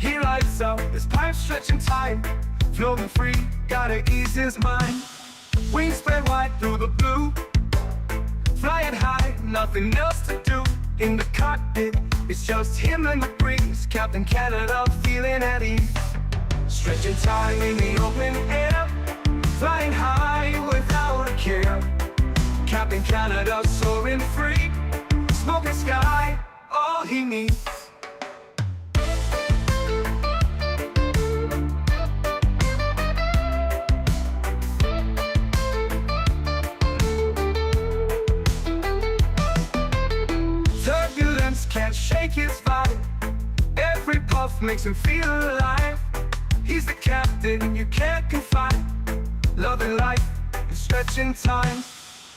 He lights up, his pipes stretching time. Floating free, gotta ease his mind. Wings spread wide through the blue. Flying high, nothing else to do. In the cockpit, it's just him and the breeze. Captain Canada feeling at ease. Stretching time in the open air. Flying high without a care. Captain Canada soaring free. Smoking sky, all he needs. Turbulence can't shake his vibe. Every puff makes him feel alive. He's the captain you can't confide. Loving life and stretching time.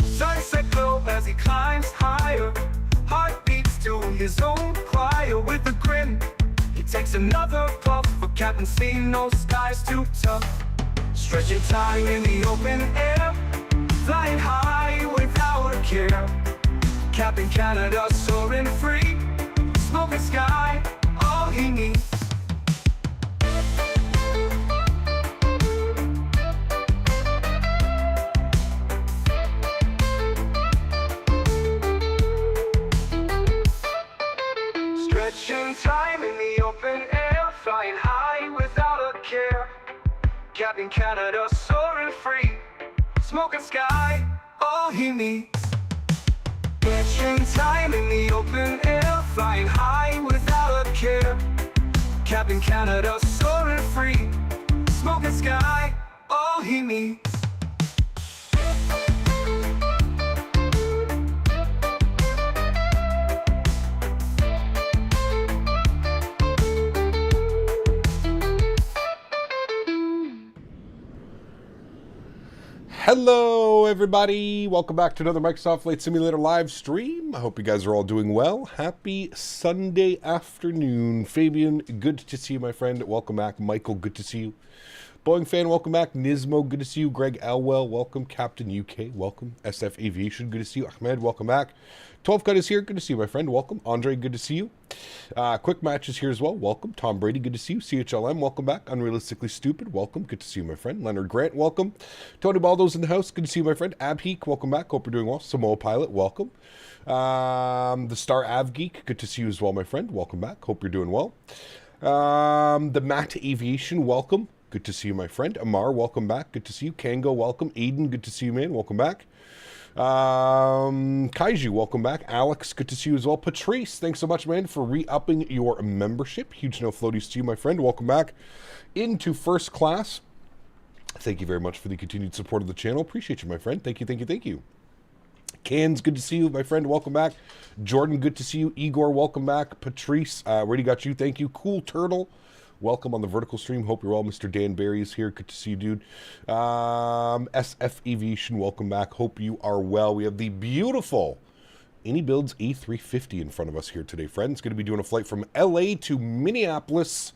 Sunset glow as he climbs higher. Heart beats to his own choir. With a grin, he takes another puff. For Captain C, no sky's too tough. Stretching time in the open air. Flying high without a care. Captain Canada soaring free. Smoking sky, all he needs. Stretching time in the open air. Flying high without a care. Captain Canada soaring free. Smoking sky, all he needs. Stretching time in the open air. Flying high without a care. Captain Canada soaring free. Smoking sky, all he needs. Hello everybody, welcome back to another Microsoft Flight Simulator live stream. I hope you guys are all doing well. Happy Sunday afternoon. Fabian, good to see you, my friend. Welcome back. Michael, good to see you. Boeing fan, welcome back. Nismo, good to see you. Greg Alwell, welcome. Captain UK, welcome. SF Aviation, good to see you. Ahmed, welcome back. 12 Cut is here, good to see you, my friend. Welcome. Andre, good to see you. Quick Match is here as well. Welcome. Tom Brady, good to see you. CHLM, welcome back. Unrealistically Stupid, welcome. Good to see you, my friend. Leonard Grant, welcome. Tony Baldo's in the house, good to see you, my friend. Abheek, welcome back. Hope you're doing well. Samoa Pilot, welcome. The Star Av Geek, good to see you as well, my friend. Welcome back. Hope you're doing well. The Matt Aviation, welcome. Good to see you, my friend. Amar, welcome back. Good to see you. Kango, welcome. Aiden, good to see you, man. Welcome back. Kaiju, welcome back. Alex, good to see you as well. Patrice, thanks so much, man, for re-upping your membership. Huge no floaties to you, my friend. Welcome back into first class. Thank you very much for the continued support of the channel. Appreciate you, my friend. Thank you, thank you, thank you. Cans, good to see you, my friend. Welcome back. Jordan, good to see you. Igor, welcome back. Patrice, already got you. Thank you. Cool Turtle, welcome on the vertical stream. Hope you're well. Mr. Dan Barry is here. Good to see you, dude. SF Aviation, welcome back. Hope you are well. We have the beautiful iniBuilds A350 in front of us here today, friends. Going to be doing a flight from LA to Minneapolis.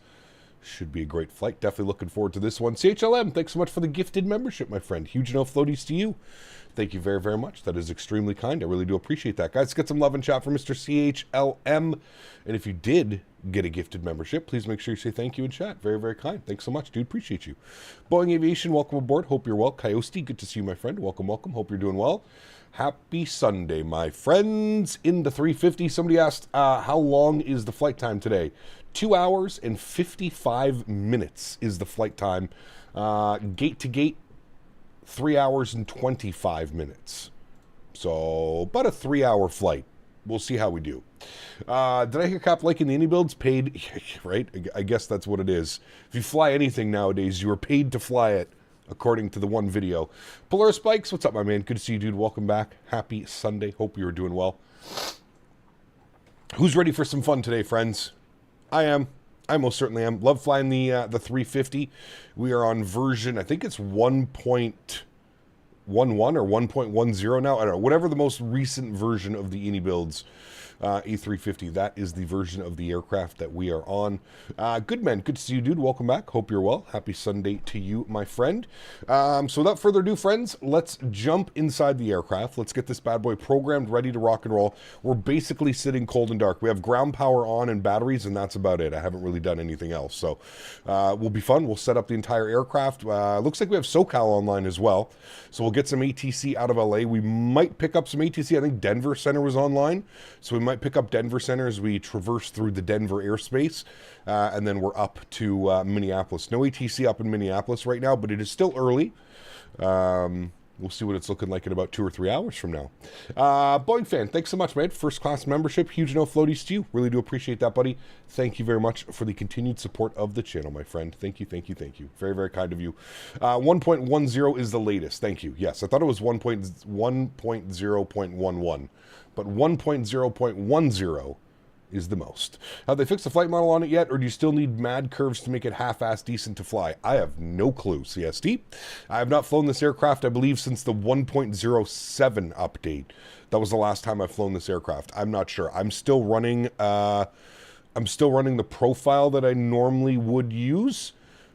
Should be a great flight. Definitely looking forward to this one. CHLM, thanks so much for the gifted membership, my friend. Huge no floaties to you. Thank you very, very much. That is extremely kind. I really do appreciate that. Guys, get some love and chat for Mr. CHLM. And if you did get a gifted membership, please make sure you say thank you in chat. Very, very kind. Thanks so much, dude. Appreciate you. Boeing Aviation, welcome aboard. Hope you're well. Coyote, good to see you, my friend. Welcome, welcome. Hope you're doing well. Happy Sunday, my friends. In the 350, somebody asked, how long is the flight time today? 2 hours and 55 minutes is the flight time. Gate to gate, 3 hours and 25 minutes. So, about a 3-hour flight. We'll see how we do. Did I hear Cap liking the iniBuilds? Paid, right? I guess that's what it is. If you fly anything nowadays, you are paid to fly it, according to the one video. Polaris Spikes, what's up, my man? Good to see you, dude. Welcome back. Happy Sunday. Hope you are doing well. Who's ready for some fun today, friends? I am. I most certainly am. Love flying the 350. We are on version, I think it's 1.11 or 1.10 now. I don't know. Whatever the most recent version of the iniBuilds A350. That is the version of the aircraft that we are on. Good man, good to see you, dude. Welcome back. Hope you're well. Happy Sunday to you, my friend. So without further ado, friends, let's jump inside the aircraft. Let's get this bad boy programmed, ready to rock and roll. We're basically sitting cold and dark. We have ground power on and batteries, and that's about it. I haven't really done anything else. So will be fun. We'll set up the entire aircraft. Looks like we have SoCal online as well. So we'll get some ATC out of LA. We might pick up some ATC. I think Denver Center was online. So we might pick up Denver Center as we traverse through the Denver airspace. And then we're up to Minneapolis. No ATC up in Minneapolis right now, but it is still early. We'll see what it's looking like in about 2 or 3 hours from now. Boeing fan, thanks so much, man. First class membership. Huge no floaties to you. Really do appreciate that, buddy. Thank you very much for the continued support of the channel, my friend. Thank you, thank you, thank you. Very, very kind of you. 1.10 is the latest. Thank you. Yes, I thought it was 1.0.11, but 1.0.10 is the most. Have they fixed the flight model on it yet, or do you still need mad curves to make it half-assed decent to fly? I have no clue, CST. I have not flown this aircraft, I believe, since the 1.07 update. That was the last time I've flown this aircraft. I'm not sure. I'm still running the profile that I normally would use.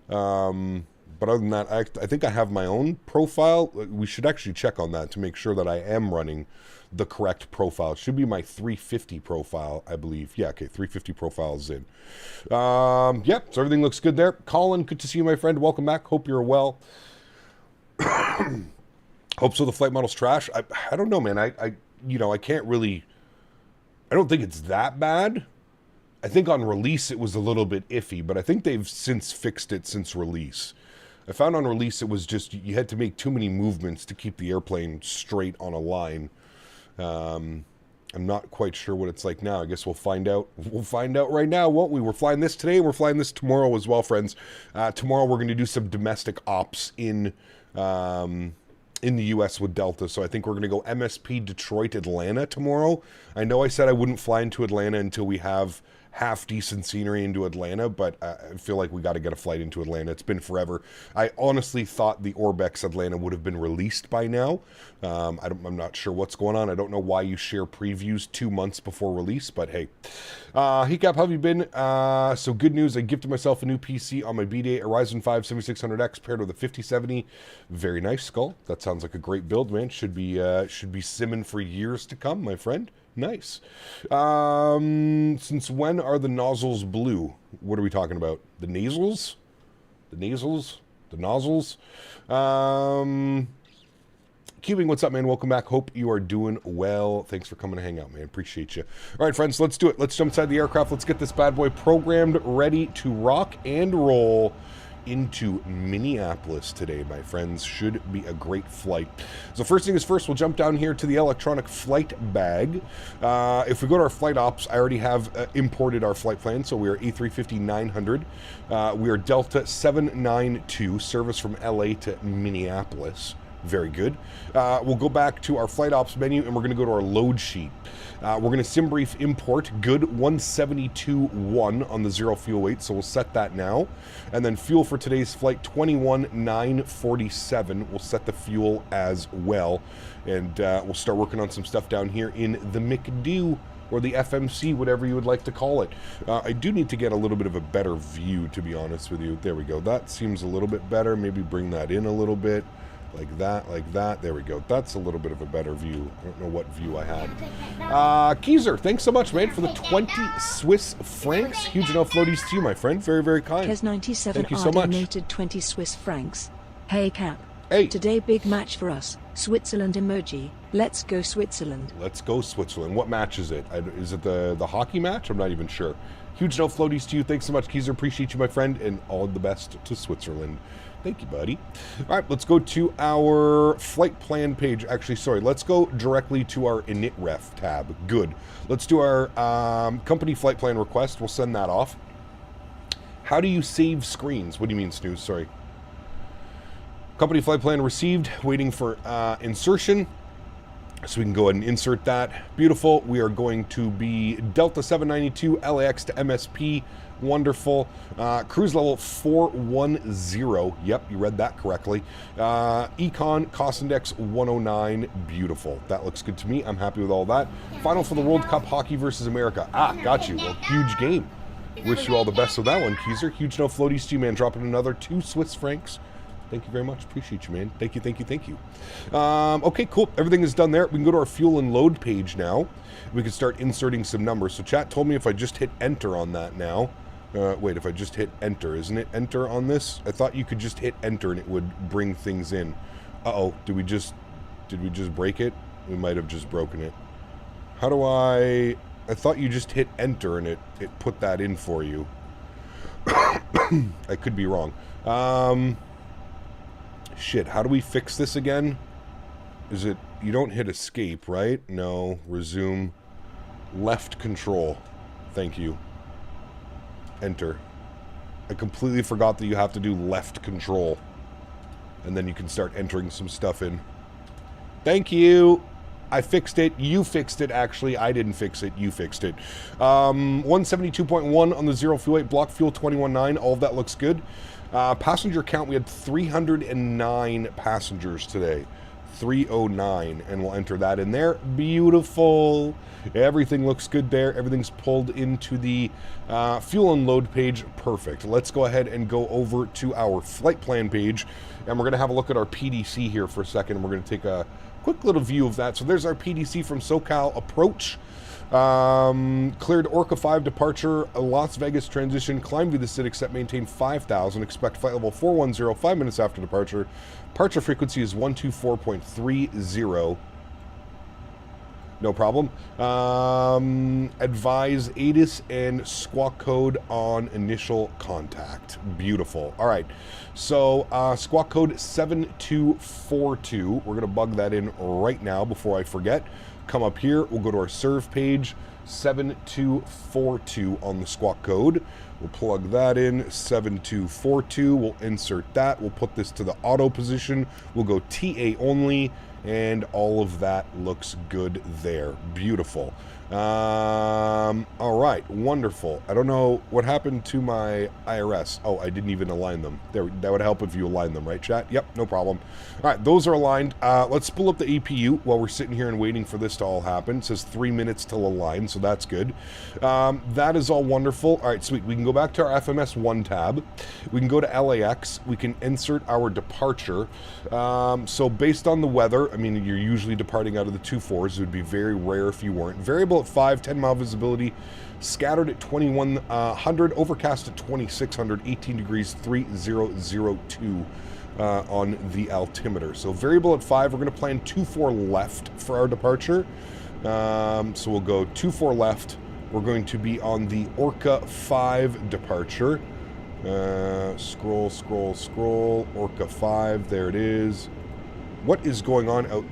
But other than that, I think I have my own profile. We should actually check on that to make sure that I am running the correct profile. It should be my 350 profile, I believe. Yeah, okay, 350 profile is in. Yeah, so everything looks good there. Colin, good to see you, my friend. Welcome back. Hope you're well. Hope so the flight model's trash. I don't know, man. I can't really... I don't think it's that bad. I think on release it was a little bit iffy, but I think they've since fixed it since release. I found on release it was just, you had to make too many movements to keep the airplane straight on a line. I'm not quite sure what it's like now. I guess we'll find out. We'll find out right now, won't we? We're flying this today. We're flying this tomorrow as well, friends. Tomorrow we're going to do some domestic ops in the U.S. with Delta. So I think we're going to go MSP Detroit, Atlanta tomorrow. I know I said I wouldn't fly into Atlanta until we have half decent scenery into Atlanta, but I feel like we got to get a flight into Atlanta. It's been forever. I honestly thought the Orbex Atlanta would have been released by now. I'm not sure what's going on. I don't know why you share previews 2 months before release, but hey. Hecap, how have you been? So good news, I gifted myself a new PC on my B-Day, a Ryzen 5 7600X paired with a 5070. Very nice, Skull. That sounds like a great build, man. Should be simming for years to come, my friend. Nice. Since when are the nozzles blue? What are we talking about? The nasals? The nasals? The nozzles? Cubing, what's up, man? Welcome back. Hope you are doing well. Thanks for coming to hang out, man. Appreciate you. All right, friends, let's do it. Let's jump inside the aircraft. Let's get this bad boy programmed, ready to rock and roll into Minneapolis today, my friends. Should be a great flight. So first thing is first, we'll jump down here to the electronic flight bag. If we go to our flight ops, I already have imported our flight plan. So we are A350-900. We are Delta 792, service from LA to Minneapolis. Very good. We'll go back to our flight ops menu and we're going to go to our load sheet. We're going to sim brief import good 172.1 on the 0 fuel weight, so we'll set that now. And then fuel for today's flight 21,947. We'll set the fuel as well. And we'll start working on some stuff down here in the McDo, or the FMC, whatever you would like to call it. I do need to get a little bit of a better view, to be honest with you. There we go. That seems a little bit better. Maybe bring that in a little bit. Like that, like that. There we go. That's a little bit of a better view. I don't know what view I had. Keezer, thanks so much, man, for the 20 Swiss francs. Huge enough floaties to you, my friend. Very, very kind. Kes97 Thank you so much. Donated 20 Swiss francs. Hey, Cap. Hey. Today, big match for us. Switzerland emoji. Let's go Switzerland. Let's go Switzerland. What match is it? Is it the hockey match? I'm not even sure. Huge enough floaties to you. Thanks so much, Keezer. Appreciate you, my friend, and all the best to Switzerland. Thank you, buddy. All right, let's go to our flight plan page. Actually, sorry, let's go directly to our initref tab. Good. Let's do our company flight plan request. We'll send that off. How do you save screens? What do you mean, Snooze? Sorry. Company flight plan received. Waiting for insertion. So we can go ahead and insert that. Beautiful. We are going to be Delta 792 LAX to MSP. Wonderful. Cruise level 410. Yep, you read that correctly. Econ, cost index 109. Beautiful. That looks good to me. I'm happy with all that. Final for the World Cup Hockey versus America. Got you. Well, huge game. Wish you all the best with that one, Keyser. Huge no floaties to you, man. Dropping another 2 Swiss francs. Thank you very much. Appreciate you, man. Thank you. Okay, cool. Everything is done there. We can go to our fuel and load page now. We can start inserting some numbers. So chat told me if I just hit enter on that now. Wait, if I just hit enter, isn't it enter on this? I thought you could just hit enter and it would bring things in. Uh-oh, did we just break it? We might have just broken it. How do I thought you just hit enter and it put that in for you. I could be wrong. Shit, how do we fix this again? Is it, you don't hit escape, right? No, resume. Left control. Thank you. Enter. I completely forgot that you have to do left control. And then you can start entering some stuff in. Thank you. I fixed it. You fixed it, actually. I didn't fix it. You fixed it. 172.1 on the zero fuel weight. Block fuel 21.9. All of that looks good. Passenger count, we had 309 passengers today. 309, and we'll enter that in there. Beautiful. Everything looks good there. Everything's pulled into the fuel and load page. Perfect. Let's go ahead and go over to our flight plan page, and we're going to have a look at our PDC here for a second. We're going to take a quick little view of that. So there's our PDC from SoCal approach. Cleared Orca 5 departure, Las Vegas transition, climb to the SID, accept, maintain 5,000, expect flight level 410, 5 minutes after departure. Departure frequency is 124.30. No problem. Advise ATIS and squawk code on initial contact. Beautiful. All right. So squawk code 7242. We're going to bug that in right now before I forget. Come up here. We'll go to our serve page. 7242 on the squawk code. We'll plug that in. 7242. We'll insert that. We'll put this to the auto position. We'll go TA only. And all of that looks good there. Beautiful. All right, wonderful. I don't know what happened to my IRS. Oh, I didn't even align them. There, that would help if you align them, right, chat? Yep, no problem. All right, those are aligned. Let's pull up the APU while we're sitting here and waiting for this to all happen. It says 3 minutes till align, so that's good. That is all wonderful. All right, sweet. We can go back to our FMS1 tab. We can go to LAX. We can insert our departure. So based on the weather, I mean, you're usually departing out of the 24s. It would be very rare if you weren't. Variable at 5, 10 mile visibility, scattered at 2100, overcast at 2600, 18 degrees, 3002 on the altimeter. So variable at 5, we're going to plan 24 left for our departure. So we'll go 24 left. We're going to be on the Orca 5 departure. Scroll, scroll, scroll. Orca 5, there it is. What is going on out?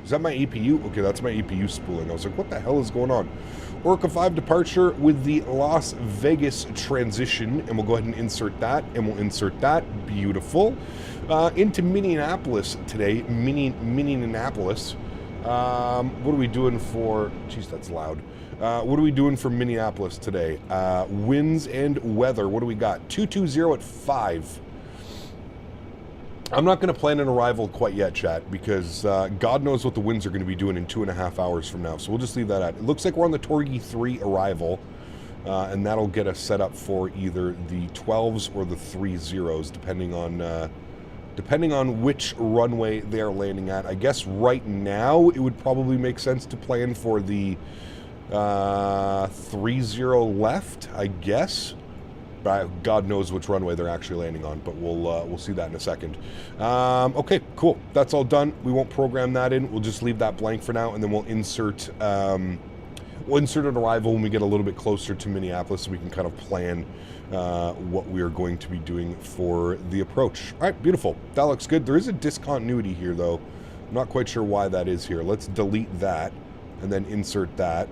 Is that my APU? Okay, that's my APU spooling. I was like, what the hell is going on? Orca 5 departure with the Las Vegas transition, and we'll go ahead and insert that, and we'll insert that. Beautiful. Into Minneapolis today. Minneapolis. What are we doing for... Jeez, that's loud. What are we doing for Minneapolis today? Winds and weather. What do we got? 220 at 5. I'm not going to plan an arrival quite yet, chat, because God knows what the winds are going to be doing in 2.5 hours from now. So we'll just leave that at. It looks like we're on the Torgi 3 arrival, and that'll get us set up for either the 12s or the 30s, depending on which runway they're landing at. I guess right now it would probably make sense to plan for the 30 left, I guess. But God knows which runway they're actually landing on, but we'll see that in a second. Okay, cool. That's all done. We won't program that in. We'll just leave that blank for now, and then we'll insert an arrival when we get a little bit closer to Minneapolis, so we can kind of plan what we are going to be doing for the approach. All right, beautiful. That looks good. There is a discontinuity here, though. I'm not quite sure why that is here. Let's delete that and then insert that.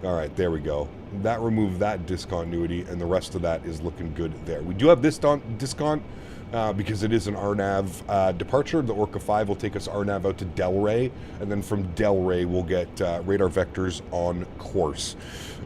All right, there we go. That removed that discontinuity, and the rest of that is looking good there. We do have this discont because it is an RNAV departure. The Orca 5 will take us RNAV out to Delray, and then from Delray we'll get radar vectors on course.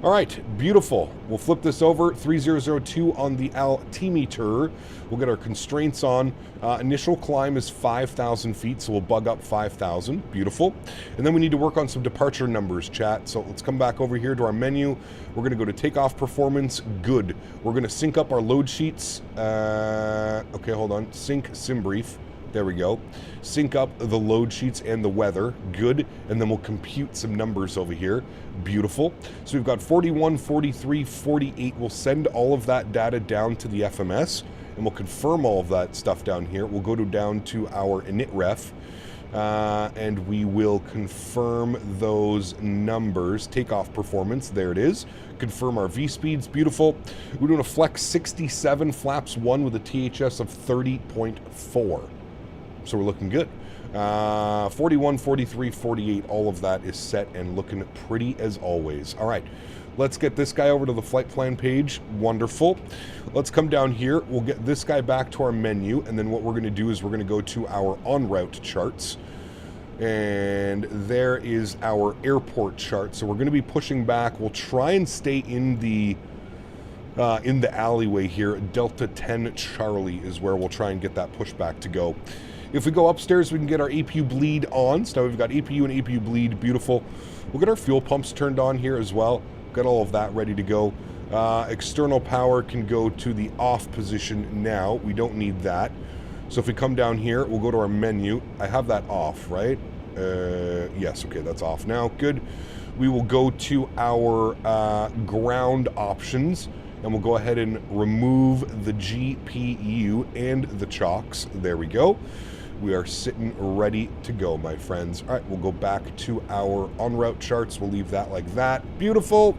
All right, beautiful. We'll flip this over, 3002 on the altimeter. We'll get our constraints on. Initial climb is 5,000 feet, so we'll bug up 5,000. Beautiful. And then we need to work on some departure numbers, chat. So let's come back over here to our menu. We're going to go to takeoff performance. Good. We're going to sync up our load sheets. Okay, hold on. Sync sim brief. There we go. Sync up the load sheets and the weather. Good. And then we'll compute some numbers over here. Beautiful. So we've got 41, 43, 48. We'll send all of that data down to the FMS, and we'll confirm all of that stuff down here. We'll go down to our init ref, and we will confirm those numbers. Takeoff performance. There it is. Confirm our V speeds. Beautiful. We're doing a flex 67 flaps 1 with a THS of 30.4. So we're looking good. 41, 43, 48, all of that is set and looking pretty as always. All right, let's get this guy over to the flight plan page. Wonderful. Let's come down here. We'll get this guy back to our menu, and then what we're going to do is we're going to go to our en route charts. And there is our airport chart. So we're going to be pushing back. We'll try and stay in the alleyway here. Delta 10 Charlie is where we'll try and get that pushback to go. If we go upstairs, we can get our APU bleed on. So now we've got APU and APU bleed. Beautiful. We'll get our fuel pumps turned on here as well. Got all of that ready to go. External power can go to the off position now. We don't need that. So if we come down here, we'll go to our menu. I have that off, right? Yes, okay, that's off now. Good. We will go to our ground options, and we'll go ahead and remove the GPU and the chocks. There we go. We are sitting ready to go, my friends. All right, we'll go back to our en route charts. We'll leave that like that. Beautiful.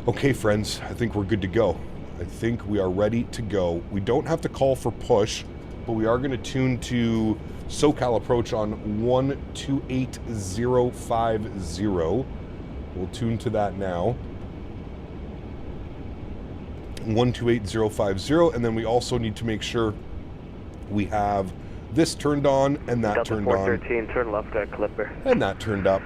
Okay, friends, I think we're good to go. I think we are ready to go. We don't have to call for push, but we are going to tune to SoCal approach on 128050. We'll tune to that now. 128050, and then we also need to make sure we have this turned on and that turned on. 413, turn left at Clipper. And that turned up.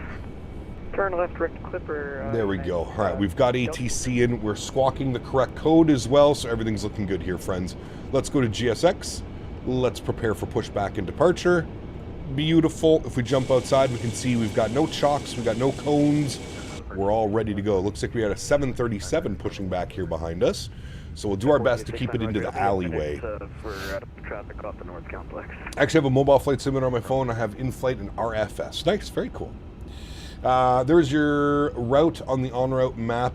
Turn left, right Clipper. There we go. All right, we've got ATC in. We're squawking the correct code as well, so everything's looking good here, friends. Let's go to GSX. Let's prepare for pushback and departure. Beautiful. If we jump outside, we can see we've got no chocks, we've got no cones. We're all ready to go. Looks like we had a 737 pushing back here behind us. So we'll do our best to keep it into the alleyway. Traffic off the north complex. I actually have a mobile flight simulator on my phone. I have in-flight and RFS. Nice, very cool. There's your route on the en route map.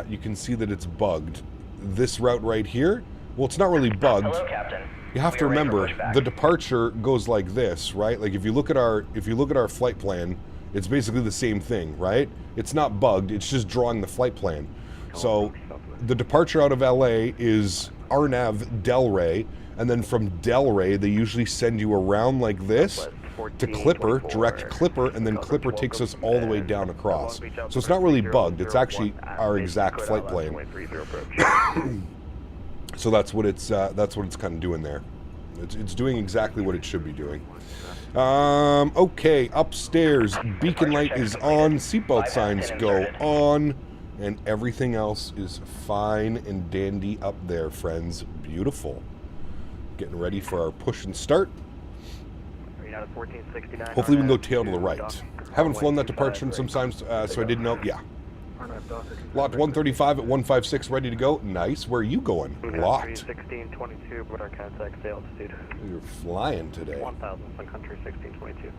You can see that it's bugged. This route right here, well, it's not really bugged. Hello, Captain. You have to remember the departure goes like this, right? Like if you look at our flight plan, it's basically the same thing, right? It's not bugged. It's just drawing the flight plan. So the departure out of LA is RNAV Delray, and then from Delray they usually send you around like this to Clipper, direct Clipper, and then Clipper takes us all the way down across. So it's not really bugged. It's actually our exact flight plan. So that's what it's kind of doing there. It's doing exactly what it should be doing. Okay, upstairs, beacon light is on, seatbelt signs go on, and everything else is fine and dandy up there, friends. Beautiful. Getting ready for our push and start. Hopefully we can go tail to the right. Haven't flown that departure sometimes, so I didn't know. Yeah. Lot 135 at 156, ready to go. Nice. Where are you going? Lot. 1622, but our contact altitude. You're flying today. 1000, Sun Country 1622.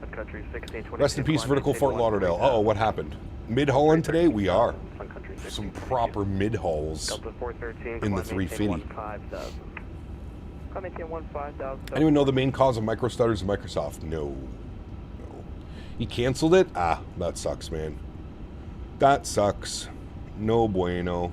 Sun Country 1622. Rest in peace, vertical Fort Lauderdale. Uh-oh, what happened? Mid-hauling today? We are. Some proper mid-hauls in the 350. Anyone know the main cause of micro stutters in Microsoft? No. He canceled it? Ah, that sucks, man. That sucks. No bueno.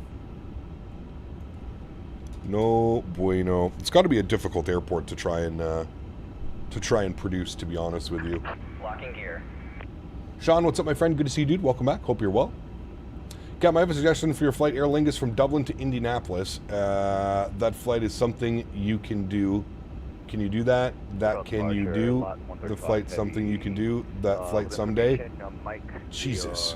No bueno. It's got to be a difficult airport to try and produce, to be honest with you. Locking gear. Sean, what's up, my friend? Good to see you, dude. Welcome back. Hope you're well. Cap, I have a suggestion for your flight, Aer Lingus from Dublin to Indianapolis. That flight is something you can do. Can you do that? That can you do? The flight something you can do? That flight someday? Jesus.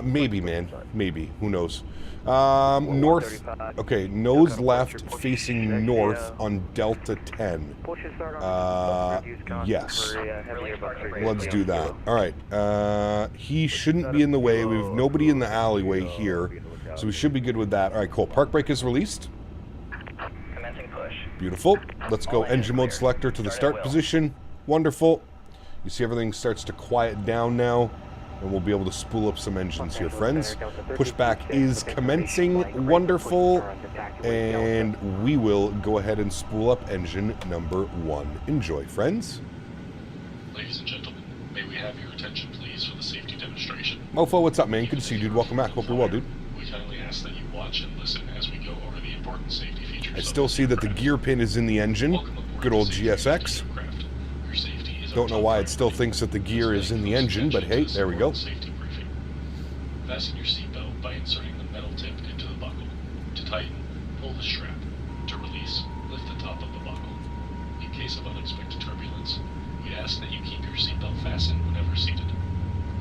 Maybe, man. Maybe. Who knows? North. Okay, nose left facing north on Delta 10. Yes. Let's do that. All right. He shouldn't be in the way. We have nobody in the alleyway here, so we should be good with that. All right, cool. Park brake is released. Beautiful. Let's go engine mode selector to the start position. Wonderful. You see everything starts to quiet down now, and we'll be able to spool up some engines here, friends. Pushback is commencing. Wonderful. And we will go ahead and spool up engine number 1. Enjoy, friends. Ladies and gentlemen, may we have your attention, please, for the safety demonstration. Mofo, what's up, man? Good to see you, dude. Welcome back. Hope you're well, dude. We kindly ask that you watch and listen as we go over the important safety features. I still see that the gear pin is in the engine. Good old GSX. Don't know why it still thinks that the gear is in the engine, but hey, there we go. Safety briefing. Fasten your seatbelt by inserting the metal tip into the buckle. To tighten, pull the strap. To release, lift the top of the buckle. In case of unexpected turbulence, we ask that you keep your seatbelt fastened whenever seated.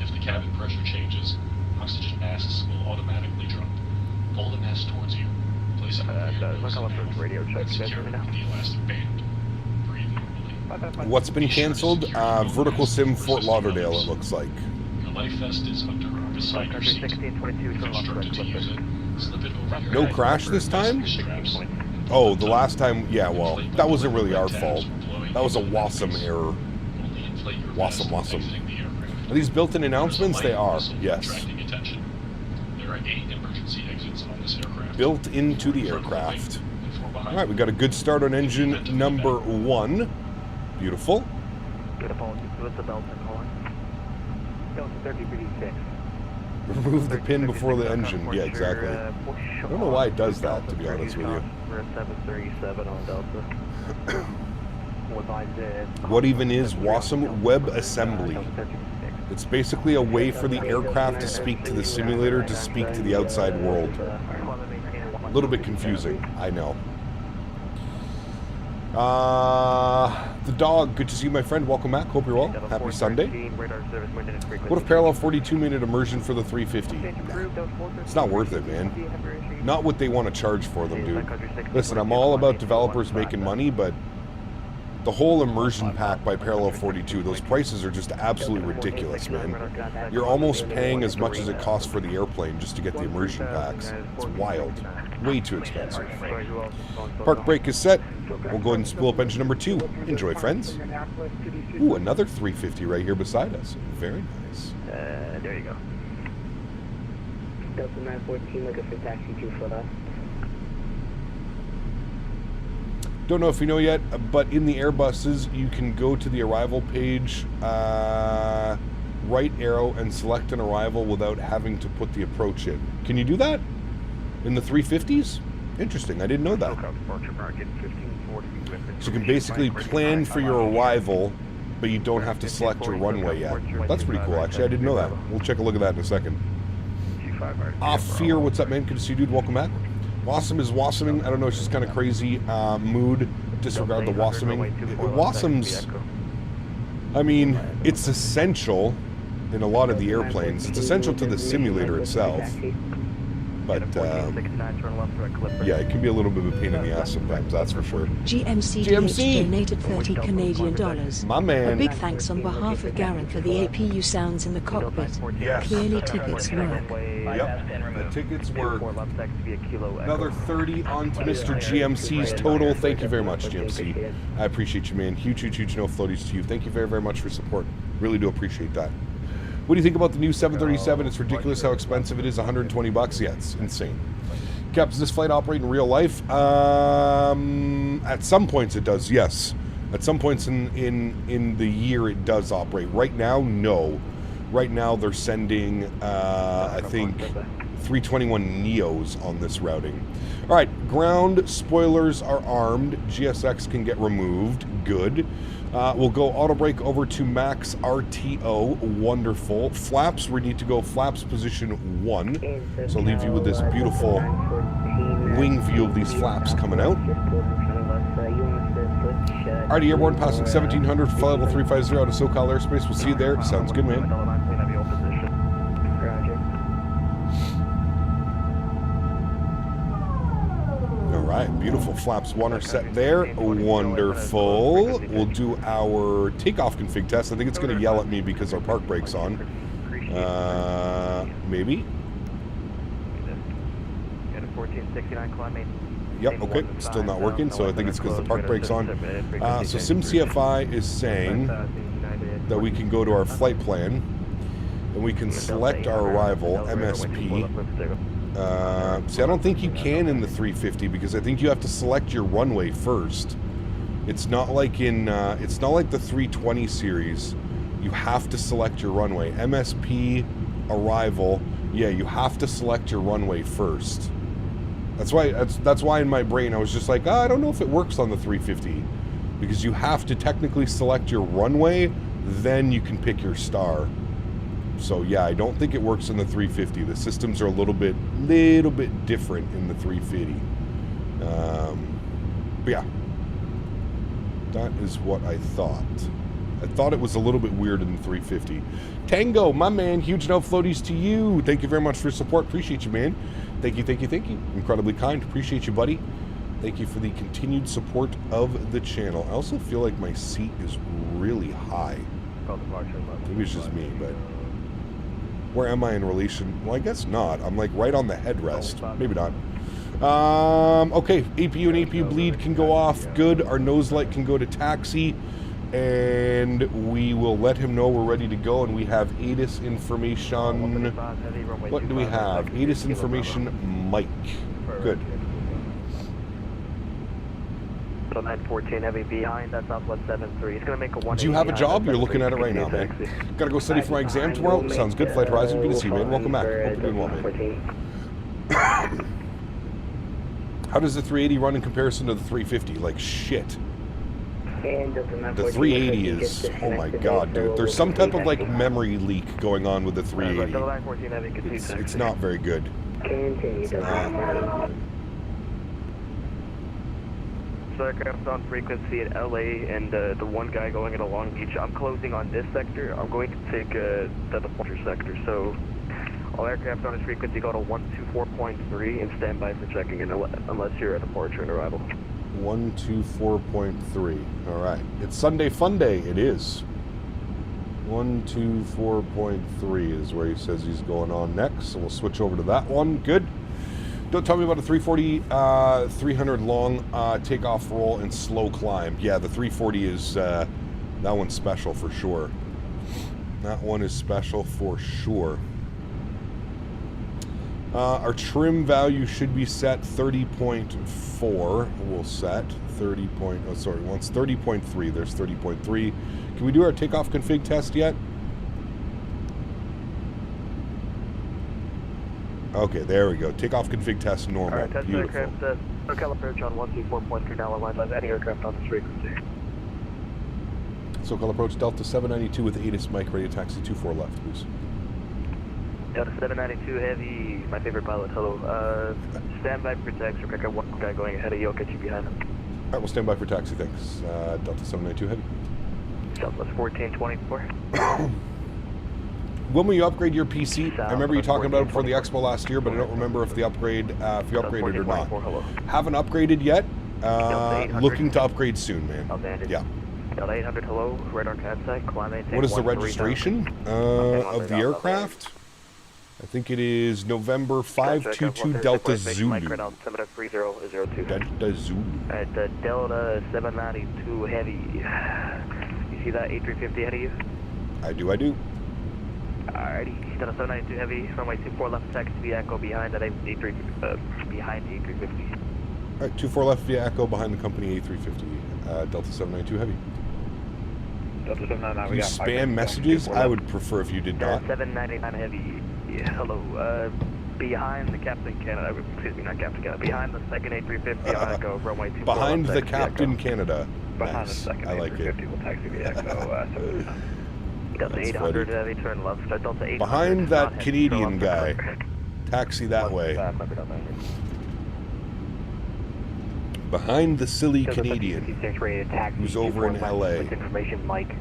If the cabin pressure changes, oxygen masks will automatically drop. Pull the mask towards you. Place it over your nose and mouth, and secure it with the elastic band. Breathe normally. What's been canceled? Vertical Sim Fort Lauderdale, it looks like. Your life vest is under or beside your seat. If instructed to use it, slip it over your No head, crash this time? straps. Oh, the last time, yeah, well, that wasn't really our fault. That was a WASM error. Only inflate your WASM, vest WASM. exiting the aircraft. Are these built-in announcements? They are, Whistle yes. attracting attention. There are 8 emergency exits on this aircraft. Built into the aircraft. All right, we got a good start on engine number 1. Beautiful. Good apologies. What's the belt and calling? Delta 3036. Remove the pin before the engine. Yeah, exactly. I don't know why it does that, to be honest with you. We're at 737 on Delta. What even is WASM? Web Assembly. It's basically a way for the aircraft to speak to the simulator to speak to the outside world. A little bit confusing, I know. The dog, good to see you, my friend. Welcome back. Hope you're well. Happy Sunday. What if parallel 42-minute immersion for the 350? Nah, it's not worth it, man. Not what they want to charge for them, dude. Listen, I'm all about developers making money, but the whole immersion pack by Parallel 42, those prices are just absolutely ridiculous, man. You're almost paying as much as it costs for the airplane just to get the immersion packs. It's wild. Way too expensive. Park brake is set. We'll go ahead and spool up engine number 2. Enjoy, friends. Ooh, another 350 right here beside us. Very nice. There you go. Delta 914, looking for taxi 2 for us. Don't know if you know yet, but in the Airbuses, you can go to the arrival page, right arrow, and select an arrival without having to put the approach in. Can you do that? In the 350s? Interesting, I didn't know that. So you can basically plan for your arrival, but you don't have to select your runway yet. That's pretty cool, actually. I didn't know that. We'll check a look at that in a second. Fear, what's up, man? Good to see you, dude. Welcome back. WASM is WASMing. I don't know, it's just kind of crazy mood. Disregard the WASMing. WASM's, I mean, it's essential in a lot of the airplanes. It's essential to the simulator itself. But, yeah, it can be a little bit of a pain in the ass sometimes, that's for sure. GMC donated 30 Canadian dollars. My man. A big thanks on behalf of Garen for the APU sounds in the cockpit. Yes. Clearly tickets work. Yep, the tickets work. Another 30 onto Mr. GMC's total. Thank you very much, GMC. I appreciate you, man. Huge, huge, huge no floaties to you. Thank you very, very much for support. Really do appreciate that. What do you think about the new 737? It's ridiculous how expensive it is. 120 bucks. Yeah, it's insane. Cap, does this flight operate in real life? At some points it does, yes. At some points in the year it does operate. Right now, no. Right now they're sending, I think, 321 Neos on this routing. All right, ground spoilers are armed. GSX can get removed. Good. We'll go auto brake over to max RTO. Wonderful. Flaps, we need to go flaps position 1. So I'll leave you with this beautiful wing view of these flaps coming out. Alrighty, airborne passing 1700, flight level 350 out of SoCal airspace. We'll see you there. Sounds good, man. Alright, beautiful. Flaps 1 are set there. Wonderful. We'll do our takeoff config test. I think it's going to yell at me because our park brake's on. Maybe? 1469 climate. Yep, okay, still not working, so I think it's because the park brake's on. So SimCFI is saying that we can go to our flight plan, and we can select our arrival, MSP. See, I don't think you can in the 350, because I think you have to select your runway first. It's not like in, it's not like the 320 series. You have to select your runway. MSP, arrival, yeah, you have to select your runway first. That's why in my brain I was just like, I don't know if it works on the 350, because you have to technically select your runway, then you can pick your star. So yeah, I don't think it works in the 350. The systems are a little bit different in the 350. But yeah, that is what I thought. I thought it was a little bit weird in the 350. Tango, my man, huge no floaties to you. Thank you very much for your support. Appreciate you, man. Thank you, thank you, thank you. Incredibly kind. Appreciate you, buddy. Thank you for the continued support of the channel. I also feel like my seat is really high. Maybe it's just me, but where am I in relation? Well, I guess not. I'm like right on the headrest. Maybe not. Okay, APU and APU bleed can go off. Good. Our nose light can go to taxi. And we will let him know we're ready to go, and we have ATIS information. What do we have? ATIS information, Mike. Good. So 914 heavy behind, that's Southwest 73. He's going to make a 1. Do you have a job? You're looking at it right now, man. Gotta go study for my exam tomorrow? Sounds good. Flight Horizon, good to see you, man. Welcome back. Hope you're doing well, man. How does the 380 run in comparison to the 350? Like shit. The 380 is, oh my god, dude. There's some type of like memory leak going on with the 380. It's not very good. So aircraft's on frequency at LA, and the one guy going into Long Beach. I'm closing on this sector. I'm going to take the departure sector. So all aircraft on this frequency go to 124.3 and stand by for checking in unless you're at departure and arrival. 124.3. All right. It's Sunday Fun Day. It is. 124.3 is where he says he's going on next. So we'll switch over to that one. Good. Don't tell me about a 340-300 long takeoff roll and slow climb. Yeah, the 340 is, that one's special for sure. That one is special for sure. Our trim value should be set 30.4. We'll set 30 point, oh sorry, once 30.3. There's 30.3. Can we do our takeoff config test yet? Okay, there we go. Takeoff config test normal. Alright, test beautiful. aircraft, SoCal approach on 124.3 now line by any aircraft on this frequency. SoCal approach Delta 792 with ATIS Mike, ready to taxi 24 left, please. Delta 792 heavy, my favorite pilot, hello. Stand by for taxi, I got one guy going ahead of you, I'll get you behind him. Alright, we'll stand by for taxi, thanks. Delta 792 heavy. Southwest 1424. When will you upgrade your PC? I remember you talking about it before the expo last year, but I don't remember if the upgrade, if you upgraded or not. Haven't upgraded yet. Looking to upgrade soon, man. Yeah. Delta 800, hello. Radar CAD site. What is the registration of the aircraft? I think it is November 522 Delta Zulu. Delta Zulu. At Delta 792 heavy. You see that A350 ahead of you? I do. Alrighty, Delta 792 heavy, runway 24 left, taxi via Echo behind that behind the A350. Alright, 24 left via Echo behind the company A350, Delta 792 heavy. You spam messages? I would prefer if you did not. 799 heavy. Yeah, hello. Behind the Captain Canada. Excuse me, not Captain Canada. Behind the second A350 on Echo, runway 24. Behind the Captain Canada. Behind Nice. the second I like it. A350 will taxi the Echo. Delta That's 800 funny. heavy, turn left. Start Delta 800. Behind not that heavy, Canadian turn left, guy. correct. Taxi that way. 15, Delta 900. Behind the silly Delta Canadian 56 rated taxi. who's over in 24 left LA. with information, Mike.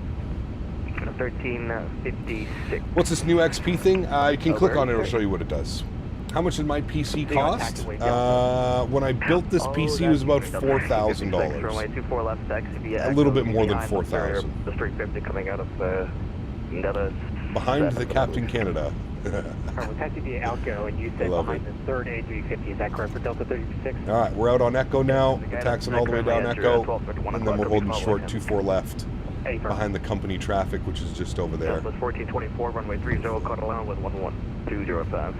1356. What's this new XP thing? You can click on it, it'll Okay. show you what it does. How much did my PC Stay on cost? taxiway, When I built this PC, it was about $4,000. Runway 24 left, taxi via A little Echo, bit more than behind 4,000. The 350 coming out of Delta. Behind the Captain Canada. Karl, we taxi via Elko, and you I said love behind the third A350. Is that correct for Delta 36? All right, we're out on Echo now. We're taxing all the way down Echo, and then we're holding short 24 left behind the company traffic, which is just over there. Delta 1424, runway 30, cut along with 11205.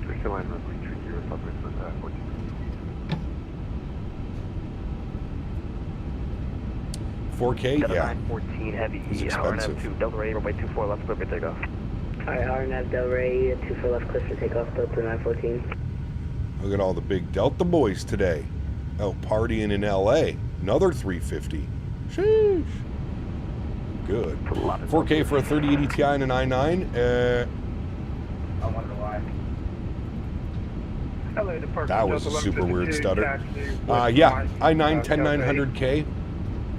3 line runway 305 with 14. 4K, Delta yeah. 914 heavy, It's expensive. RNF2, Delta Ray, runway 24 left, clear for takeoff. Alright, RNF Del Rey, 24 left, clear for takeoff, Delta 914. Look at all the big Delta boys today. Out partying in LA. Another 350. Sheesh. Good. 4K for a 3080 Ti and an i9. I wonder why. That was a super weird stutter. Yeah, i9 10900K.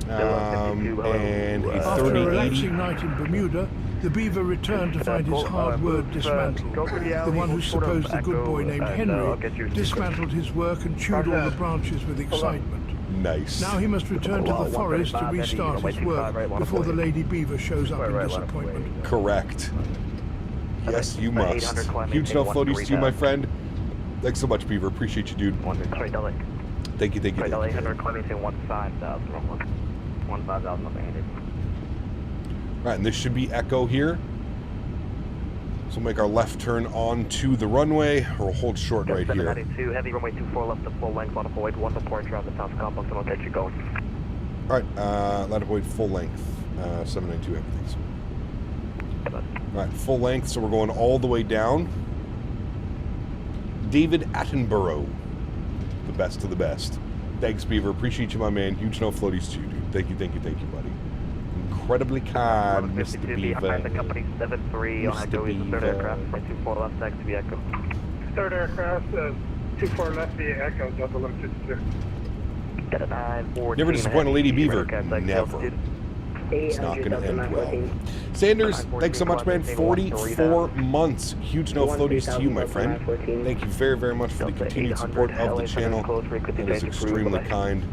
And a After a 3080. relaxing night in Bermuda, the Beaver returned to find his hard work dismantled. The one who supposed the good boy named Henry dismantled his work and chewed all the branches with excitement. Nice. Now he must return to the forest to restart his work before the Lady Beaver shows up in disappointment. Correct. Yes, you must. Huge no floaties to you, my friend. Thanks so much, Beaver. Appreciate you, dude. Sorry, Delta. Thank you, thank you, Sorry, Delta thank you. 800, climbing to 15,000. 15,000, nothing needed. All right, and this should be Echo here. So we'll make our left turn onto the runway, or we'll hold short right here. 792, heavy runway 24 left to full length, on a full weight, 1 departure on the south complex, and I'll get you going. All right, let it wait full length. 792, everything's. All right, full length, so we're going all the way down. David Attenborough, the best of the best. Thanks, Beaver. Appreciate you, my man. Huge no floaties to you, dude. Thank you, buddy. Incredibly kind, Mr. 52 Beaver. behind the company 73 on Mr. Echo, is the third Beaver. aircraft, runway 24 left, taxi via Echo. Third aircraft, 24 left via Echo, Delta 152. Delta 914. Never disappoint a Lady Beaver. Radar cast, Never. altitude. It's not going to Delta end well. 914. Sanders, thanks so much, man. 44 months. Huge no floaties to you, my friend. Thank you very, very much for the continued support of the channel. That is extremely kind.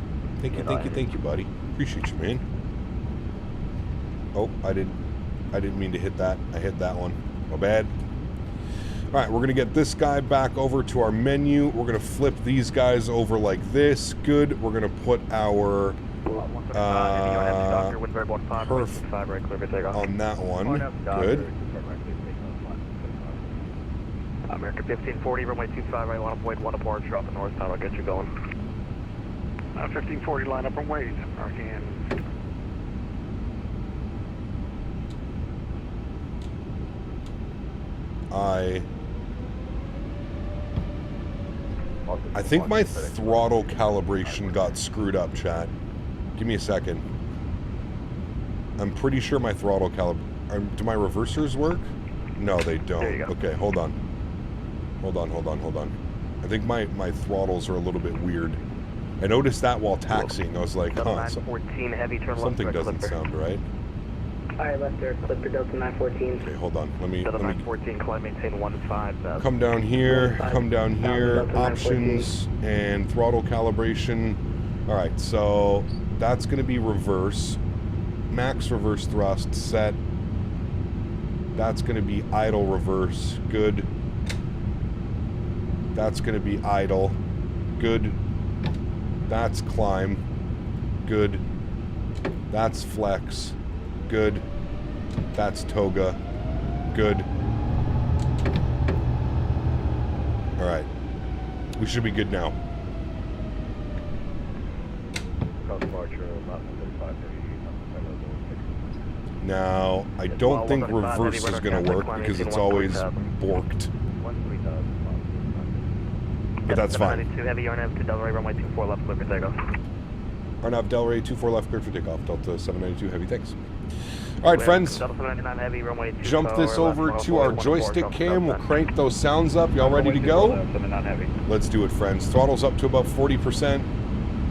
Thank you, thank you, thank you, buddy. Appreciate you, man. Oh, I didn't mean to hit that. I hit that one. My bad. All right, we're going to get this guy back over to our menu. We're going to flip these guys over like this. Good. We're going to put our perf on that one. Good. American 1540, runway 25, right, line up, wait, 1 departure off the north side, I'll get you going. 1540, line up and wait. American. I think my throttle calibration got screwed up, chat. Give me a second. I'm pretty sure my throttle do my reversers work? No, they don't. There you go. Okay, hold on. Hold on. I think my throttles are a little bit weird. I noticed that while taxiing. I was like, Delta huh, 914, heavy turn left, something direct doesn't clipper. sound right. Alright, left there, Clipper Delta 914. Okay, hold on. Let me Delta 914, climb, maintain 15,000. come down here, options, and throttle calibration. All right, so that's going to be reverse. Max reverse thrust set. That's going to be idle reverse. Good. That's going to be idle. Good. That's climb. Good. That's flex. Good. That's toga. Good. All right. We should be good now. Now, I don't think reverse is going to work because it's always borked. But that's fine. Heavy RNAV to Delray, runway 24 left, clear for takeoff. RNAV Delray 24 left, clear for takeoff. Delta 792 Heavy, thanks. All right, friends. Jump this over to our joystick cam. We'll crank those sounds up. Y'all ready to go? Let's do it, friends. Throttle's up to about 40%.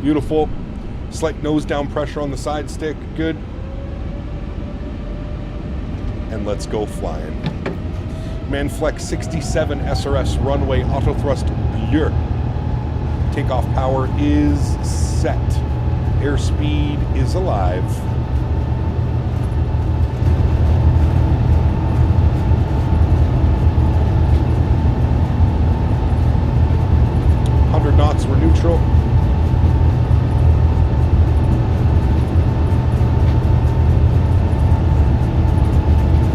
Beautiful. Slight nose down pressure on the side stick. Good. And let's go flying. Manflex 67 SRS runway auto thrust bleu. Takeoff power is set. Airspeed is alive. Knots, we're neutral.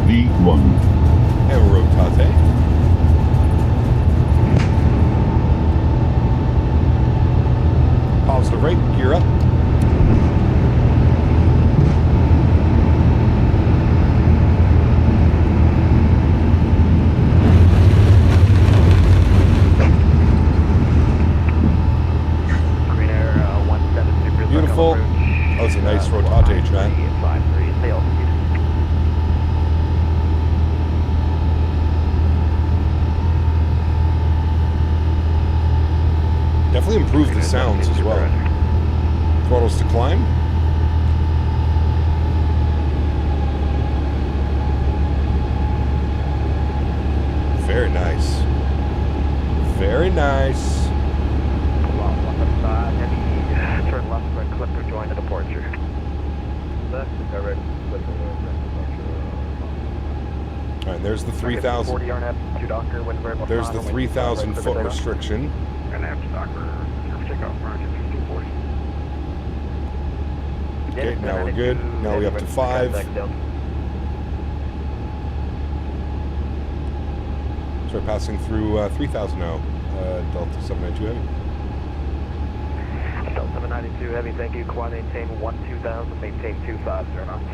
V1. And rotate. Positive rate, gear up. Beautiful. That was a nice rotate, Trent. Definitely improved the sounds as well. Throttles to climb. Very nice. Very nice. Turn left for a clipper, join the departure. Left, direct clipper, All right, there's the 3,000. There's the 3,000 foot restriction. Okay, now we're good. Now we're up to 5. Start passing through 3,000 now. Delta 792 Heavy. Delta 792 Heavy, thank you. Quad maintain 12,000, maintain 250 knots.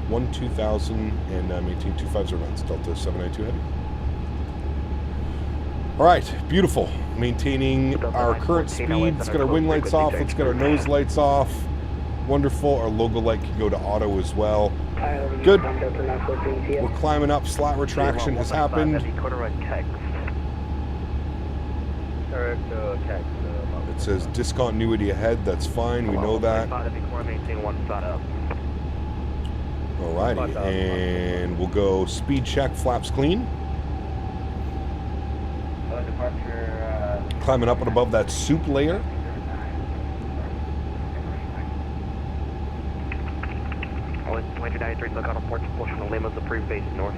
12,000 and maintain 250 knots. Delta 792 Heavy. All right, beautiful. Maintaining our current speed. Let's get our wing lights off. Let's get our nose lights off. Wonderful. Our logo light can go to auto as well. Good. We're climbing up. Slat retraction has happened. It says discontinuity ahead. That's fine. We know that. Alrighty, and we'll go speed check. Flaps clean. Climbing up and above that soup layer. Winter 93, look on a portion of Lima's approved base north.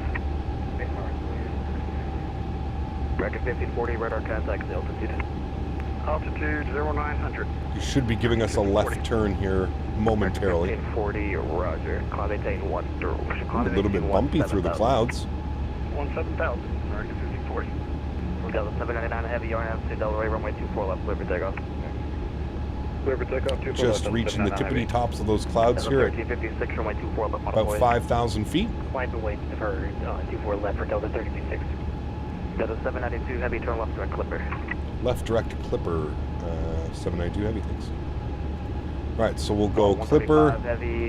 Record 1540, radar contact altitude. Altitude 0900. You should be giving us a left turn here momentarily. 1540, roger. Cloud maintain 1. A little bit bumpy through the clouds. 17,000, record 1540. Delta 799 heavy RNAV to Delray, runway 24 left, clear for takeoff. Clear for takeoff, 24 Just left, reaching the tippity tops of those clouds here at 1356, runway 24 left, about 5,000 feet. Climb and wait for 24 left for Delta 1356. Delta 792 heavy, turn left direct clipper. Left direct clipper, 792 heavy, thanks. Alright, so we'll go clipper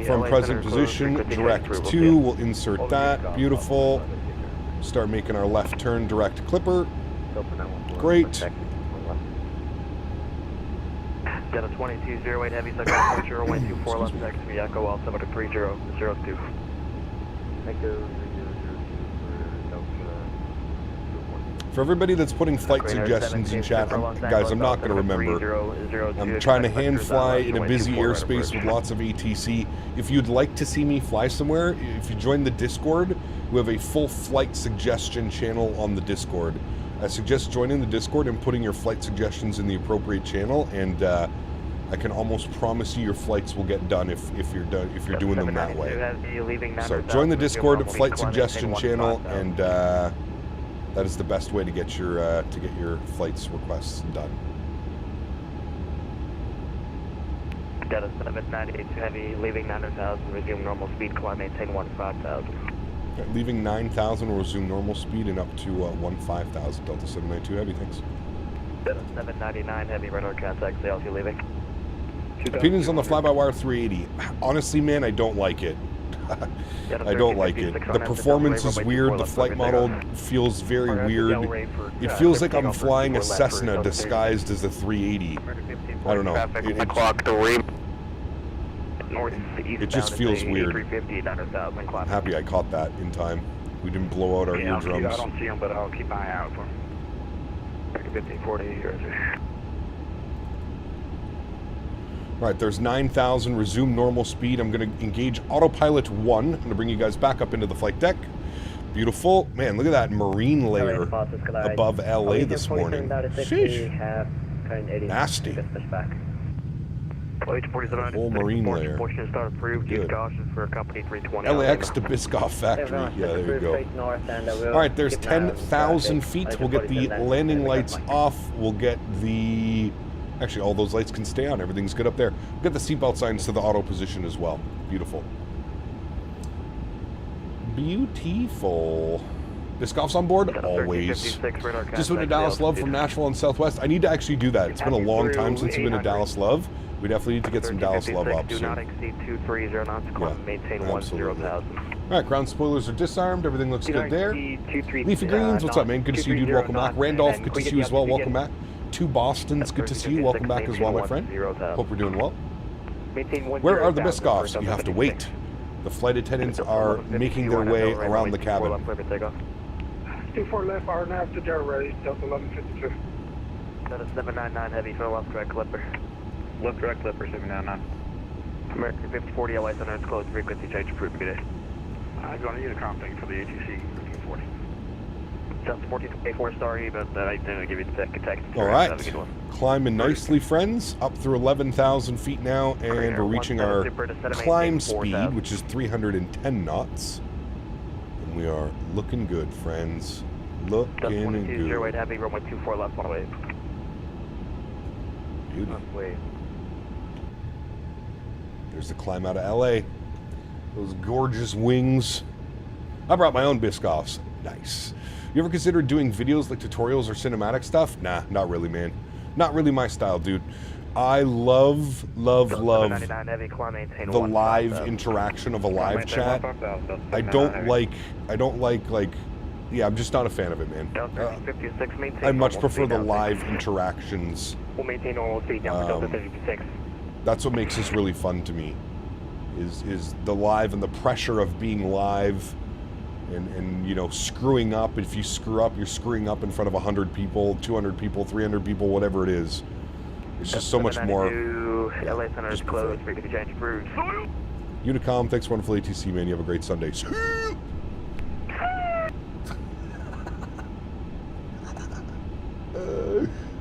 from present position, direct 2, we'll insert that, beautiful. Start making our left turn, direct clipper. Great. Delta 2208 heavy, second approach, 0124 left, next to me, Echo, altimeter 3002. Thank you. For everybody that's putting flight suggestions in chat, guys, I'm not going to remember. I'm trying to hand fly in a busy airspace with lots of ATC. If you'd like to see me fly somewhere, if you join the Discord, we have a full flight suggestion channel on the Discord. I suggest joining the Discord and putting your flight suggestions in the appropriate channel, and I can almost promise you your flights will get done if you're doing them that way. So join the Discord flight suggestion channel, and that is the best way to get your flights requests done. Delta 798 Heavy, leaving 900,000, resume normal speed, climb, maintain 15,000. Okay, leaving 9,000, we'll resume normal speed and up to 15,000. Delta 792 Heavy, thanks. Delta 799 Heavy, radar contact, say LT leaving. Opinions on the fly-by-wire 380. Honestly, man, I don't like it. I don't like it. The performance is weird. The flight model feels very weird. It feels like I'm flying a Cessna disguised as a 380. I don't know. It just feels weird. I'm happy I caught that in time. We didn't blow out our eardrums. I don't see them, but I'll keep an eye out for them. 1540. Right, there's 9,000, resume normal speed. I'm going to engage autopilot 1. I'm going to bring you guys back up into the flight deck. Beautiful. Man, look at that marine layer above LA this morning. Sheesh. Nasty. Whole marine layer. Good. LAX to Biscoff factory. Yeah, there you go. Alright, there's 10,000 feet. We'll get the landing lights off. We'll get the... Actually, all those lights can stay on. Everything's good up there. We'll get the seatbelt signs to the auto position as well. Beautiful. Beautiful. Biscoff's on board? Always. Just went to Dallas Love from Nashville and Southwest. I need to actually do that. It's been a long time since we've been to Dallas Love. We definitely need to get some Dallas Love up soon. Yeah, absolutely. Alright, ground spoilers are disarmed. Everything looks good there. Leafy Greens, what's up, man? Good to see you, dude. Welcome back. Randolph, good to see you as well. Welcome back. Two Bostons, good to see you. Welcome back as well, my friend. Hope we're doing well. Where are the Biscoffs? You have to wait. The flight attendants are making their way around the cabin. 24 left, RNAV to Delray, Delta 1152. Delta 799 Heavy for left direct clipper. Left direct clipper 799. American 5040 LA Center, closed frequency change approved today. I'm going to Unicom, thank you for the ATC 1340. Delta 1424 sorry, but I didn't give you the text. Alright, climbing nicely, friends. Up through 11,000 feet now, and we're reaching our climb speed, which is 310 knots. And we are looking good, friends. Looking good. 08 Heavy, runway 24 left, one way. Beauty. There's the climb out of LA. Those gorgeous wings. I brought my own Biscoffs. Nice. You ever considered doing videos like tutorials or cinematic stuff? Nah, not really, man. Not really my style, dude. I love the live interaction of a live chat. I don't like, yeah, I'm just not a fan of it, man. I much prefer the live interactions. That's what makes this really fun to me, is the live and the pressure of being live. And you know, screwing up. If you screw up, you're screwing up in front of 100 people, 200 people, 300 people, whatever it is. It's just so much more. LA Center is closed. Frequency change approved. Unicom, thanks, wonderful ATC, man. You have a great Sunday.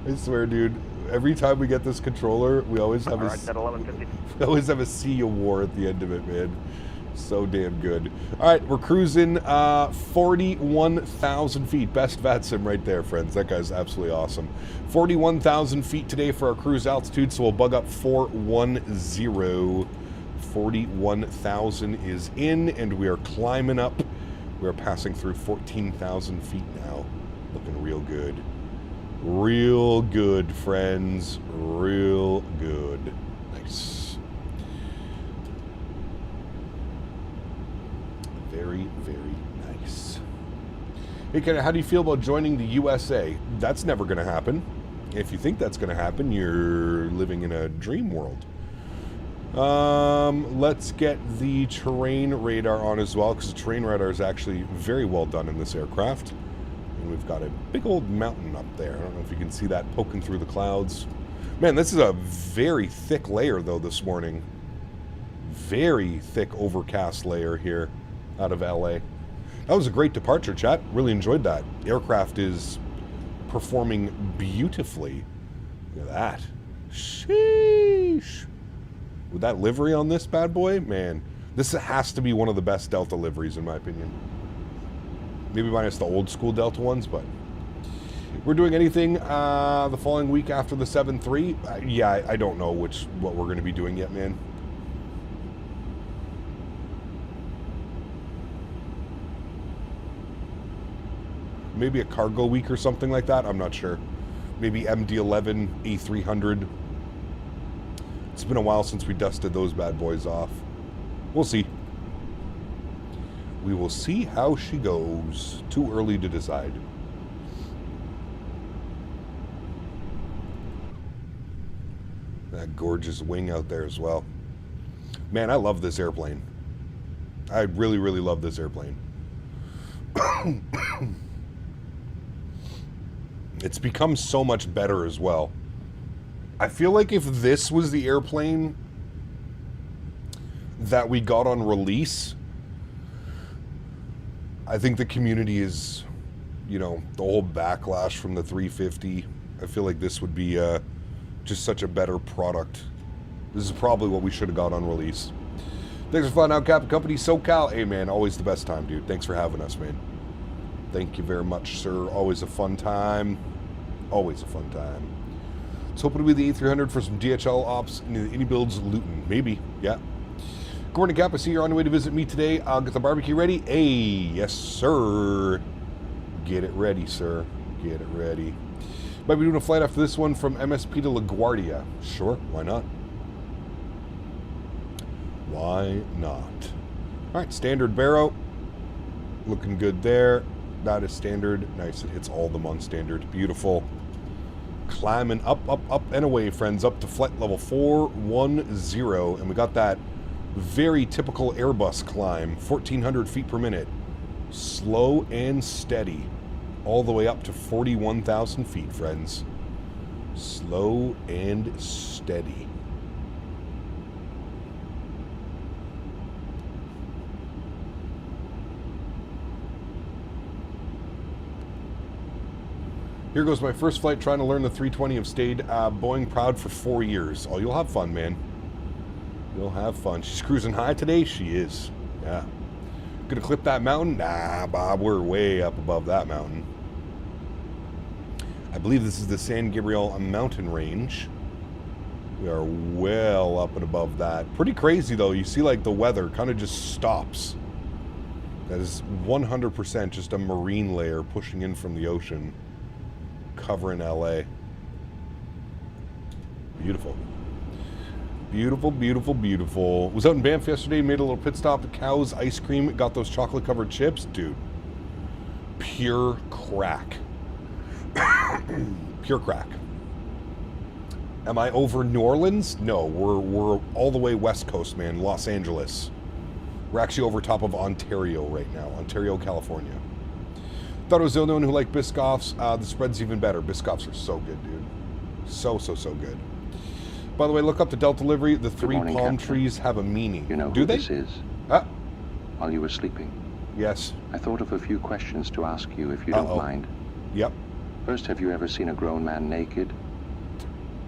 I swear, dude. Every time we get this controller, we always have a sea of war at the end of it, man. So damn good. All right, we're cruising 41,000 feet. Best VATSIM right there, friends. That guy's absolutely awesome. 41,000 feet today for our cruise altitude, so we'll bug up 410. 41,000 is in, and we are climbing up. We are passing through 14,000 feet now. Looking real good. Real good, friends. Real good. Nice. Very, very nice. Hey, Ken, how do you feel about joining the USA? That's never going to happen. If you think that's going to happen, you're living in a dream world. Let's get the terrain radar on as well, because the terrain radar is actually very well done in this aircraft. And we've got a big old mountain up there. I don't know if you can see that poking through the clouds. Man, this is a very thick layer, though, this morning. Very thick overcast layer here out of LA. That was a great departure, chat. Really enjoyed that. The aircraft is performing beautifully. Look at that. Sheesh. With that livery on this bad boy, man, this has to be one of the best Delta liveries in my opinion. Maybe minus the old school Delta ones, but We're doing anything the following week after the 7-3? Yeah, I don't know what we're going to be doing yet, man. Maybe a cargo week or something like that. I'm not sure. Maybe MD-11, A300. It's been a while since we dusted those bad boys off. We'll see. We will see how she goes. Too early to decide. That gorgeous wing out there as well. Man, I love this airplane. I really, really love this airplane. It's become so much better as well. I feel like if this was the airplane that we got on release, I think the community is, you know, the whole backlash from the 350. I feel like this would be just such a better product. This is probably what we should have got on release. Thanks for flying out, Captain Company SoCal. Hey, man, always the best time, dude. Thanks for having us, man. Thank you very much, sir. Always a fun time. Always a fun time. Let's hope it'll be the A300 for some DHL ops in the iniBuilds Luton. Maybe, yeah. Good morning, Cap. I see you're on the way to visit me today. I'll get the barbecue ready. Hey, yes, sir. Get it ready, sir. Get it ready. Might be doing a flight after this one from MSP to LaGuardia. Sure, why not? Why not? All right, standard Barrow. Looking good there. That is standard. Nice. It hits all them on standard. Beautiful. Climbing up, up, up, and away, friends. Up to flight level 410. And we got that very typical Airbus climb. 1,400 feet per minute. Slow and steady. All the way up to 41,000 feet, friends. Slow and steady. Here goes my first flight trying to learn the 320. Have stayed Boeing proud for 4 years. Oh, you'll have fun, man. You'll have fun. She's cruising high today? She is. Yeah. Gonna clip that mountain? Nah, Bob, we're way up above that mountain. I believe this is the San Gabriel mountain range. We are well up and above that. Pretty crazy, though. You see, like, the weather kind of just stops. That is 100% just a marine layer pushing in from the ocean. Covering LA. Beautiful. Beautiful, beautiful, beautiful. Was out in Banff yesterday, made a little pit stop at Cow's Ice Cream, got those chocolate covered chips. Dude, pure crack. Pure crack. Am I over New Orleans? No, we're all the way west coast, man. Los Angeles. We're actually over top of Ontario right now. Ontario, California. Thought it was the only one who liked Biscoffs. The spread's even better. Biscoffs are so good, dude. So good. By the way, look up the Delta livery. The three palm Captain. Trees have a meaning. You know Do who they? this is? While you were sleeping. Yes. I thought of a few questions to ask you, if you don't mind. Yep. First, have you ever seen a grown man naked?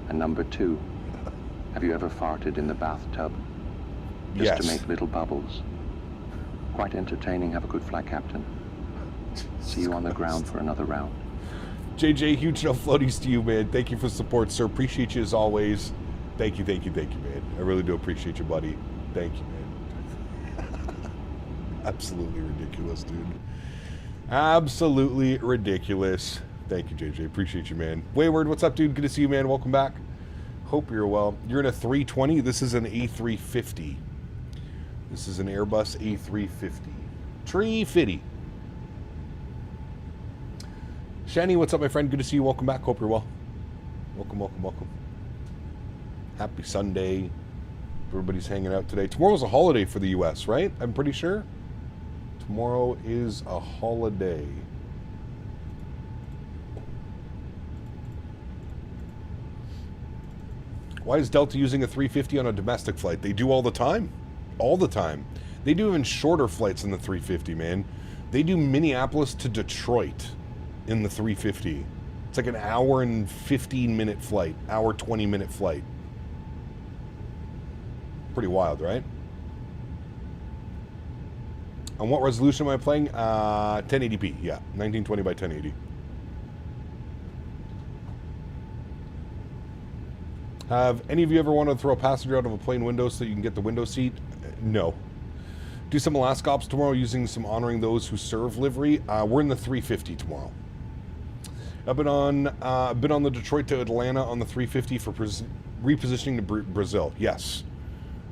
And number 2, have you ever farted in the bathtub? Just to make little bubbles. Quite entertaining. Have a good flight, Captain. See you on the ground for another round. JJ, huge no floaties to you, man. Thank you for the support, sir. Appreciate you as always. Thank you, man. I really do appreciate you, buddy. Thank you, man. Absolutely ridiculous, dude. Absolutely ridiculous. Thank you, JJ. Appreciate you, man. Wayward, what's up, dude? Good to see you, man. Welcome back. Hope you're well. You're in a 320. This is an A350. This is an Airbus A350. Tree fitty. Shani, what's up, my friend? Good to see you. Welcome back. Hope you're well. Welcome. Happy Sunday. Everybody's hanging out today. Tomorrow's a holiday for the U.S., right? I'm pretty sure. Tomorrow is a holiday. Why is Delta using a 350 on a domestic flight? They do all the time. All the time. They do even shorter flights than the 350, man. They do Minneapolis to Detroit in the 350. It's like an hour and 15-minute flight. Hour, 20-minute flight. Pretty wild, right? On what resolution am I playing? 1080p, yeah. 1920 by 1080. Have any of you ever wanted to throw a passenger out of a plane window so you can get the window seat? No. Do some Alaska ops tomorrow using some honoring those who serve livery. We're in the 350 tomorrow. I've been on the Detroit to Atlanta on the 350 for repositioning to Brazil. Yes.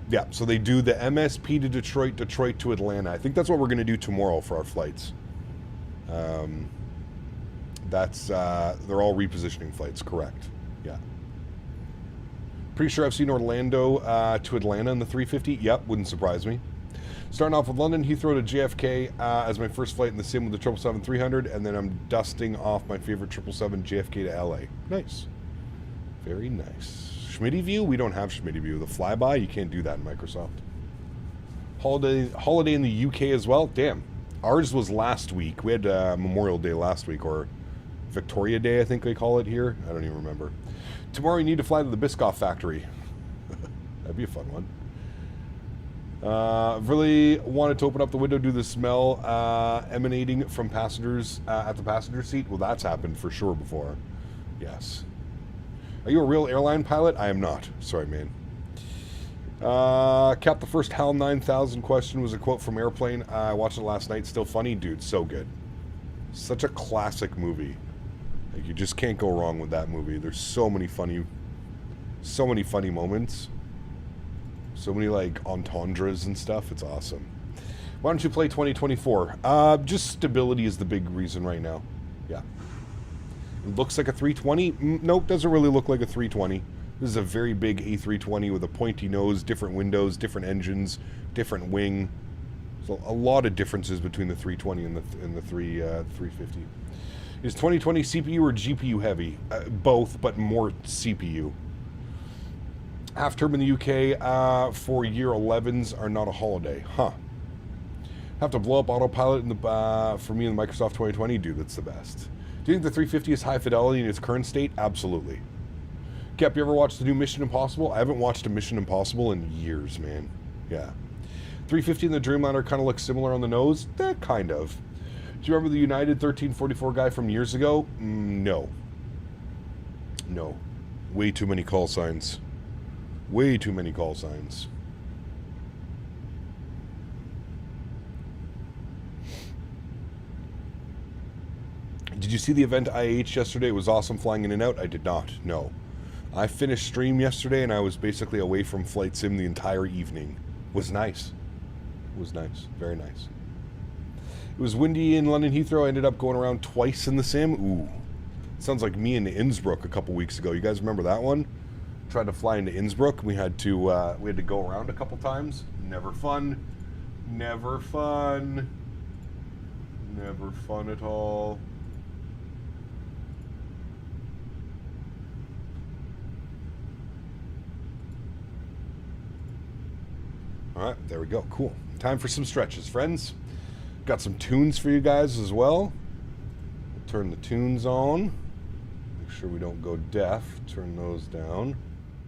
Yeah, so they do the MSP to Detroit, Detroit to Atlanta. I think that's what we're going to do tomorrow for our flights. They're all repositioning flights, correct. Yeah. Pretty sure I've seen Orlando to Atlanta in the 350. Yep, wouldn't surprise me. Starting off with London Heathrow to JFK as my first flight, and the same with the 777-300, and then I'm dusting off my favorite 777 JFK to LA. Nice. Very nice. Smitty view? We don't have Smitty view. The flyby, you can't do that in Microsoft. Holiday in the UK as well? Damn. Ours was last week. We had Memorial Day last week, or Victoria Day, I think they call it here. I don't even remember. Tomorrow you need to fly to the Biscoff factory. That'd be a fun one. Really wanted to open up the window, do the smell emanating from passengers at the passenger seat. Well, that's happened for sure before. Yes. Are you a real airline pilot? I am not. Sorry, man. Cap, the first HAL 9000 question was a quote from Airplane. I watched it last night. Still funny? Dude, so good. Such a classic movie. Like, you just can't go wrong with that movie. There's so many funny moments. So many, like, entendres and stuff. It's awesome. Why don't you play 2024? Just stability is the big reason right now. Yeah. It looks like a 320. Nope, doesn't really look like a 320. This is a very big A320 with a pointy nose, different windows, different engines, different wing. So a lot of differences between the 320 and the 350. Is 2020 CPU or GPU heavy? Both, but more CPU. Half term in the UK for year 11s are not a holiday. Huh. Have to blow up autopilot in the for me in the Microsoft 2020? Dude, that's the best. Do you think the 350 is high fidelity in its current state? Absolutely. Cap, you ever watched the new Mission Impossible? I haven't watched a Mission Impossible in years, man. Yeah. 350 and the Dreamliner kind of look similar on the nose? Kind of. Do you remember the United 1344 guy from years ago? No. No. Way too many call signs. Way too many call signs. Did you see the event IH yesterday? It was awesome flying in and out. I did not. No. I finished stream yesterday and I was basically away from Flight Sim the entire evening. It was nice. It was nice. Very nice. It was windy in London Heathrow. I ended up going around twice in the sim. Ooh. Sounds like me in Innsbruck a couple weeks ago. You guys remember that one? Tried to fly into Innsbruck. We had to go around a couple times. Never fun. Never fun. Never fun at all. All right, there we go. Cool. Time for some stretches, friends. Got some tunes for you guys as well. We'll turn the tunes on. Make sure we don't go deaf. Turn those down.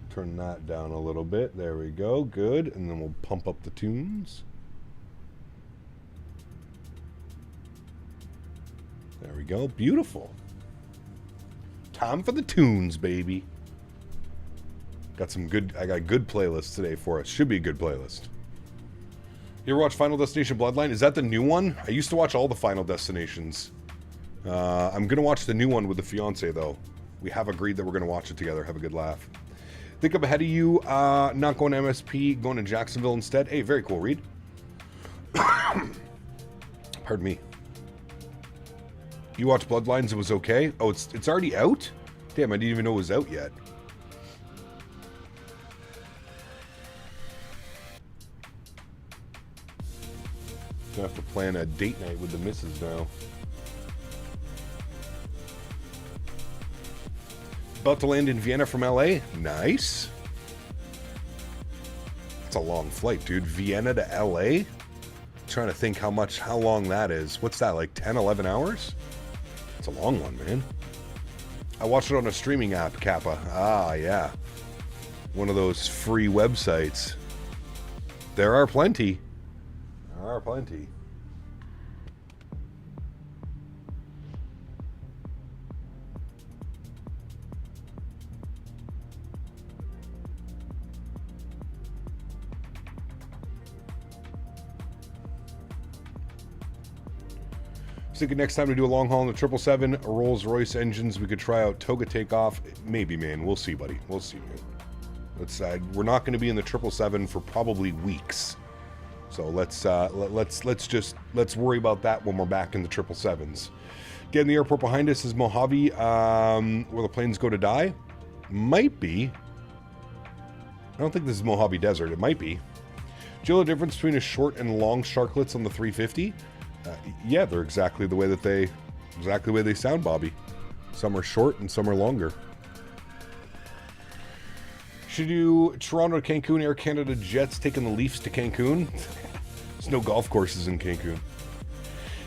Turn that down a little bit. There we go. Good. And then we'll pump up the tunes. There we go. Beautiful. Time for the tunes, baby. Got some good, I got good playlists today for us. Should be a good playlist. You ever watch Final Destination Bloodline? Is that the new one? I used to watch all the Final Destinations. I'm going to watch the new one with the fiance, though. We have agreed that we're going to watch it together. Have a good laugh. Think I'm ahead of you. Not going to MSP, going to Jacksonville instead. Hey, very cool, Reed. Pardon me. You watched Bloodlines, it was okay? Oh, it's already out? Damn, I didn't even know it was out yet. Gonna have to plan a date night with the missus now. About to land in Vienna from LA. Nice. It's a long flight, dude. Vienna to LA? Trying to think how long that is. What's that, like 10, 11 hours? It's a long one, man. I watched it on a streaming app, Kappa. Ah, yeah. One of those free websites. There are plenty. There are plenty. was thinking next time to do a long haul in the 777, Rolls-Royce engines, we could try out Toga Takeoff. Maybe, man. We'll see, buddy. We'll see, man. We're not going to be in the 777 for probably weeks. So let's worry about that when we're back in the 777s. Getting the airport behind us is Mojave, where the planes go to die. Might be. I don't think this is Mojave Desert. It might be. Do you know the difference between a short and long sharklets on the 350? Yeah, they're exactly the way they sound, Bobby. Some are short and some are longer. Should do Toronto to Cancun, Air Canada jets taking the Leafs to Cancun. There's no golf courses in Cancun.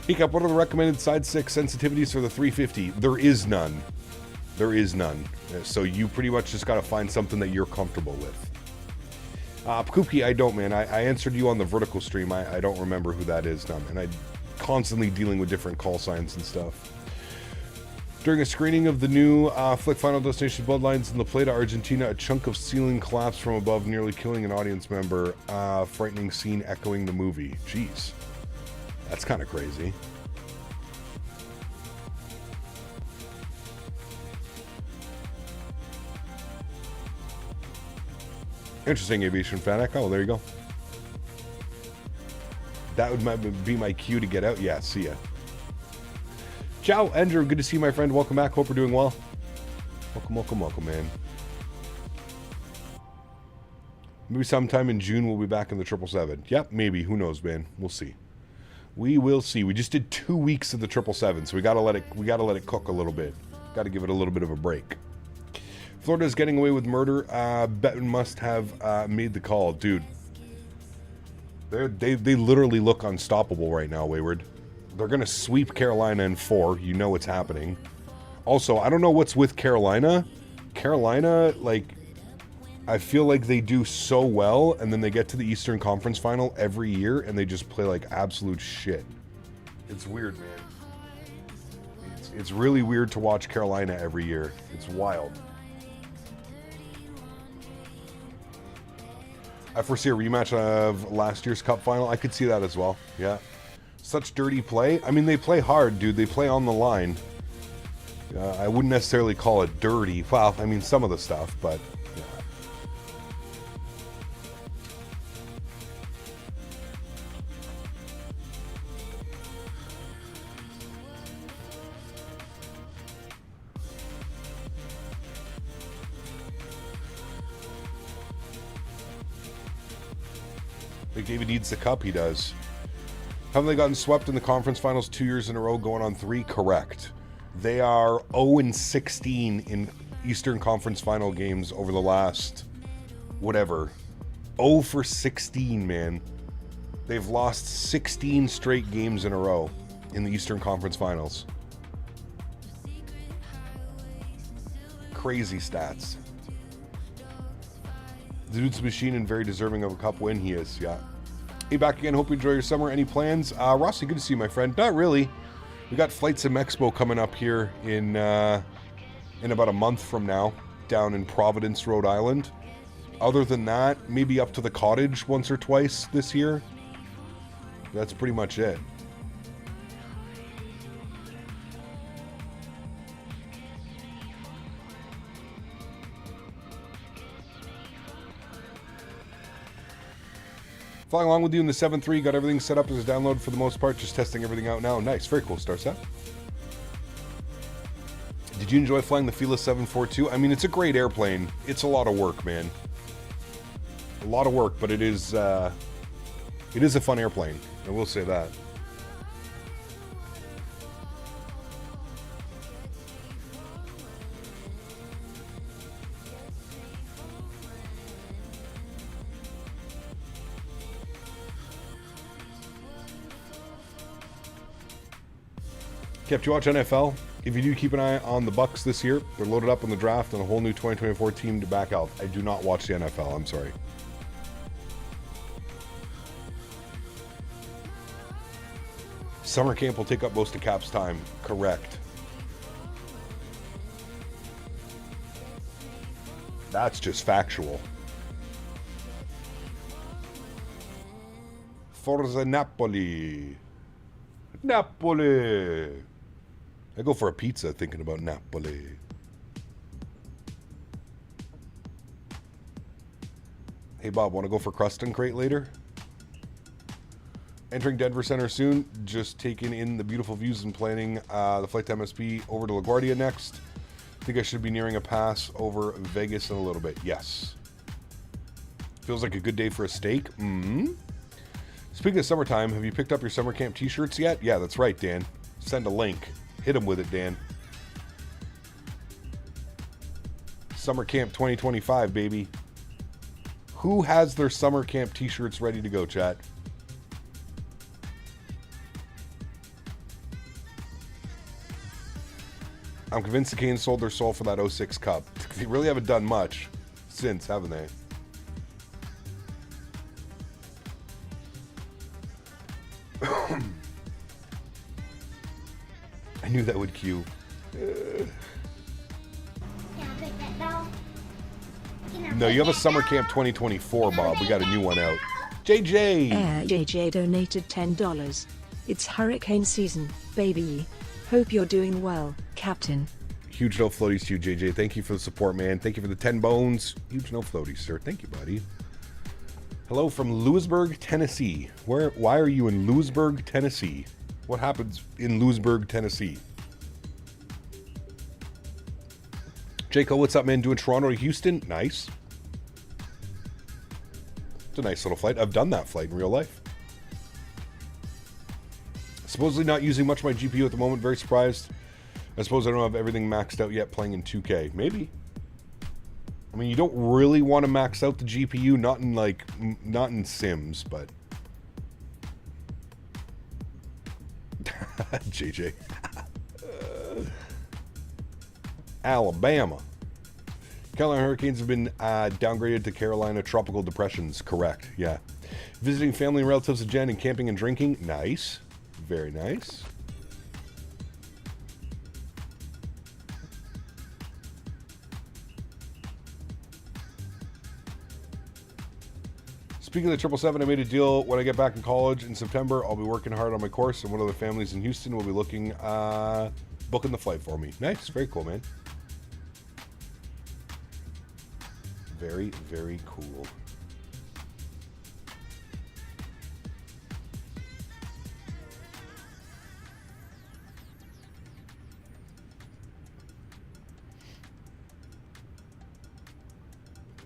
Hiccup, what are the recommended side stick sensitivities for the 350? There is none. There is none. So you pretty much just got to find something that you're comfortable with. Pkuki, I don't, man. I answered you on the vertical stream. I don't remember who that is now, man. I'm constantly dealing with different call signs and stuff. During a screening of the new Flick Final Destination Bloodlines in La Plata, Argentina, a chunk of ceiling collapsed from above, nearly killing an audience member. Frightening scene echoing the movie. Jeez. That's kind of crazy. Interesting, aviation fanatic. Oh, there you go. That would be my cue to get out. Yeah, see ya. Ciao, Andrew. Good to see you, my friend. Welcome back. Hope we're doing well. Welcome, man. Maybe sometime in June we'll be back in the 777. Yep, maybe. Who knows, man? We'll see. We will see. We just did 2 weeks of the 777, so we gotta let it cook a little bit. Got to give it a little bit of a break. Florida's getting away with murder. Betten must have made the call, dude. They literally look unstoppable right now, Wayward. They're going to sweep Carolina in 4. You know what's happening. Also, I don't know what's with Carolina. Carolina, like, I feel like they do so well, and then they get to the Eastern Conference Final every year, and they just play like absolute shit. It's weird, man. It's really weird to watch Carolina every year. It's wild. I foresee a rematch of last year's Cup Final. I could see that as well. Yeah. Such dirty play. I mean, they play hard, dude. They play on the line. I wouldn't necessarily call it dirty. Well, I mean, some of the stuff, but yeah. Big David needs the cup. He does. Haven't they gotten swept in the conference finals 2 years in a row, going on 3? Correct. They are 0-16 in Eastern Conference Final games over the last, whatever, 0 for 16, man. They've lost 16 straight games in a row in the Eastern Conference Finals. Crazy stats. The dude's a machine and very deserving of a cup win. He is, yeah. Hey, back again. Hope you enjoy your summer. Any plans? Rossi, good to see you, my friend. Not really. We got VATSIM Expo coming up here in about a month from now, down in Providence, Rhode Island. Other than that, maybe up to the cottage once or twice this year. That's pretty much it. Flying along with you in the 7.3, got everything set up as a download for the most part, just testing everything out now. Nice, very cool, Starset. Did you enjoy flying the Fila 742? I mean, it's a great airplane. It's a lot of work, man. A lot of work, but it is a fun airplane. I will say that. Kept you watch NFL? If you do, keep an eye on the Bucks this year. They're loaded up in the draft and a whole new 2024 team to back out. I do not watch the NFL. I'm sorry. Summer camp will take up most of Cap's time. Correct. That's just factual. Forza Napoli. Napoli. I go for a pizza thinking about Napoli. Hey, Bob, want to go for crust and crate later? Entering Denver Center soon. Just taking in the beautiful views and planning the flight to MSP over to LaGuardia next. I think I should be nearing a pass over Vegas in a little bit. Yes. Feels like a good day for a steak. Mm-hmm. Speaking of summertime, have you picked up your summer camp t-shirts yet? Yeah, that's right, Dan. Send a link. Hit him with it, Dan. Summer camp 2025, baby. Who has their summer camp t-shirts ready to go, chat? I'm convinced the Canes sold their soul for that 06 Cup. They really haven't done much since, haven't they? I knew that would cue. No, you have a summer camp 2024, Bob. We got a new one out. JJ! JJ donated $10. It's hurricane season, baby. Hope you're doing well, Captain. Huge no floaties to you, JJ. Thank you for the support, man. Thank you for the 10 bones. Huge no floaties, sir. Thank you, buddy. Hello from Lewisburg, Tennessee. Why are you in Lewisburg, Tennessee? What happens in Lewisburg, Tennessee? Jaco, what's up, man? Doing Toronto to Houston? Nice. It's a nice little flight. I've done that flight in real life. Supposedly not using much of my GPU at the moment. Very surprised. I suppose I don't have everything maxed out yet playing in 2K. Maybe. I mean, you don't really want to max out the GPU. Not in Sims, but... JJ. Alabama. Carolina hurricanes have been downgraded to Carolina tropical depressions. Correct, yeah. Visiting family and relatives again and camping and drinking. Nice. Very nice. Speaking of the 777, I made a deal. When I get back in college in September, I'll be working hard on my course, and one of the families in Houston will be booking the flight for me. Nice. Very cool, man. Very, very cool.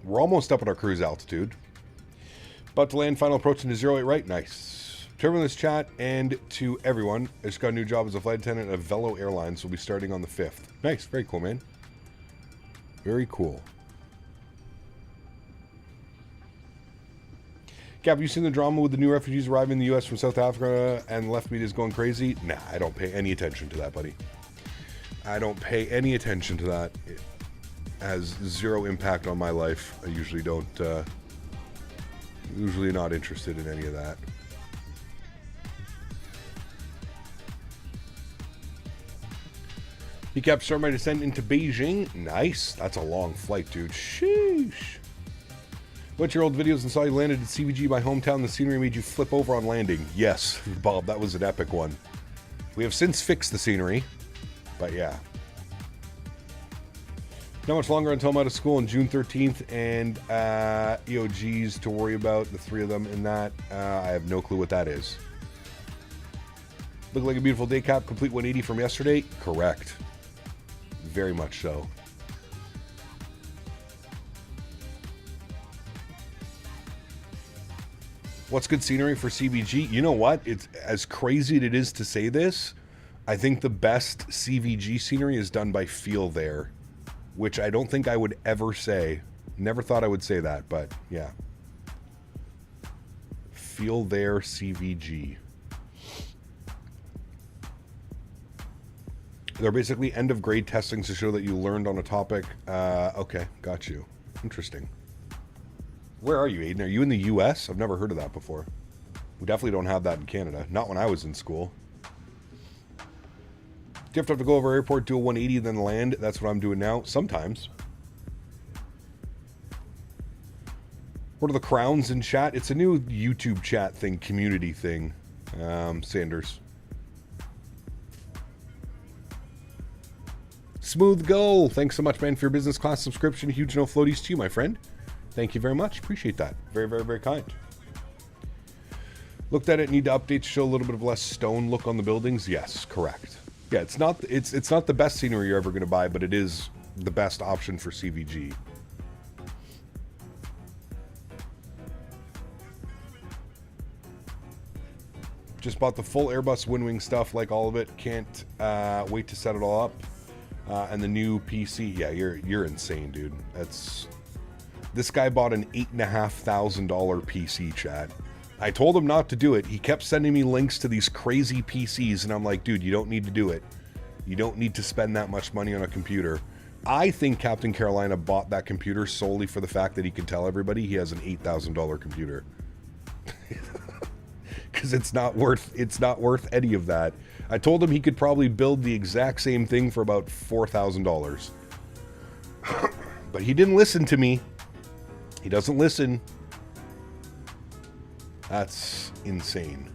We're almost up at our cruise altitude. About to land, final approach into 08 right. Nice. To everyone in this chat and to everyone, I just got a new job as a flight attendant at Velo Airlines. We'll be starting on the 5th. Nice. Very cool, man. Very cool. Cap, have you seen the drama with the new refugees arriving in the U.S. from South Africa and left media is going crazy? Nah, I don't pay any attention to that, buddy. I don't pay any attention to that. It has zero impact on my life. I usually don't... usually not interested in any of that. He kept starting my descent into Beijing. Nice. That's a long flight, dude. Sheesh. What's your old videos and saw you landed at CVG, my hometown? The scenery made you flip over on landing. Yes, Bob, that was an epic one. We have since fixed the scenery, but yeah. Not much longer until I'm out of school on June 13th, and EOGs to worry about, the 3 of them in that. I have no clue what that is. Look like a beautiful day, Cap. Complete 180 from yesterday? Correct. Very much so. What's good scenery for CVG? You know what? It's as crazy as it is to say this. I think the best CVG scenery is done by Feel There, which I don't think I would ever say. Never thought I would say that, but yeah. Feel There CVG. They're basically end of grade testings to show that you learned on a topic. Okay, got you. Interesting. Where are you, Aiden? Are you in the US? I've never heard of that before. We definitely don't have that in Canada. Not when I was in school. Do you have to go over airport, do a 180, then land? That's what I'm doing now. Sometimes. What are the crowns in chat? It's a new YouTube chat thing, community thing. Sanders. Smooth Go. Thanks so much, man, for your business class subscription. Huge no floaties to you, my friend. Thank you very much. Appreciate that. Very, very, very kind. Looked at it. Need to update to show a little bit of less stone look on the buildings. Yes, correct. Yeah, it's not the best scenery you're ever going to buy, but it is the best option for CVG. Just bought the full Airbus Windwing stuff, like all of it. Can't wait to set it all up. And the new PC. Yeah, you're insane, dude. This guy bought an $8,500 PC, chat. I told him not to do it. He kept sending me links to these crazy PCs, and I'm like, dude, you don't need to do it. You don't need to spend that much money on a computer. I think Captain Carolina bought that computer solely for the fact that he can tell everybody he has an $8,000 computer. Because it's not worth any of that. I told him he could probably build the exact same thing for about $4,000. But he didn't listen to me. He doesn't listen. That's insane.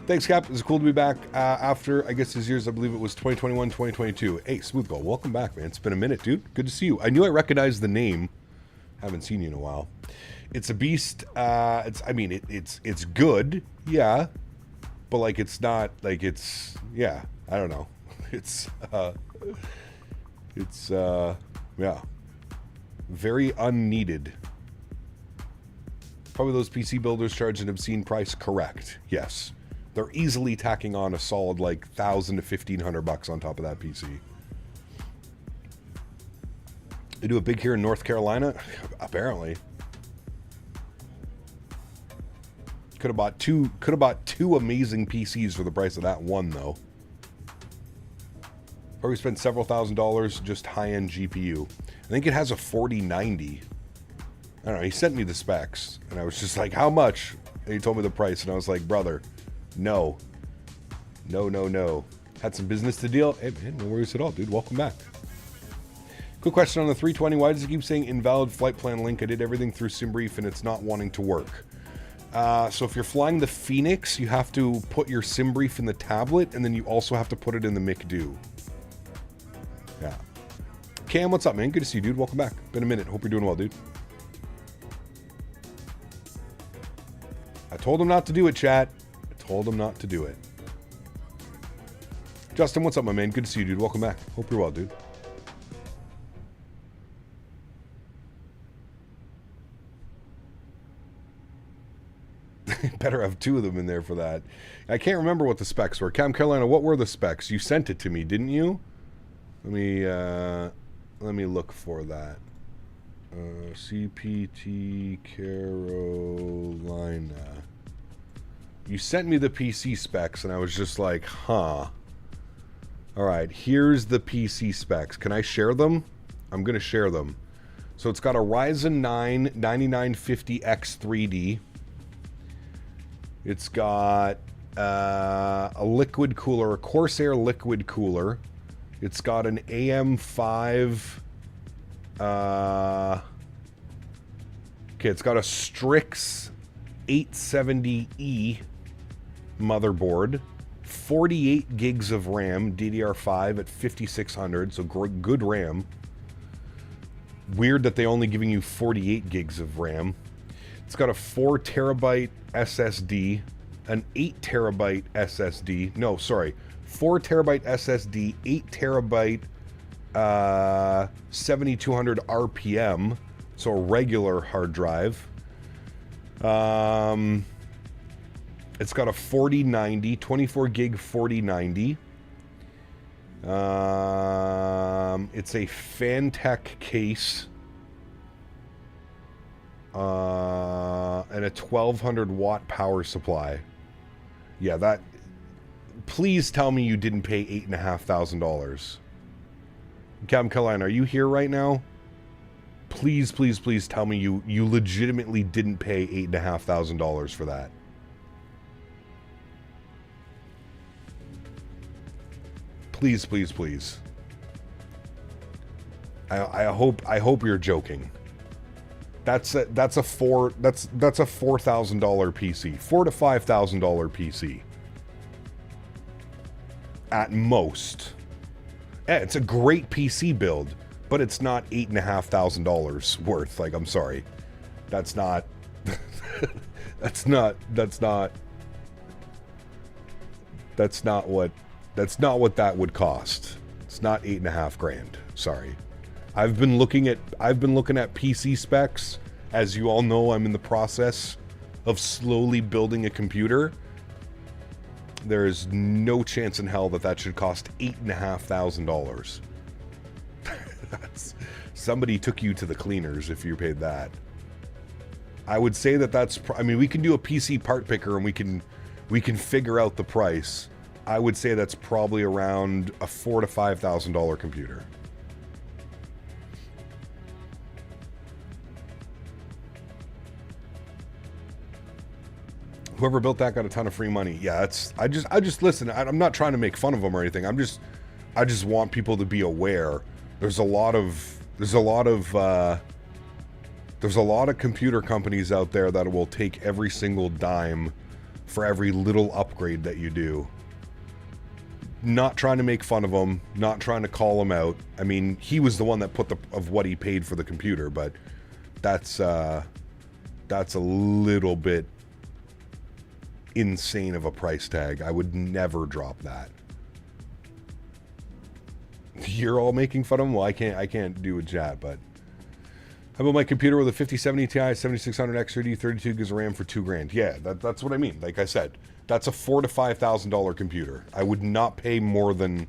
Thanks, Cap. It's cool to be back after, I guess, his years. I believe it was 2021, 2022. Hey, Smooth Go, welcome back, man. It's been a minute, dude. Good to see you. I knew I recognized the name. Haven't seen you in a while. It's a beast. It's good, yeah, but like it's not like it's, yeah, I don't know. Yeah, very unneeded. Probably those PC builders charge an obscene price. Correct. Yes, they're easily tacking on a solid like $1,000 to $1,500 on top of that PC. They do it big here in North Carolina, apparently. Could have bought two amazing PCs for the price of that one, though. Probably spent several $1,000s just high-end GPU. I think it has a 4090. I don't know. He sent me the specs, and I was just like, "How much?" And he told me the price, and I was like, "Brother, no, no, no, no." Had some business to deal. Hey, man, no worries at all, dude. Welcome back. Quick question on the 320. Why does it keep saying invalid flight plan link? I did everything through SimBrief, and it's not wanting to work. So if you're flying the Phoenix, you have to put your SimBrief in the tablet, and then you also have to put it in the McDo. Yeah. Cam, what's up, man? Good to see you, dude. Welcome back. Been a minute. Hope you're doing well, dude. I told him not to do it, chat. I told him not to do it. Justin, what's up, my man? Good to see you, dude. Welcome back. Hope you're well, dude. Better have two of them in there for that. I can't remember what the specs were. Cam Carolina, what were the specs? You sent it to me, didn't you? Let me look for that. CPT Carolina. You sent me the PC specs, and I was just like, huh. All right, here's the PC specs. Can I share them? I'm going to share them. So it's got a Ryzen 9 9950X 3D. It's got a liquid cooler, a Corsair liquid cooler. It's got an AM5. It's got a Strix 870E motherboard, 48 gigs of RAM, DDR5 at 5600, so good RAM. Weird that they only giving you 48 gigs of RAM. It's got a 4 terabyte SSD, an 8 terabyte SSD. No, sorry, 4 terabyte SSD, 8 terabyte 7200 RPM, so a regular hard drive. It's got a 4090, 24 gig 4090. It's a Fantech case. And a 1200 watt power supply. Yeah, that. Please tell me you didn't pay $8,500. Captain Carolina, are you here right now? Please, please, please tell me you legitimately didn't pay $8,500 for that. Please, please, please. I hope you're joking. That's a $4,000 PC, $4,000 to $5,000 PC. at most. Yeah, it's a great PC build, but it's not $8,500 worth. Like, I'm sorry. That's not that's not what that would cost. It's not $8,500. Sorry. I've been looking at PC specs. As you all know, I'm in the process of slowly building a computer. There is no chance in hell that should cost $8,500. Somebody took you to the cleaners if you paid that. I would say that's. I mean, we can do a PC part picker and we can figure out the price. I would say that's probably around a $4,000 to $5,000 computer. Whoever built that got a ton of free money. Yeah, I just listen. I'm not trying to make fun of them or anything. I just want people to be aware. There's a lot of computer companies out there that will take every single dime for every little upgrade that you do. Not trying to make fun of him, not trying to call him out. I mean, he was the one that put of what he paid for the computer, but that's a little bit insane of a price tag. I would never drop that. You're all making fun of him? Well, I can't do a chat, but how about my computer with a 5070 Ti 7600 XRD 32 gigs of RAM for $2,000? Yeah, that's what I mean. Like I said, that's a $4,000 to $5,000 computer. I wouldn't pay more than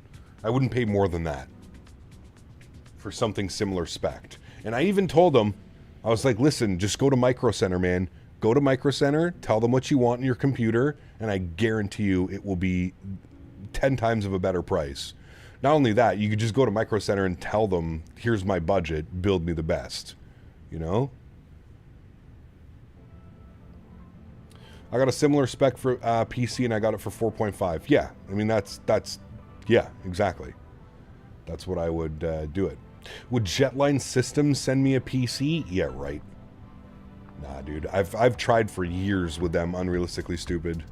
that for something similar spec'd. And I even told them, I was like, listen, just go to Micro Center, man. Go to Micro Center, tell them what you want in your computer, and I guarantee you it will be 10 times of a better price. Not only that, you could just go to Micro Center and tell them, here's my budget, build me the best. You know? I got a similar spec for PC and I got it for 4.5. Yeah, I mean, that's yeah, exactly. That's what I would do it. Would Jetline Systems send me a PC? Yeah, right. Nah, dude. I've tried for years with them. Unrealistically stupid.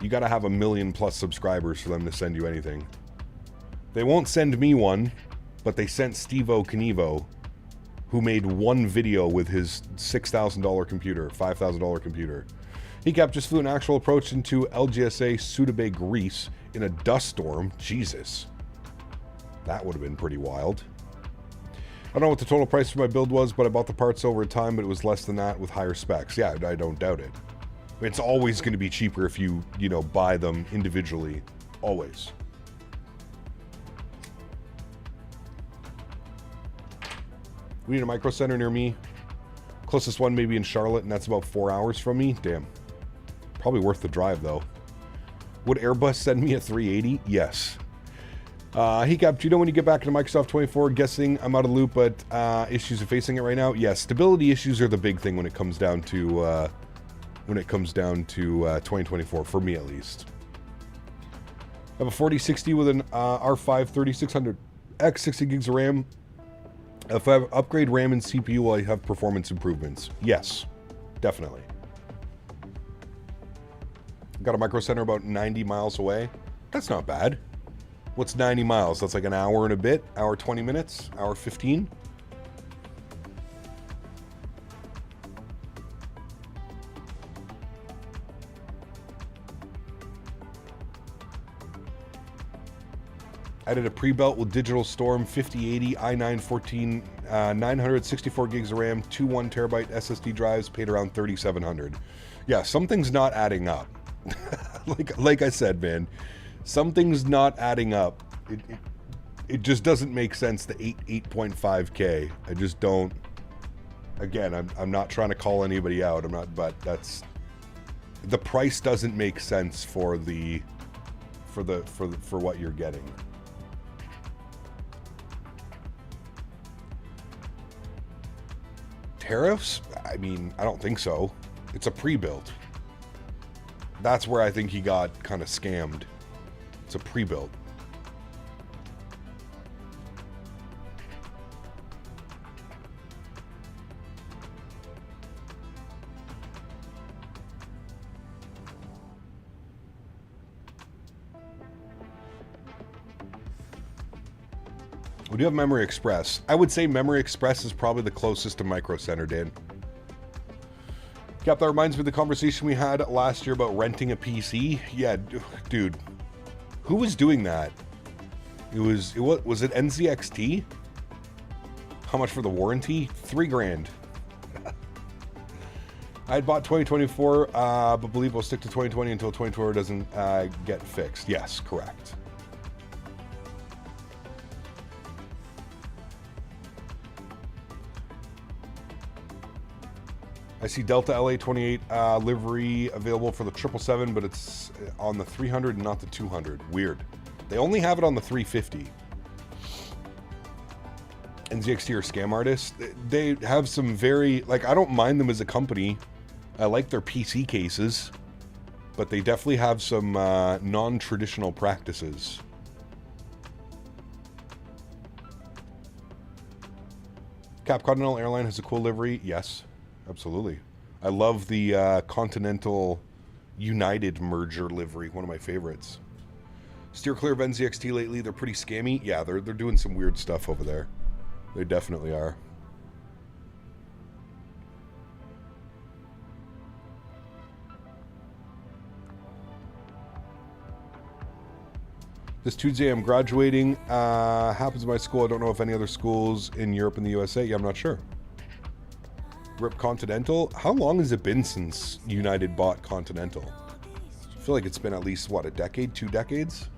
You gotta have 1 million plus subscribers for them to send you anything. They won't send me one, but they sent Steve-O Knievo, who made one video with his $6,000 computer, $5,000 computer. He just flew an actual approach into LGSA Suda, Greece in a dust storm. Jesus. That would have been pretty wild. I don't know what the total price for my build was, but I bought the parts over time, but it was less than that with higher specs. Yeah, I don't doubt it. It's always going to be cheaper if you buy them individually. Always. We need a Micro Center near me. Closest one maybe in Charlotte, and that's about 4 hours from me. Damn. Probably worth the drive, though. Would Airbus send me a 380? Yes. Hecap, do you know when you get back into Microsoft 24? Guessing I'm out of the loop, but issues are facing it right now? Yes, stability issues are the big thing when it comes down to 2024, for me at least. I have a 4060 with an R5 3600X, 60 gigs of RAM. If I upgrade RAM and CPU, will I have performance improvements? Yes, definitely. Got a Micro Center about 90 miles away. That's not bad. What's 90 miles? That's like an hour and a bit, hour 20 minutes, hour 15. I did a pre-built with Digital Storm 5080 i9 900, 64 gigs of RAM, 2 1 terabyte SSD drives, paid around $3,700. Yeah, something's not adding up. like I said, man, something's not adding up. It just doesn't make sense. The 8.5K. I just don't. Again, I'm not trying to call anybody out. I'm not, but that's the price doesn't make sense for what you're getting. Tariffs? I mean, I don't think so. It's a pre-built. That's where I think he got kind of scammed. It's a pre-built. We do have Memory Express. I would say Memory Express is probably the closest to Micro Center, Dan. Cap, that reminds me of the conversation we had last year about renting a PC. Yeah, dude. Who was doing that? Was it NZXT? How much for the warranty? $3,000. I had bought 2024, but believe we'll stick to 2020 until 2024 doesn't get fixed. Yes, correct. I see Delta LA28 livery available for the 777, but it's on the 300 and not the 200. Weird. They only have it on the 350. NZXT are scam artists. They have some very, like, I don't mind them as a company. I like their PC cases, but they definitely have some non-traditional practices. Cap Continental Airline has a cool livery. Yes, absolutely. I love the Continental United merger livery. One of my favorites. Steer clear of NZXT lately. They're pretty scammy. Yeah, they're doing some weird stuff over there. They definitely are. This Tuesday I'm graduating. Happens in my school. I don't know if any other schools in Europe and the USA. Yeah, I'm not sure. Rip Continental. How long has it been since United bought Continental? I feel like it's been at least, what, a decade? 2 decades?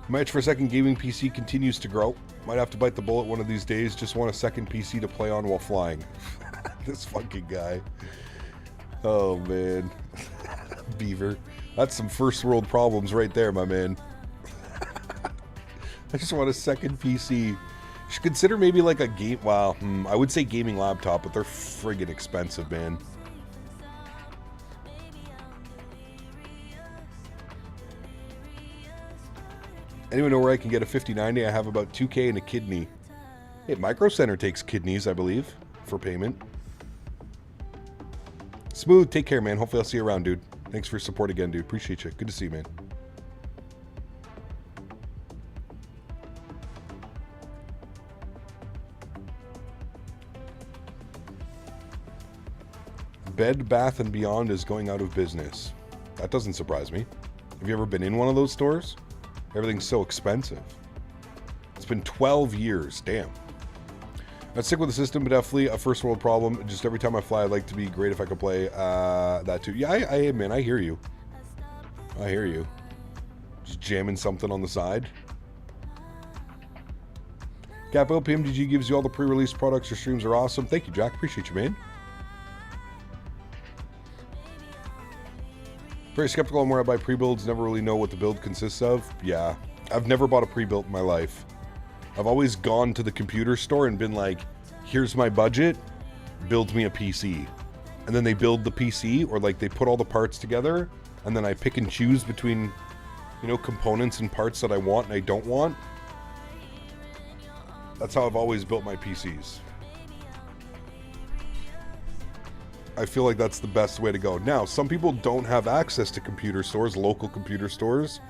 Match for a second gaming PC continues to grow. Might have to bite the bullet one of these days. Just want a second PC to play on while flying. This fucking guy. Oh, man. Beaver. That's some first world problems right there, my man. I just want a second PC. You should consider maybe like a game... Well, I would say gaming laptop, but they're friggin' expensive, man. Anyone know where I can get a 5090? I have about 2K and a kidney. Hey, Micro Center takes kidneys, I believe, for payment. Smooth, take care, man. Hopefully I'll see you around, dude. Thanks for your support again, dude. Appreciate you. Good to see you, man. Bed Bath & Beyond is going out of business. That doesn't surprise me. Have you ever been in one of those stores? Everything's so expensive. It's been 12 years. Damn. I'd stick with the system, but definitely a first world problem. Just every time I fly, I'd like to be great if I could play that too. Yeah, man, I hear you. I hear you. Just jamming something on the side. Capo, PMDG gives you all the pre-release products. Your streams are awesome. Thank you, Jack. Appreciate you, man. Very skeptical on where I buy pre-builds. Never really know what the build consists of. Yeah, I've never bought a pre-built in my life. I've always gone to the computer store and been like, here's my budget, build me a PC. And then they build the PC, or like they put all the parts together, and then I pick and choose between, you know, components and parts that I want and I don't want. That's how I've always built my PCs. I feel like that's the best way to go. Now, some people don't have access to computer stores, local computer stores,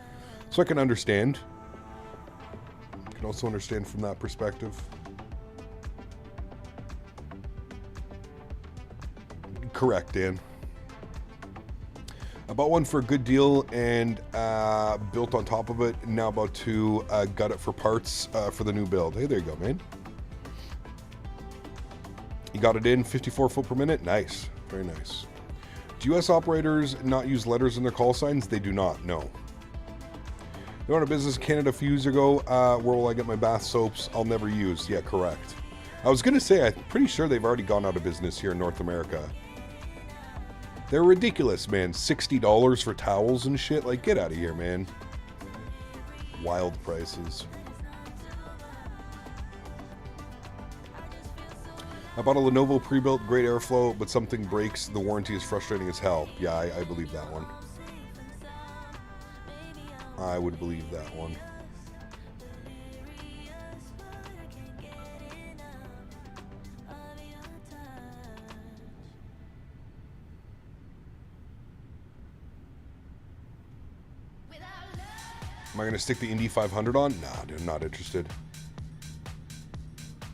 so I can understand. I can also understand from that perspective. Correct, Dan. I bought one for a good deal and built on top of it. Now about to gut it for parts for the new build. Hey, there you go, man. You got it in 54 foot per minute? Nice. Very nice. Do U.S. operators not use letters in their call signs? They do not, no. They went out of business in Canada a few years ago. Where will I get my bath soaps? I'll never use. Yeah, correct. I was going to say, I'm pretty sure they've already gone out of business here in North America. They're ridiculous, man. $60 for towels and shit. Like, get out of here, man. Wild prices. I bought a Lenovo pre-built, great airflow, but something breaks. The warranty is frustrating as hell. Yeah, I believe that one. I would believe that one. Am I going to stick the Indy 500 on? Nah, dude, not interested.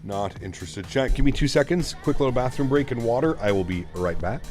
Not interested. Chat, give me 2 seconds. Quick little bathroom break and water. I will be right back.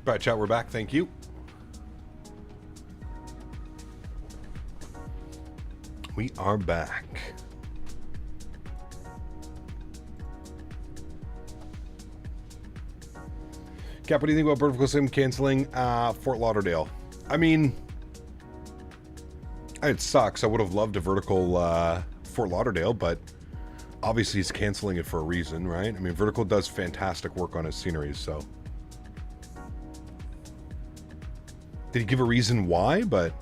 Right, chat, we're back. Thank you. We are back. Cap, what do you think about Vertical Sim canceling Fort Lauderdale? I mean, it sucks. I would have loved a vertical Fort Lauderdale, but obviously he's canceling it for a reason, right? I mean, Vertical does fantastic work on his sceneries, so. Did he give a reason why? But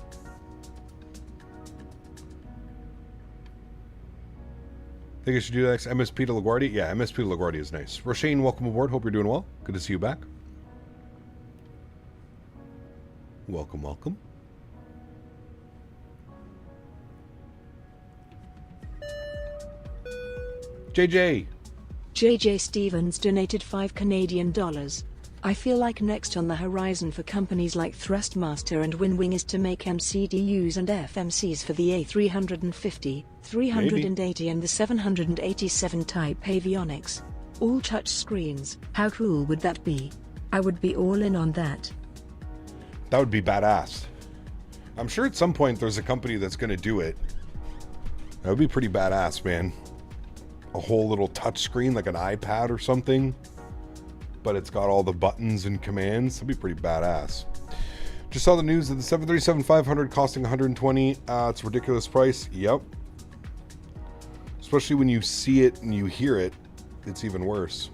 think I should do that next. MSP to LaGuardia? Yeah, MSP to LaGuardia is nice. Roshane, welcome aboard. Hope you're doing well. Good to see you back. Welcome, welcome. JJ Stevens donated $5 Canadian. I feel like next on the horizon for companies like Thrustmaster and Winwing is to make MCDUs and FMCs for the A350, 380 and the 787 type avionics. All touch screens. How cool would that be? I would be all in on that. That would be badass. I'm sure at some point there's a company that's going to do it. That would be pretty badass, man. A whole little touch screen like an iPad or something, but it's got all the buttons and commands. That'd be pretty badass. Just saw the news of the 737-500 costing $120. It's a ridiculous price. Yep. Especially when you see it and you hear it, it's even worse.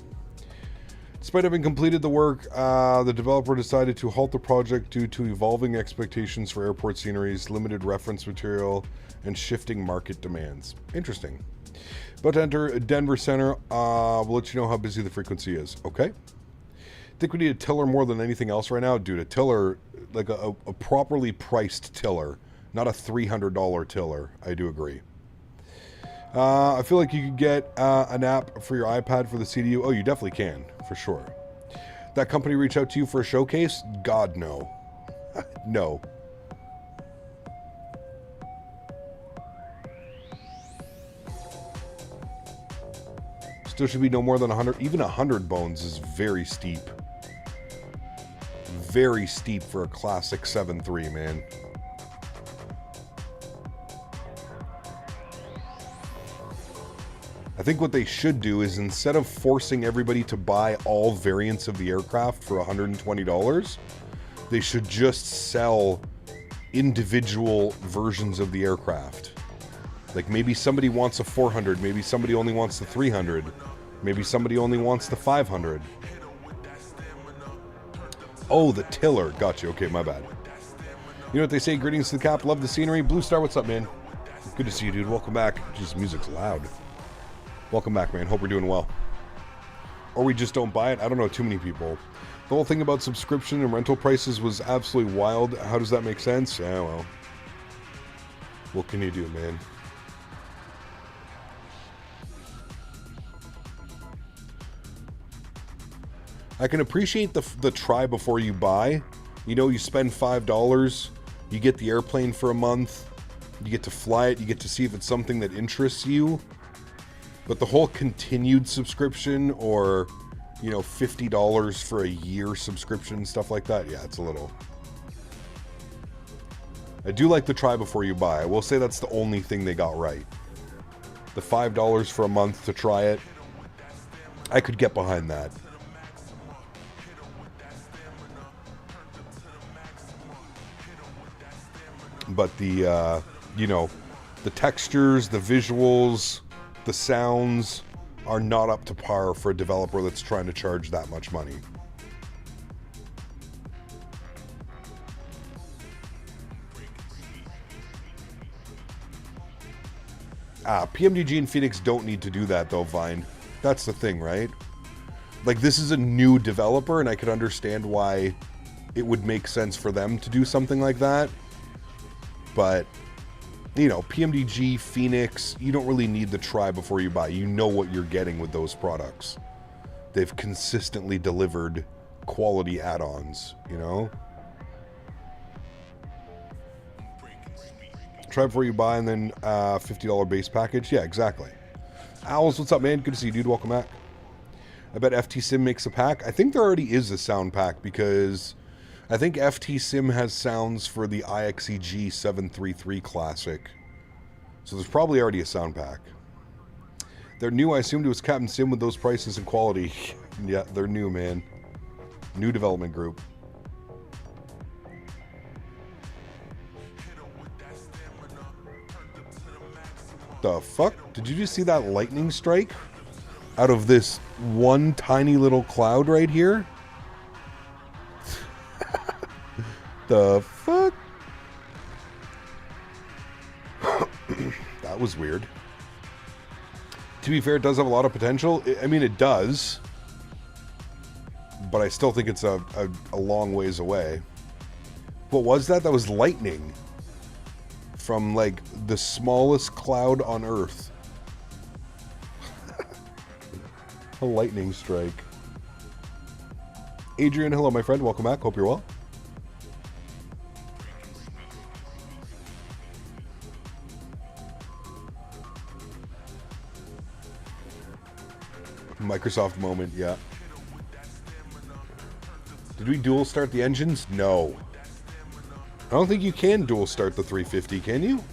Despite having completed the work, the developer decided to halt the project due to evolving expectations for airport sceneries, limited reference material, and shifting market demands. Interesting. About to enter Denver Center. We'll let you know how busy the frequency is. Okay. Think we need a tiller more than anything else right now? Dude, a tiller, like a properly priced tiller, not a $300 tiller. I do agree. I feel like you could get an app for your iPad for the CDU. Oh, you definitely can, for sure. That company reach out to you for a showcase? God, no. No. Still should be no more than 100. Even 100 bones is very steep. Very steep for a classic 7.3, man. I think what they should do is, instead of forcing everybody to buy all variants of the aircraft for $120, they should just sell individual versions of the aircraft. Like, maybe somebody wants a 400, maybe somebody only wants the 300, maybe somebody only wants the 500. Oh, the tiller. Got you. Okay, my bad. You know what they say? Greetings to the cap. Love the scenery. Blue Star, what's up, man? Good to see you, dude. Welcome back. Jeez, music's loud. Welcome back, man. Hope we're doing well. Or we just don't buy it. I don't know too many people. The whole thing about subscription and rental prices was absolutely wild. How does that make sense? Yeah, well. What can you do, man? I can appreciate the try before you buy. You know, you spend $5, you get the airplane for a month, you get to fly it, you get to see if it's something that interests you. But the whole continued subscription, or, you know, $50 for a year subscription, stuff like that, yeah, it's a little... I do like the try before you buy. I will say that's the only thing they got right. The $5 for a month to try it, I could get behind that. But the, you know, the textures, the visuals, the sounds are not up to par for a developer that's trying to charge that much money. PMDG and Phoenix don't need to do that, though, Vine. That's the thing, right? Like, this is a new developer, and I could understand why it would make sense for them to do something like that. But, you know, PMDG, Phoenix, you don't really need the try before you buy. You know what you're getting with those products. They've consistently delivered quality add-ons, you know? Try before you buy, and then $50 base package. Yeah, exactly. Owls, what's up, man? Good to see you, dude. Welcome back. I bet FT Sim makes a pack. I think there already is a sound pack, because I think FT-Sim has sounds for the IXEG 733 Classic. So there's probably already a sound pack. They're new. I assumed it was Captain Sim with those prices and quality. Yeah, they're new, man. New development group. The fuck? Did you just see that lightning strike out of this one tiny little cloud right here? The fuck? That was weird. To be fair, it does have a lot of potential. I mean, it does. But I still think it's a long ways away. What was that? That was lightning. From, like, the smallest cloud on Earth. A lightning strike. Adrian, hello, my friend. Welcome back. Hope you're well. Microsoft moment, yeah. Did we dual start the engines? No. I don't think you can dual start the 350, can you?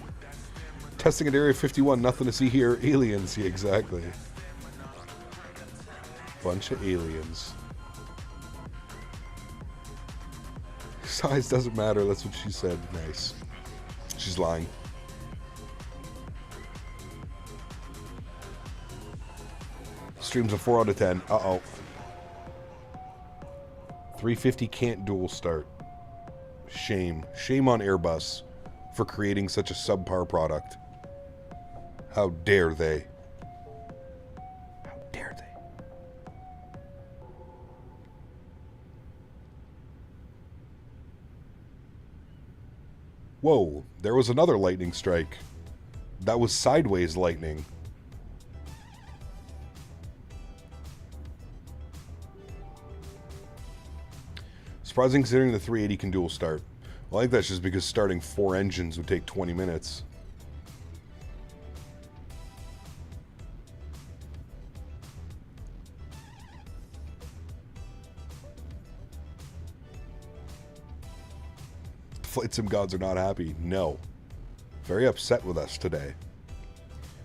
Testing at Area 51, nothing to see here. Aliens, yeah, exactly. Bunch of aliens. Size doesn't matter, that's what she said. Nice. She's lying. Streams a 4 out of 10. Uh-oh. 350 can't dual start. Shame. Shame on Airbus for creating such a subpar product. How dare they? How dare they? Whoa, there was another lightning strike. That was sideways lightning. Surprising considering the 380 can dual start. Well, I think that's just because starting 4 engines would take 20 minutes. Flight Sim gods are not happy. No. Very upset with us today.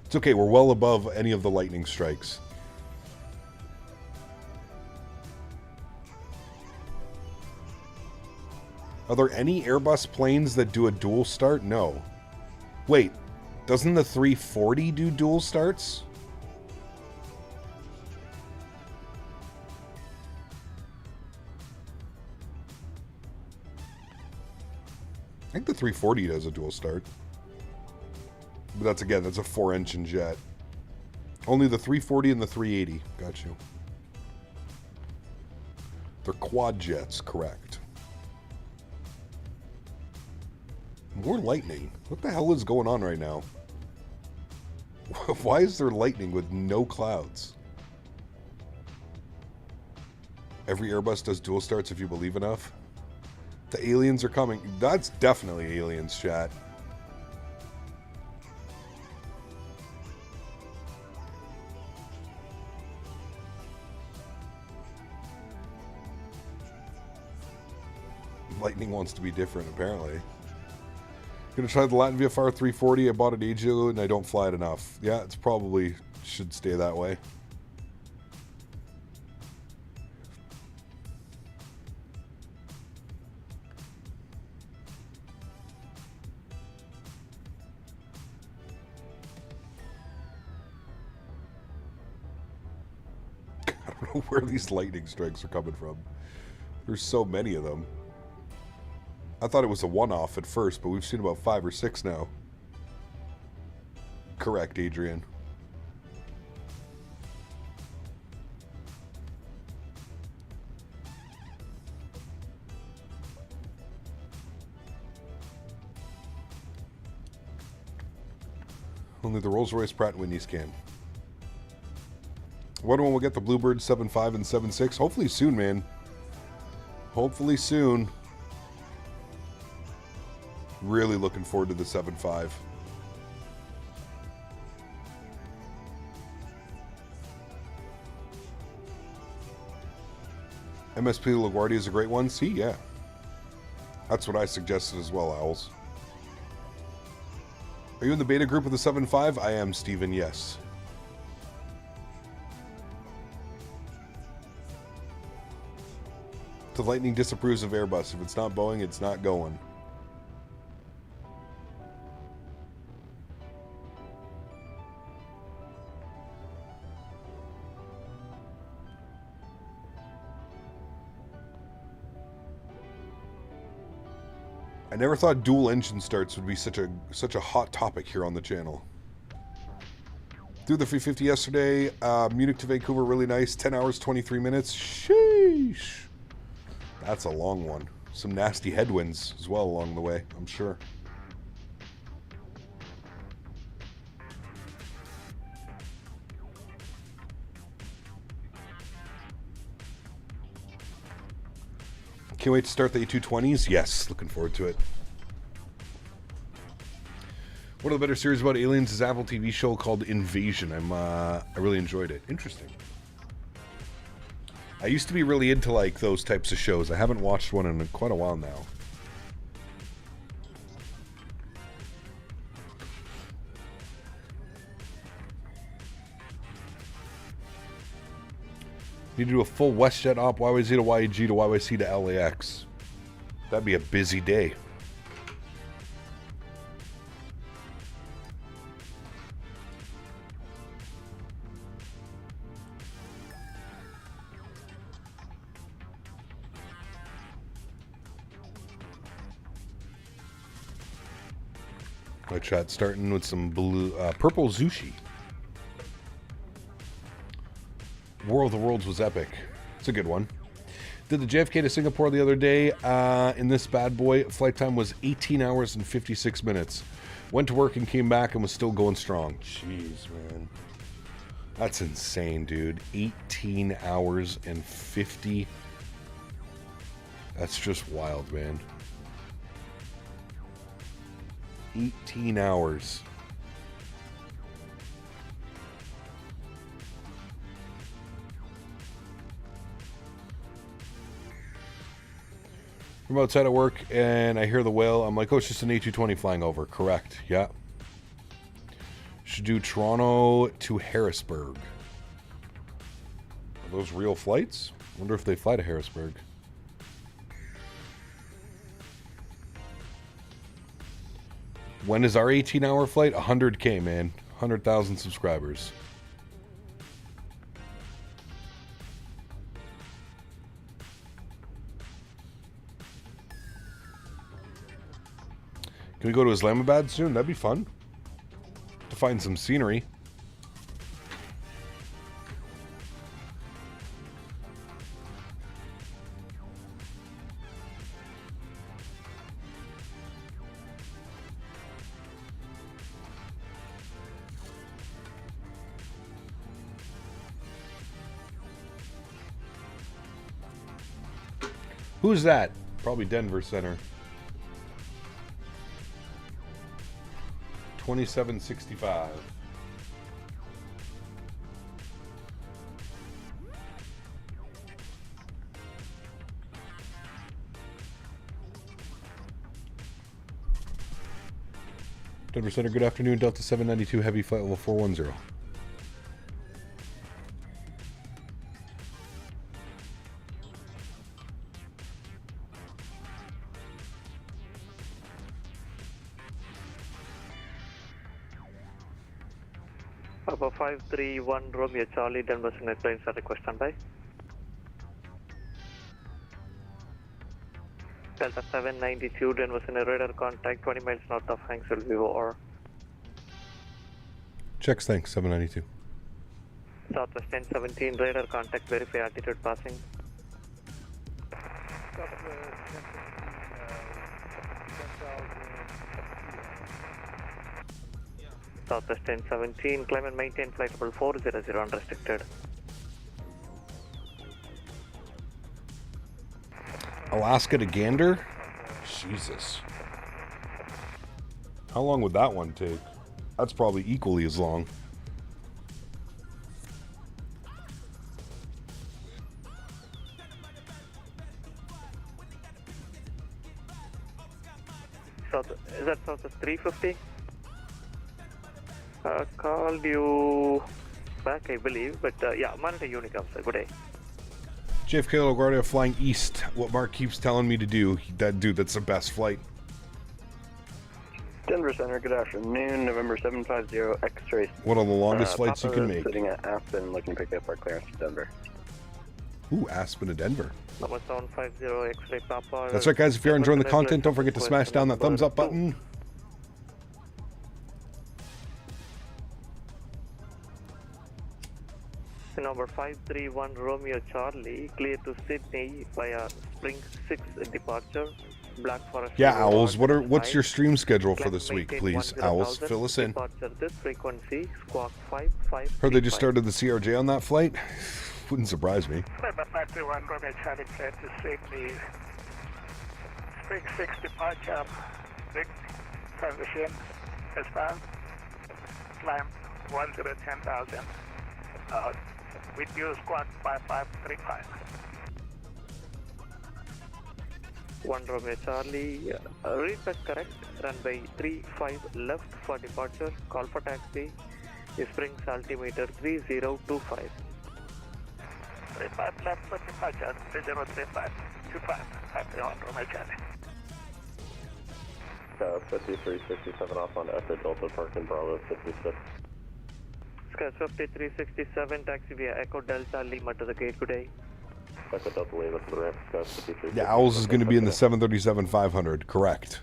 It's okay, we're well above any of the lightning strikes. Are there any Airbus planes that do a dual start? No. Wait, doesn't the 340 do dual starts? I think the 340 does a dual start. But that's, again, that's a 4-engine jet. Only the 340 and the 380. Got you. They're quad jets, correct. More lightning. What the hell is going on right now? Why is there lightning with no clouds? Every Airbus does dual starts if you believe enough. The aliens are coming. That's definitely aliens, chat. Lightning wants to be different, apparently. Gonna try the Latin VFR 340. I bought it ages ago and I don't fly it enough. Yeah, it's probably should stay that way. I don't know where these lightning strikes are coming from. There's so many of them. I thought it was a one-off at first, but we've seen about 5 or 6 now. Correct, Adrian. Only the Rolls-Royce Pratt & Whitney's can. Wonder when we'll get the Bluebird 7.5 and 7.6. Hopefully soon, man. Hopefully soon. Really looking forward to the 7.5. MSP LaGuardia is a great one. See, yeah. That's what I suggested as well, Owls. Are you in the beta group of the 7.5? I am, Steven, yes. The Lightning disapproves of Airbus. If it's not Boeing, it's not going. I never thought dual engine starts would be such a hot topic here on the channel. Through the 350 yesterday, Munich to Vancouver, really nice. 10 hours, 23 minutes. Sheesh. That's a long one. Some nasty headwinds as well along the way, I'm sure. Can't wait to start the A220s. Yes, looking forward to it. One of the better series about aliens is an Apple TV show called Invasion. I really enjoyed it. Interesting. I used to be really into like those types of shows. I haven't watched one in quite a while now. Need to do a full WestJet op, YYZ to YAG to YYC to LAX. That'd be a busy day. My chat starting with some blue, purple Zushi. War of the Worlds was epic. It's a good one. Did the JFK to Singapore the other day. In this bad boy, flight time was 18 hours and 56 minutes. Went to work and came back and was still going strong. Jeez, man. That's insane, dude. 18 hours and 50. That's just wild, man. 18 hours. I'm outside of work and I hear the whale. I'm like, oh, it's just an A220 flying over. Correct. Yeah. Should do Toronto to Harrisburg. Are those real flights? Wonder if they fly to Harrisburg. When is our 18-hour flight? 100K, man. 100,000 subscribers. Can we go to Islamabad soon? That'd be fun. To find some scenery. Who's that? Probably Denver Center. 2765. Denver Center, good afternoon. Delta 792 Heavy Flight Level 410. Papa 531 Romeo Charlie, Denver Center planes are request standby. Delta 792 Denver Center radar contact 20 miles north of Hanksville, Vivo or. Checks, thanks, 792. Southwest 1017 radar contact, verify altitude passing. Southwest 1017, climb and maintain flight level 400 unrestricted. Alaska to Gander? Jesus. How long would that one take? That's probably equally as long. Is that Southwest 350? Called you back, I believe, but yeah, monitor Unicom, sir. Good day. JFK LaGuardia flying east. What Mark keeps telling me to do. That dude, that's the best flight. Denver Center, good afternoon. November 750 X-ray. One of the longest flights you can make. Sitting at Aspen, looking to pick up our clearance to Denver. Ooh, Aspen to Denver. Number 750 X-ray Papa. That's right, guys. If you're enjoying the content, don't forget to smash down that thumbs up button. Number 531 Romeo Charlie, clear to Sydney via Spring 6 departure. Black Forest. Yeah, Owls. What's your stream schedule for this week, please? Owls, fill us in. Departure this frequency, squawk 55. Heard they just started the CRJ on that flight. Wouldn't surprise me. Number 531 Romeo Charlie, clear to Sydney. Spring 6 departure. Big transition. S-bound. Climb 1010,000. With you squawk 5535. 1 Romeo Charlie, read back correct, runway 35 left for departure, call for taxi, Springs altimeter 3025. 35 left for departure, 3035, 25, 51 Romeo Charlie. 5367 off on Echo Delta Park in Bravo 56. Sky 5367, taxi via Echo Delta Lima to the gate, good day. Echo Delta Lima to the ramp, Sky 53. Yeah, Owls is going to be in the 737-500, correct.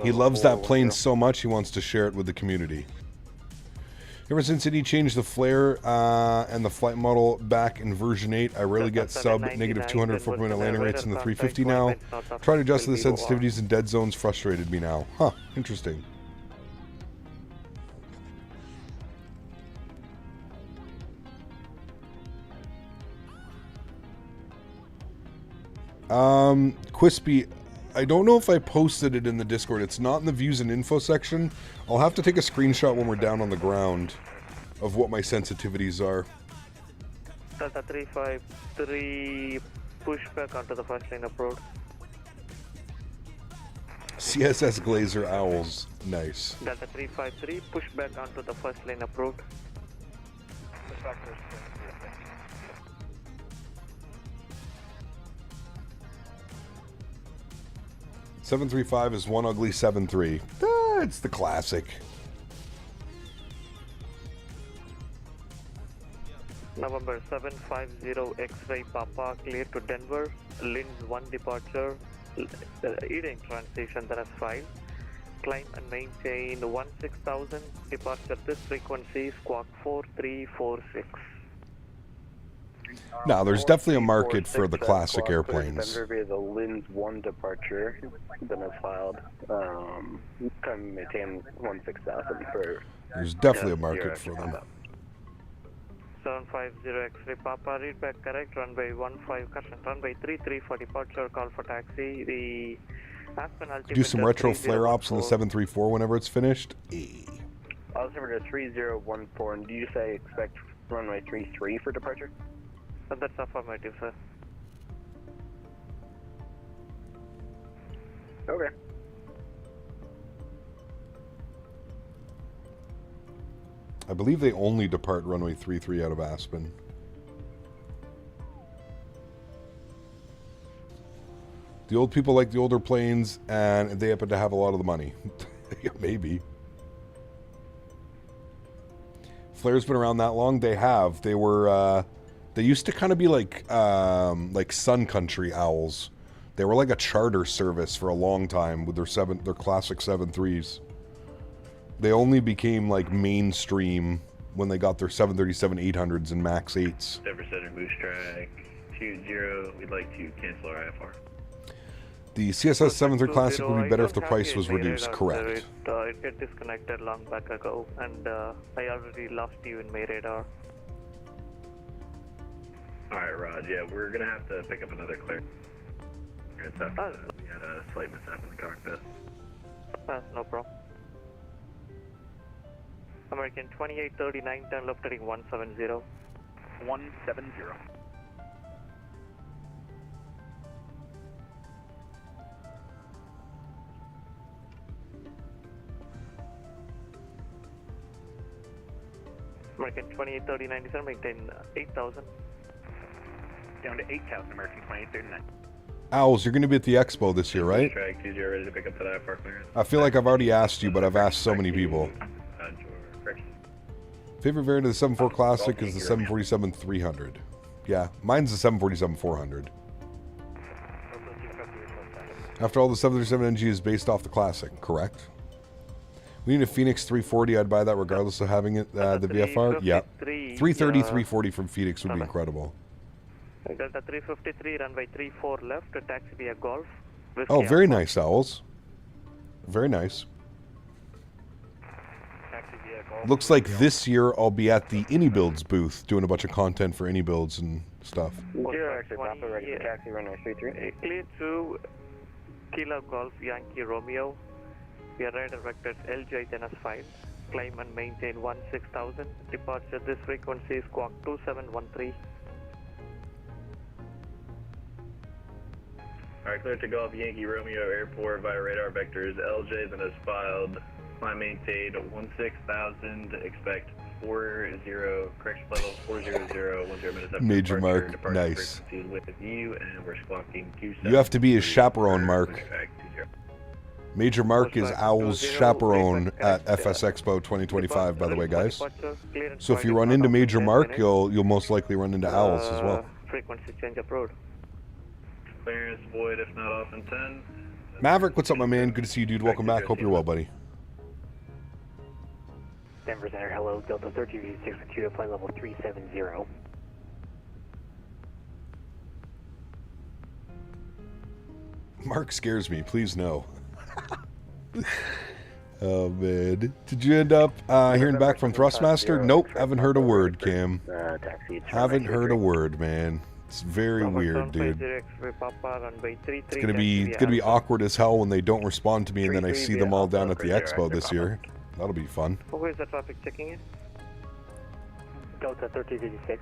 He loves that plane so much he wants to share it with the community. Ever since he changed the flare and the flight model back in version 8, I rarely get sub negative 200 4-minute landing rates in the 350 now. Trying to adjust to the sensitivities and dead zones frustrated me now. Huh, interesting. Quispy, I don't know if I posted it in the Discord. It's not in the views and info section. I'll have to take a screenshot when we're down on the ground of what my sensitivities are. Delta 353, push back onto the first lane of road. CSS Glazer Owls, nice. Delta 353, push back onto the first lane of road. 735 is one ugly 73. Ah, it's the classic. November 750 X-ray Papa, clear to Denver. Linz 1 departure. Eden transition that has filed. Climb and maintain 16,000. Departure this frequency, squawk 4346. No, there's definitely a market for the classic airplanes. Denver via the Linz 1 departure, then it's filed. Come maintain 16,000 for. There's definitely a market for them. 750 X-ray Papa, read back correct, runway 15, caution, runway 33 for departure, call for taxi. The Aspen altimeter. Do some retro flare ops in the 734 whenever it's finished. Altimeter 3014, and do you say expect runway 33 for departure? That's affirmative, sir. Okay. I believe they only depart runway 33 out of Aspen. The old people like the older planes, and they happen to have a lot of the money. Yeah, maybe. Flare's been around that long. They have. They were. They used to kind of be like Sun Country Owls. They were like a charter service for a long time with their classic 7.3s. They only became like mainstream when they got their 737-800s and Max 8s. Denver Center, Moose Track 20. We'd like to cancel our IFR. The CSS 7.3 Classic would be better if the price was reduced. Correct. It got disconnected long back ago, and I already lost you in my radar. Alright, Rod, yeah, we're gonna have to pick up another clear. We had a slight mishap in the cockpit. No problem. American 2839, turn left heading 170. 170. American 283097, maintain 8,000. Down to 8,000, American 2839. Owls, you're going to be at the expo this year, right? Track 20 ready to pick up to that far clearance. I feel like I've already asked you, but I've asked so many people. Favorite variant of the 7.4 Classic is the 747-300. Yeah, mine's the 747-400. After all, the 737NG is based off the Classic, correct? We need a Phoenix 340. I'd buy that regardless of having it, the VFR. Yeah. 330, 340 from Phoenix would be incredible. Delta 353, runway 34 left, taxi via Golf. Oh, very nice, Owls. Very nice. Looks like this year I'll be at the iniBuilds booth doing a bunch of content for iniBuilds and stuff. Taxi runway 33. Clear to Kilo Golf Yankee Romeo. We are radar vectors LJ Denis 5. Climb and maintain 16,000. Departure this frequency is Squawk 2713. Alright, clear to Golf Yankee Romeo Airport via radar vectors LJ Denis filed. Climb maintained 16,000. Expect 40, correction level 400, 10 minutes after Major departure. Mark, nice. With you, and we're squawking 27. You have to be his chaperone, Mark. Major Mark is Owl's chaperone at FS Expo 2025, by the way, guys. So if you run into Major Mark, you'll most likely run into Owls as well. Frequency change up road. Clearance void, if not off in 10. Maverick, what's up, my man? Good to see you, dude. Welcome back. Hope you're well, buddy. Denver Center, hello. Delta 1362 to flight level 370. Mark scares me. Please no. Oh, man. Did you end up hearing back from Thrustmaster? Nope. Haven't heard a word, Cam. Haven't heard a word, man. It's very weird, dude. It's gonna be awkward as hell when they don't respond to me, and then I see them all down at the expo this year. That'll be fun. Who is the traffic checking in? Delta 1356.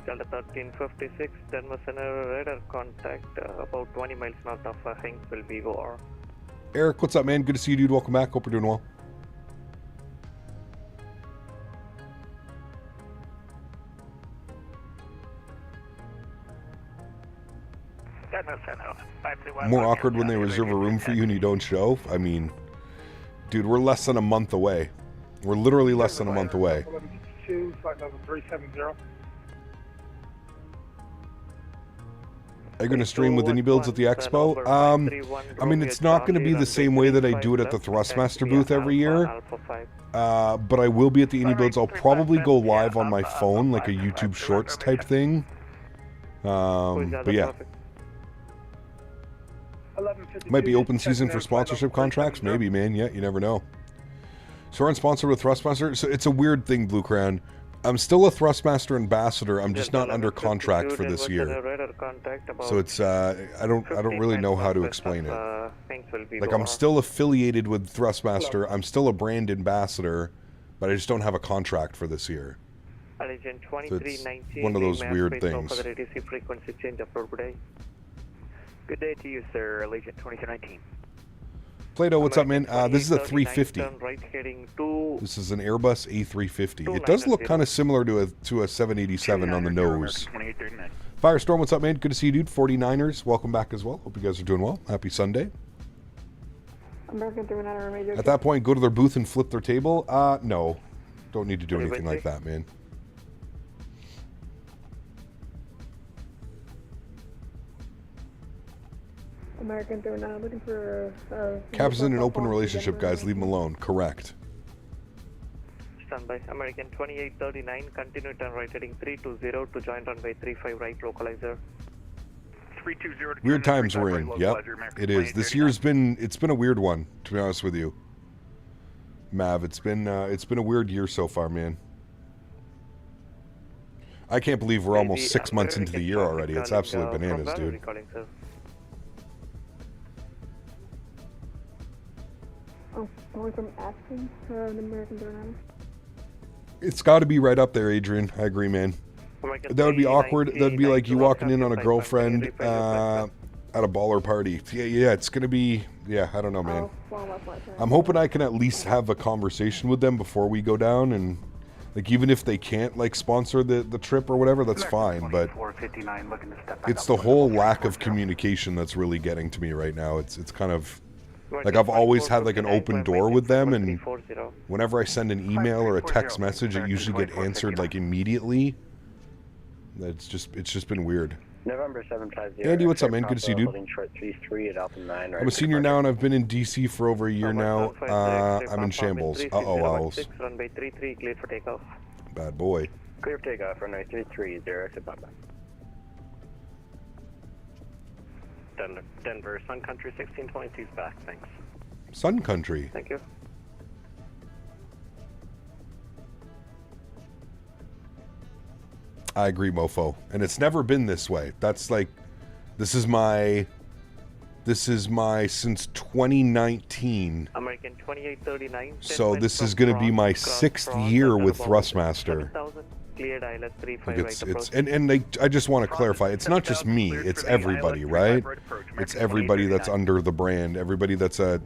Delta 1356, Denver Center, radar contact about 20 miles north of Hinesville, BOR. Eric, what's up, man? Good to see you, dude. Welcome back. Hope you're doing well. More awkward when they reserve a room for you and you don't show? I mean, dude, we're less than a month away. We're literally less than a month away. Flight level 370. Are you going to stream with iniBuilds at the expo? I mean, it's not going to be the same way that I do it at the Thrustmaster booth every year. But I will be at the iniBuilds. I'll probably go live on my phone, like a YouTube Shorts type thing. But yeah. Might be open season for sponsorship contracts. Maybe, man. Yeah, you never know. So we're unsponsored with Thrustmaster. So it's a weird thing, Blue Crown. I'm still a Thrustmaster ambassador. I'm just not under contract for this year. So it's I don't really know how to explain it. Like, I'm still affiliated with Thrustmaster. I'm still a brand ambassador, but I just don't have a contract for this year. So it's one of those weird things. Good day to you, sir. Allegiant 2319. Plato, what's up, man? This is a 350. This is an Airbus A350. It does look kind of similar to a 787 on the nose. Firestorm, what's up, man? Good to see you, dude. 49ers, welcome back as well. Hope you guys are doing well. Happy Sunday. At that point, go to their booth and flip their table. No. Don't need to do anything like that, man. American 39, looking for... Cap's in an open relationship, guys. Leave him alone. Correct. Standby. American 2839, continue turn right heading 320 to join runway 35 right localizer. 320. Weird times we're in. Yep, it is. This year's been a weird one, to be honest with you. Mav, it's been a weird year so far, man. I can't believe we're almost 6 months into the year already. It's absolute bananas, dude. Oh, going from Aspen to American 39. It's got to be right up there, Adrian. I agree, man. That would be awkward. That'd be like you walking in on a girlfriend at a baller party. Yeah, it's gonna be. Yeah, I don't know, man. I'm hoping I can at least have a conversation with them before we go down, and like even if they can't like sponsor the trip or whatever, that's fine. But it's the whole lack of communication that's really getting to me right now. It's kind of like I've always had like an open door with them, and whenever I send an email or a text message, it usually get answered like immediately. It's just been weird. November 750. Andy, what's up, man? Good to see you, dude. Holding short 33 at Alpha 9. I'm a senior now, and I've been in DC for over a year now. I'm in shambles. Uh-oh, Owls. Runway 33, cleared for takeoff. Bad boy. Clear for takeoff, runway 33, 0, exit Papa. Denver, Sun Country 1622's back, thanks. Sun Country. Thank you. I agree, mofo. And it's never been this way. That's like, this is my since 2019. American 2839. So this is going to be my 6th year with Thrustmaster. Cleared ILS 35 like it's and I just want to clarify, it's not just me, it's everybody, right? It's everybody that's under the brand, everybody that's a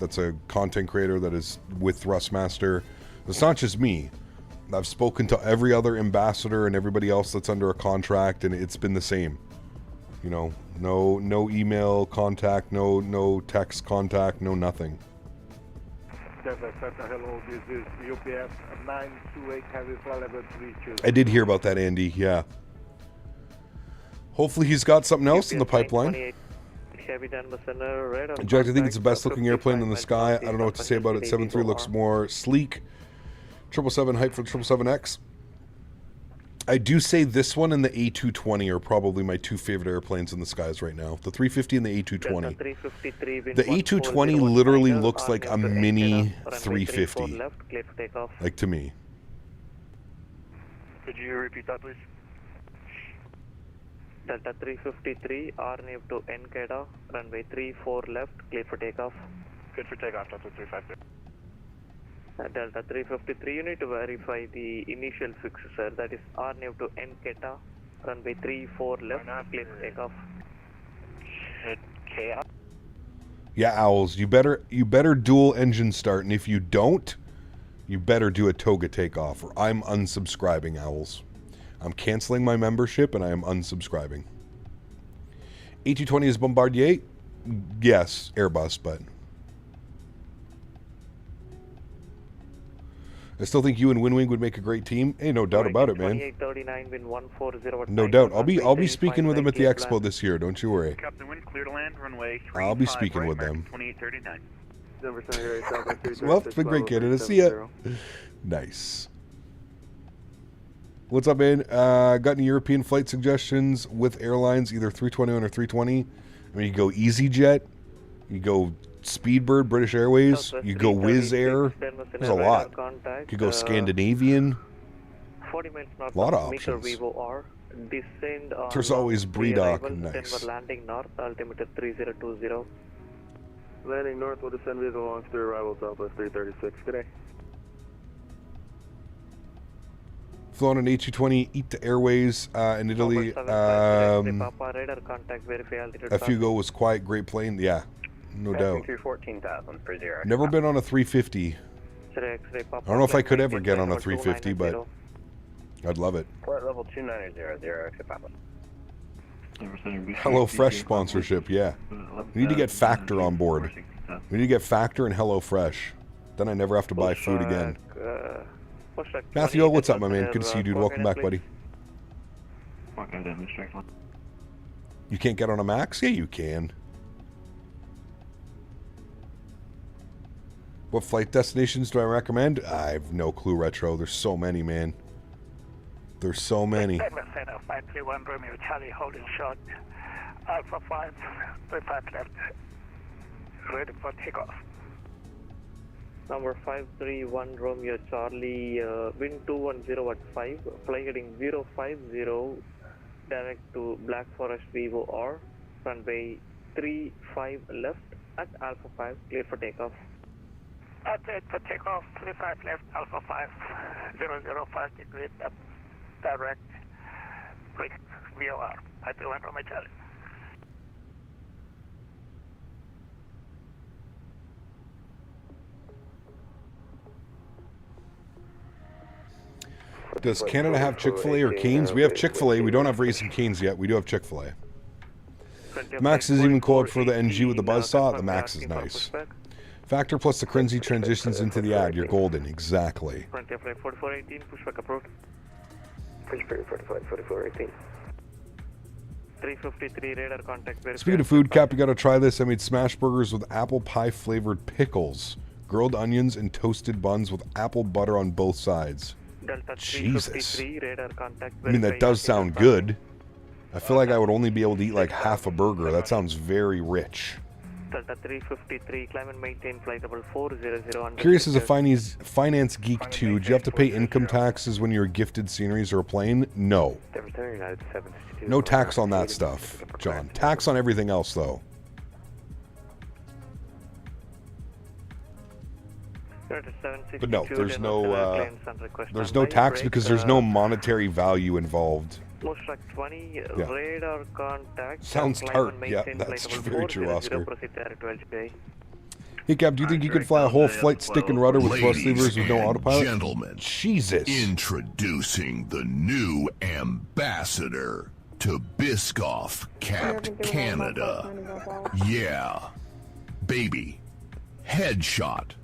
content creator that is with Thrustmaster. It's not just me. I've spoken to every other ambassador and everybody else that's under a contract, and it's been the same. You know, no email contact, no text contact, no nothing. Hello, this is UPF 928 Heavy Flight Level 3. I did hear about that, Andy, yeah. Hopefully he's got something else in the pipeline. Jack, I think it's the best looking airplane in the sky. I don't know what to say about it. 7.3 looks more sleek. 777 hype for the 777X. I do say this one and the A220 are probably my two favorite airplanes in the skies right now. The 350 and the A220. The A220 literally looks like a mini 350. Like to me. Could you repeat that, please? Delta 353, RNAV to NCADA, runway 34 left, clear for takeoff. Good for takeoff, Delta 353. Delta 353, you need to verify the initial fix, sir. That is RNAV to NCADA, runway 34 left, clear for takeoff. Yeah, Owls, you better dual engine start, and if you don't, you better do a toga takeoff, or I'm unsubscribing, Owls. I'm canceling my membership, and I am unsubscribing. A220 is Bombardier? Yes, Airbus, but I still think you and Winwing would make a great team. Hey, no doubt about it, man. No doubt. I'll be speaking with them at the expo this year. Don't you worry. Captain Wind, clear to land, runway. I'll be speaking with them. 2839. Well, it's been great getting to see ya. Nice. What's up, man? Got any European flight suggestions with airlines, either 321 or 320? I mean, you go EasyJet, you go Speedbird, British Airways, you go Wizz Air. There's a lot. You could go Scandinavian. 40 minutes a lot of options. There's always Bredock. Nice. Landing north, altimeter 3020. Landing north will descend via the launch through arrival Southwest 336. Good day. Flown an A220 ITA Airways in Italy. A few ago was quiet, great plane. Yeah, no doubt. 14,000 for 0. Never been on a 350. I don't know if I could ever get on a 350, but I'd love it. Flight level 2900, exit Papa. Hello Fresh sponsorship, yeah. We need to get Factor on board. We need to get Factor and Hello Fresh. Then I never have to buy food again. Matthew, what's up, my man? Good to see you, dude. Welcome back, buddy. You can't get on a Max? Yeah, you can. What flight destinations do I recommend? I have no clue, Retro. There's so many, man. There's so many. 531 Romeo Charlie holding short. Alpha 5, 35 left. Ready for takeoff. Number 531 Romeo Charlie, wind 210 at 5, fly heading 050, direct to Black Forest Vivo R, runway 35 left at Alpha 5, clear for takeoff. Update for takeoff, 35 left, Alpha 5, 005 degrees up, direct, Black VOR, 531 Romeo Charlie. Does Canada have Chick-fil-A or Canes? We have Chick-fil-A. We don't have Raisin Canes yet. We do have Chick-fil-A. Max is even called for the NG with the buzzsaw. The Max is nice. Factor plus the cringy transitions into the ad. You're golden. Exactly. 4418, pushback approach. Push 4418. 353 radar contact. Speaking of food, Cap, you gotta try this. I made smash burgers with apple pie flavored pickles, grilled onions, and toasted buns with apple butter on both sides. Jesus. I mean, that does sound good. I feel like I would only be able to eat like half a burger. That sounds very rich. Delta 353, climb and maintain flight level 400. Curious as a finance geek too, do you have to pay income taxes when you're gifted sceneries or a plane? No. No tax on that stuff, John. Tax on everything else, though. But no, there's no tax because there's no monetary value involved. Like 20, radar contact. Sounds tart. Yeah, that's very true, Oscar. Hey, Cap, do you think you could fly a whole flight stick and rudder with thrust levers with no autopilot? Gentlemen, Jesus. Introducing the new ambassador to Biscoff Capt Canada. Yeah. Baby. Headshot.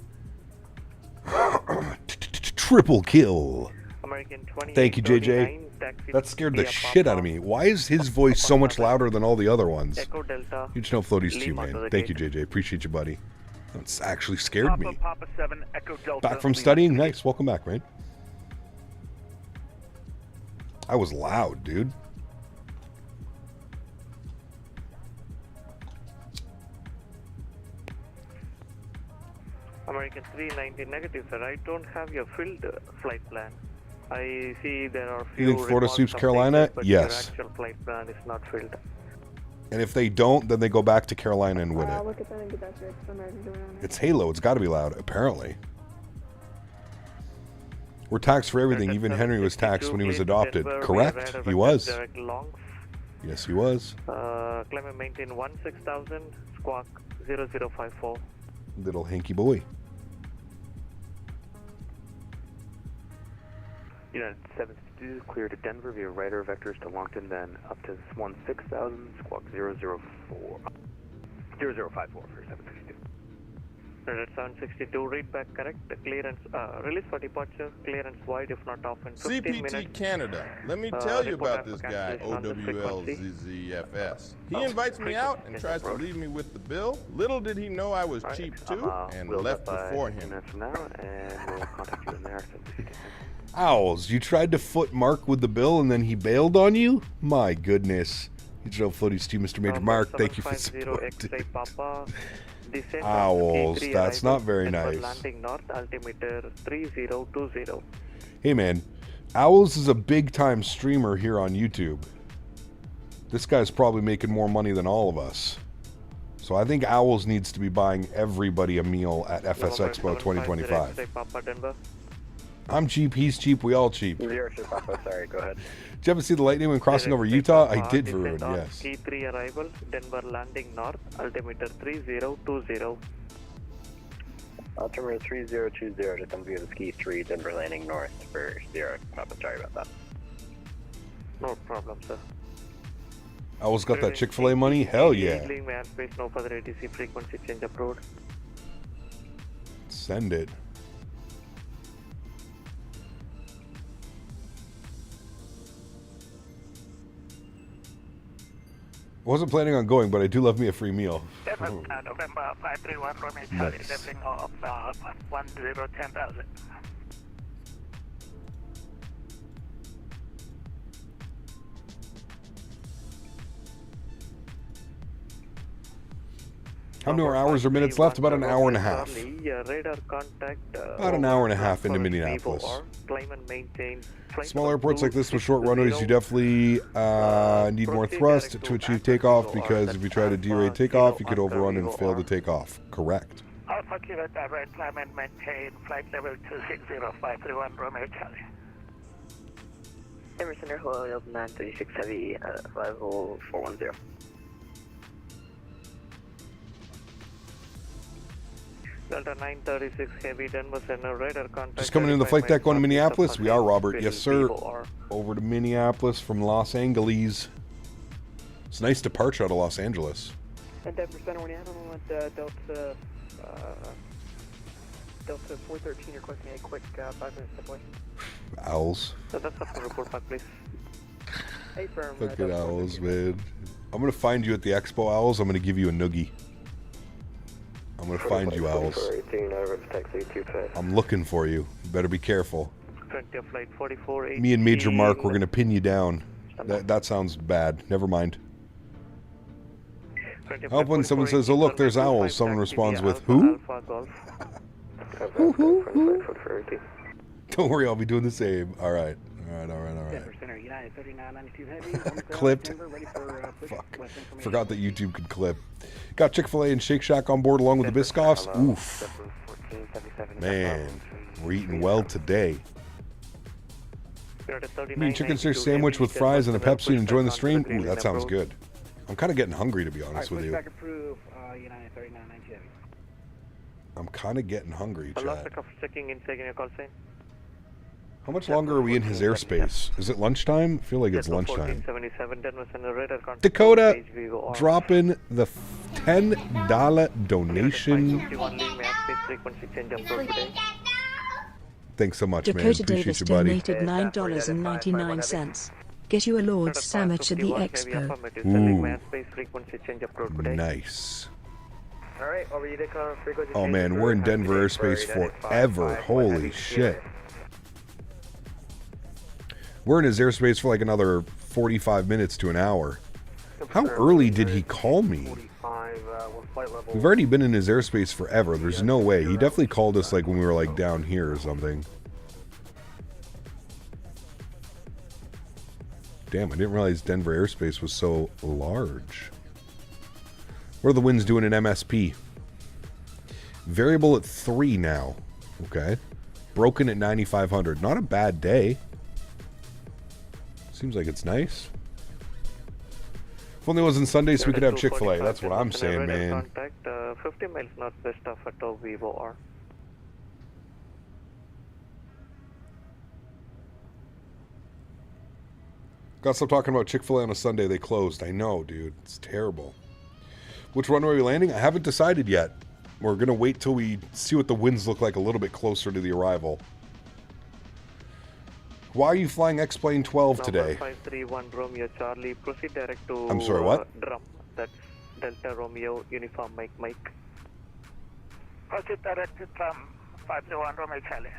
Triple kill. American 20, thank you, JJ. That scared the shit out of me. Why is his voice so much louder than all the other ones? Huge no floaties to you, man. Thank you, JJ. Appreciate you, buddy. That's actually scared me. Back from studying? Nice. Welcome back, man. I was loud, dude. American 390 negative, sir. I don't have your filled flight plan. I see there are few. You think Florida sweeps Carolina? But yes. Your actual flight plan is not filled. And if they don't, then they go back to Carolina and win it. Look at that and get back to it. It's Halo. It's got to be loud, apparently. We're taxed for everything. Even Henry was taxed when he was adopted. Correct? He was. Yes, he was. Climb and maintain 16,000, squawk 0054. Little hanky boy. United 762, clear to Denver via radar vectors to Longton, then up to 16,000, squawk 004. 0054 for 762. United 762, read back correct. Clearance, release for departure, clearance wide if not off in 15 CPT minutes. Canada, let me tell you about this guy, OWLZZFS. He invites me out and tries to leave me with the bill. Little did he know I was cheap too, and left before him. From now, and we'll contact you in there. Owls, you tried to foot Mark with the bill and then he bailed on you? My goodness. Huge floaties to you, Mr. Major Mark. Thank you for support. Owls, that's not very nice. Landing north, altimeter 3020. Hey man, Owls is a big time streamer here on YouTube. This guy's probably making more money than all of us. So I think Owls needs to be buying everybody a meal at FS Expo 2025. I'm cheap, he's cheap, we all cheap. Sorry, go ahead. Did you ever see the lightning when crossing over Utah? I did, Varun, yes. T3 arrival, Denver landing north, altimeter 3020. Altimeter 3020 to come via the Ski 3, Denver landing north for 0. Papa, sorry about that. No problem, sir. Owls got that Chick-fil-A money? Hell yeah. No further ATC frequency change approved. Send it. I wasn't planning on going, but I do love me a free meal. November 531 Romeo Charlie, lifting off 10,000. How many more hours or minutes left? About an hour and a half. Radar contact, about an hour and a half into Minneapolis. Small airports like this with short runways, you definitely need more thrust to achieve takeoff, because if you try to derate takeoff, you could overrun and fail the takeoff. Correct. Alpha Kilo direct climb and maintain flight level 260-531 Romeo Charlie. Emerson Air Hold 936 Heavy, 50410. Delta 936 Heavy, Denver Center, radar contact. Just coming into the flight deck going to Minneapolis. We are, Robert. Yes, sir. Over to Minneapolis from Los Angeles. It's a nice departure out of Los Angeles. And Denver Center, when you have them at Delta 413, requesting a quick 5-minute deploy. Owls. So that's up to report back, please. Hey, firm. Fucking owls, man. I'm going to find you at the Expo, Owls. I'm going to give you a noogie. I'm going to find you, Owls. I'm looking for you. You better be careful. Flight 44, Me and Major Mark, we're going to pin you down. That sounds bad. Never mind. I hope when someone says, oh look, there's owls, someone responds with, who? Don't worry, I'll be doing the same. Alright. Clipped. Fuck. Forgot that YouTube could clip. Got Chick-fil-A and Shake Shack on board along with the Biscoffs. Oof. Man, we're eating well today. Me and chicken steak sandwich with fries and a Pepsi and enjoying the stream. Ooh, that sounds good. I'm kind of getting hungry, to be honest with you. I'm kind of getting hungry, Chad. How much longer are we in his airspace? Is it lunchtime? I feel like it's lunchtime. Dakota dropping the $10 donation. Thanks so much, man. Dakota Appreciate Davis you, buddy. donated $9.99. Get you a Lord's sandwich at the expo. Ooh. Nice. Alright, over you, frequency. Oh man, we're in Denver airspace forever. Holy shit. We're in his airspace for like another 45 minutes to an hour. How early did he call me? We've already been in his airspace forever. There's no way. He definitely called us like when we were like down here or something. Damn, I didn't realize Denver airspace was so large. What are the winds doing in MSP? Variable at 3 now. Okay. Broken at 9,500. Not a bad day. Seems like it's nice. If only it wasn't Sunday so we could have Chick-fil-A. That's what I'm saying, man. Contact 50 miles northwest of Atoll Vivo R. Gotta stop talking about Chick-fil-A on a Sunday. They closed. I know, dude. It's terrible. Which runway are we landing? I haven't decided yet. We're going to wait till we see what the winds look like a little bit closer to the arrival. Why are you flying X-Plane 12 today? 531 Romeo Charlie. Proceed direct to I'm sorry, what? Drum. That's Delta Romeo Uniform Mike. Proceed direct to Drum. 531 Romeo Charlie.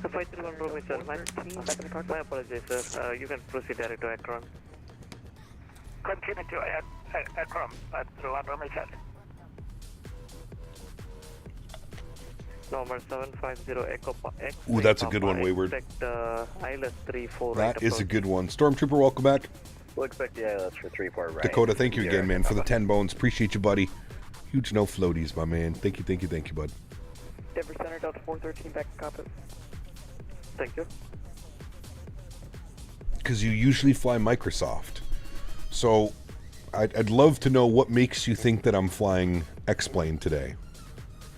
531 Romeo Charlie. My apologies, sir. You can proceed direct to Akron. Continue to Akron. 531 Romeo Charlie. Number 750 Echo X. Ooh, that's a good one, Wayward. That is a good one. Stormtrooper, welcome back. We'll expect the ILS for 3-4 right. Dakota, thank you again, man, for the 10 bones. Appreciate you, buddy. Huge no floaties, my man. Thank you, bud. Denver Center, Delta 413, back to cockpit. Thank you. Because you usually fly Microsoft. So, I'd love to know what makes you think that I'm flying X-Plane today.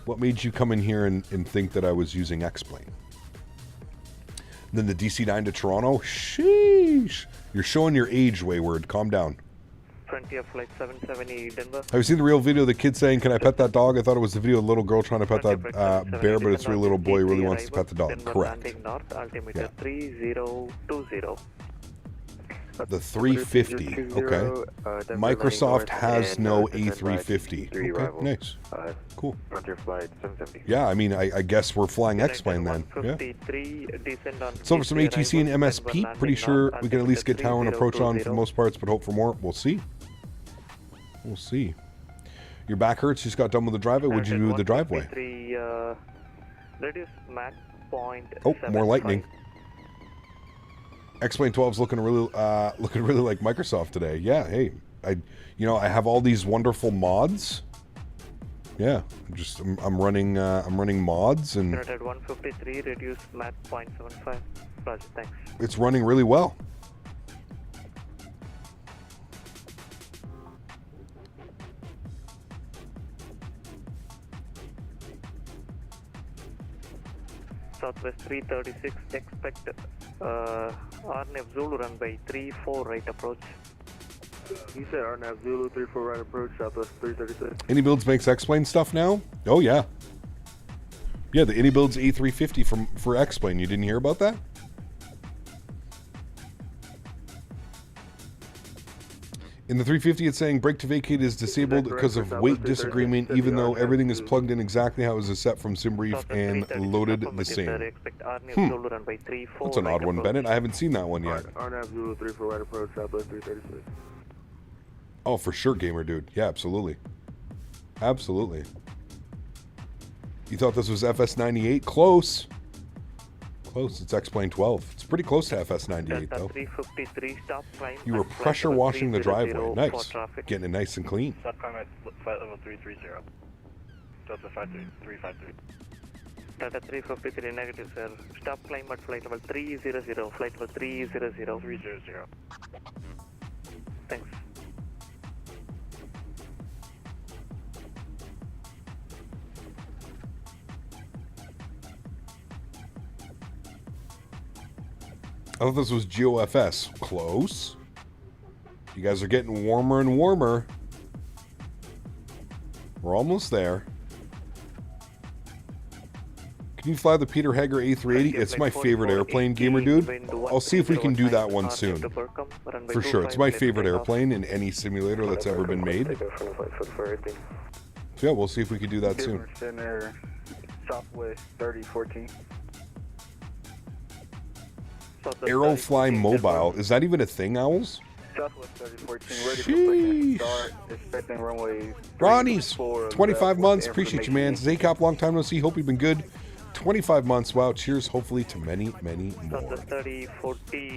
What made you come in here and think that I was using X-Plane? Then the DC-9 to Toronto? Sheesh. You're showing your age, Wayward. Calm down. Frontier Flight 770 Denver. Have you seen the real video of the kid saying, can I pet that dog? I thought it was the video of the little girl trying to pet that bear, but it's really little boy who really wants to pet the dog. Correct. North, altimeter 3020. The 350, okay. Microsoft has no A350. Okay, nice. Cool. Yeah, I mean, I guess we're flying X-Plane then. Yeah. So for some ATC and MSP, pretty sure we can at least get tower and approach on for the most parts, but hope for more. We'll see. We'll see. Your back hurts, you just got done with the driveway. What'd you do with the driveway? Oh, more lightning. X-Plane 12's looking really like Microsoft today. Yeah, hey, I have all these wonderful mods. Yeah, I'm running mods and 153 reduce Mach 0.75. Roger, thanks. It's running really well. Southwest 336, expect RNF Zulu runway 34 right approach. He said RNAV Zulu 34 right approach, Southwest 336. iniBuilds makes X-Plane stuff now? Oh, yeah. Yeah, the iniBuilds A350 for X-Plane. You didn't hear about that? In the 350, it's saying brake to vacate is disabled because of weight disagreement, even though everything is plugged in exactly how it was set from SimBrief and loaded the same. That's an odd one, Bennett. I haven't seen that one yet. RNAV Zulu 34 right approach, Southwest 336. Oh, for sure, gamer dude. Yeah, absolutely. Absolutely. You thought this was FS98? Close. Close. It's X-Plane 12. It's pretty close to FS98, though. 353, stop climb. You were pressure washing the driveway. Nice. Getting it nice and clean. Stop climb at flight level 330. Delta 353. Delta 353 negative, sir. Stop climb at flight level 300. Flight level 300. 300. Thanks. I thought this was GOFS. Close. You guys are getting warmer and warmer. We're almost there. Can you fly the Peter Hager A380? It's my favorite airplane, gamer dude. I'll see if we can do that one soon. For sure. It's my favorite airplane in any simulator that's ever been made. So yeah, we'll see if we can do that soon. Center, Southwest 3014. Aerofly Mobile. Is that even a thing, Owls? Southwest 3014, ready for start, expecting runway. Ronnie's 25 months. Appreciate you, man. Zaycop, long time no see. Hope you've been good. 25 months. Wow. Cheers. Hopefully to many, many more.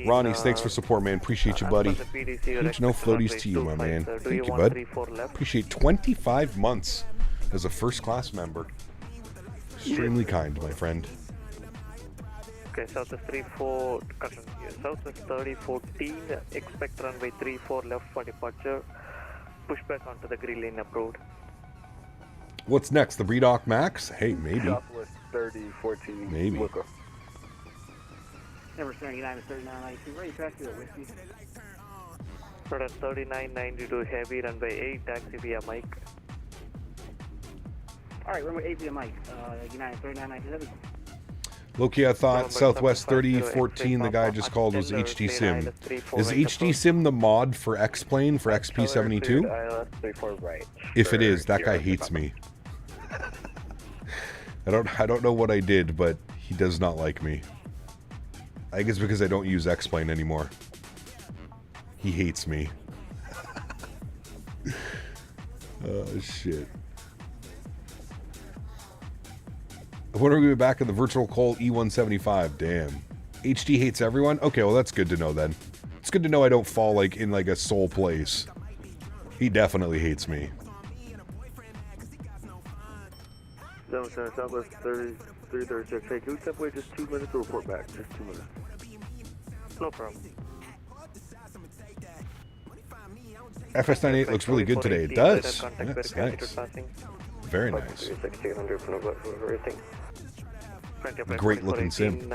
Ronnie's, thanks for support, man. Appreciate you, buddy. Huge no floaties to you, my man. Thank you, bud. Appreciate 25 months as a first-class member. Extremely kind, my friend. Okay, Southwest 3014, expect runway 34 left for departure. Push back onto the green lane road. What's next? The Redoc Max? Hey, maybe. Southwest 3014. Maybe. Looker. Number 39 is 3992. Ready to taxi that whiskey. Product 3992 heavy, runway 8, taxi via Mike. Alright, runway 8 via Mike. United 3997. Loki, I thought Southwest 3014, the guy just called, was HD Sim. Is HD Sim the mod for X-Plane, for XP72? If it is, that guy hates me. I don't know what I did, but he does not like me. I think it's because I don't use X-Plane anymore. He hates me. Oh, shit. When are we gonna be back in the virtual Cole E175? Damn. HD hates everyone? Okay, well that's good to know then. It's good to know I don't fall like in like a soul place. He definitely hates me. Southwest 336. Hey, can we step away just 2 minutes to report back? Just 2 minutes. No problem. FS98 looks really good today. It does. That's nice. Very nice. Great looking sim.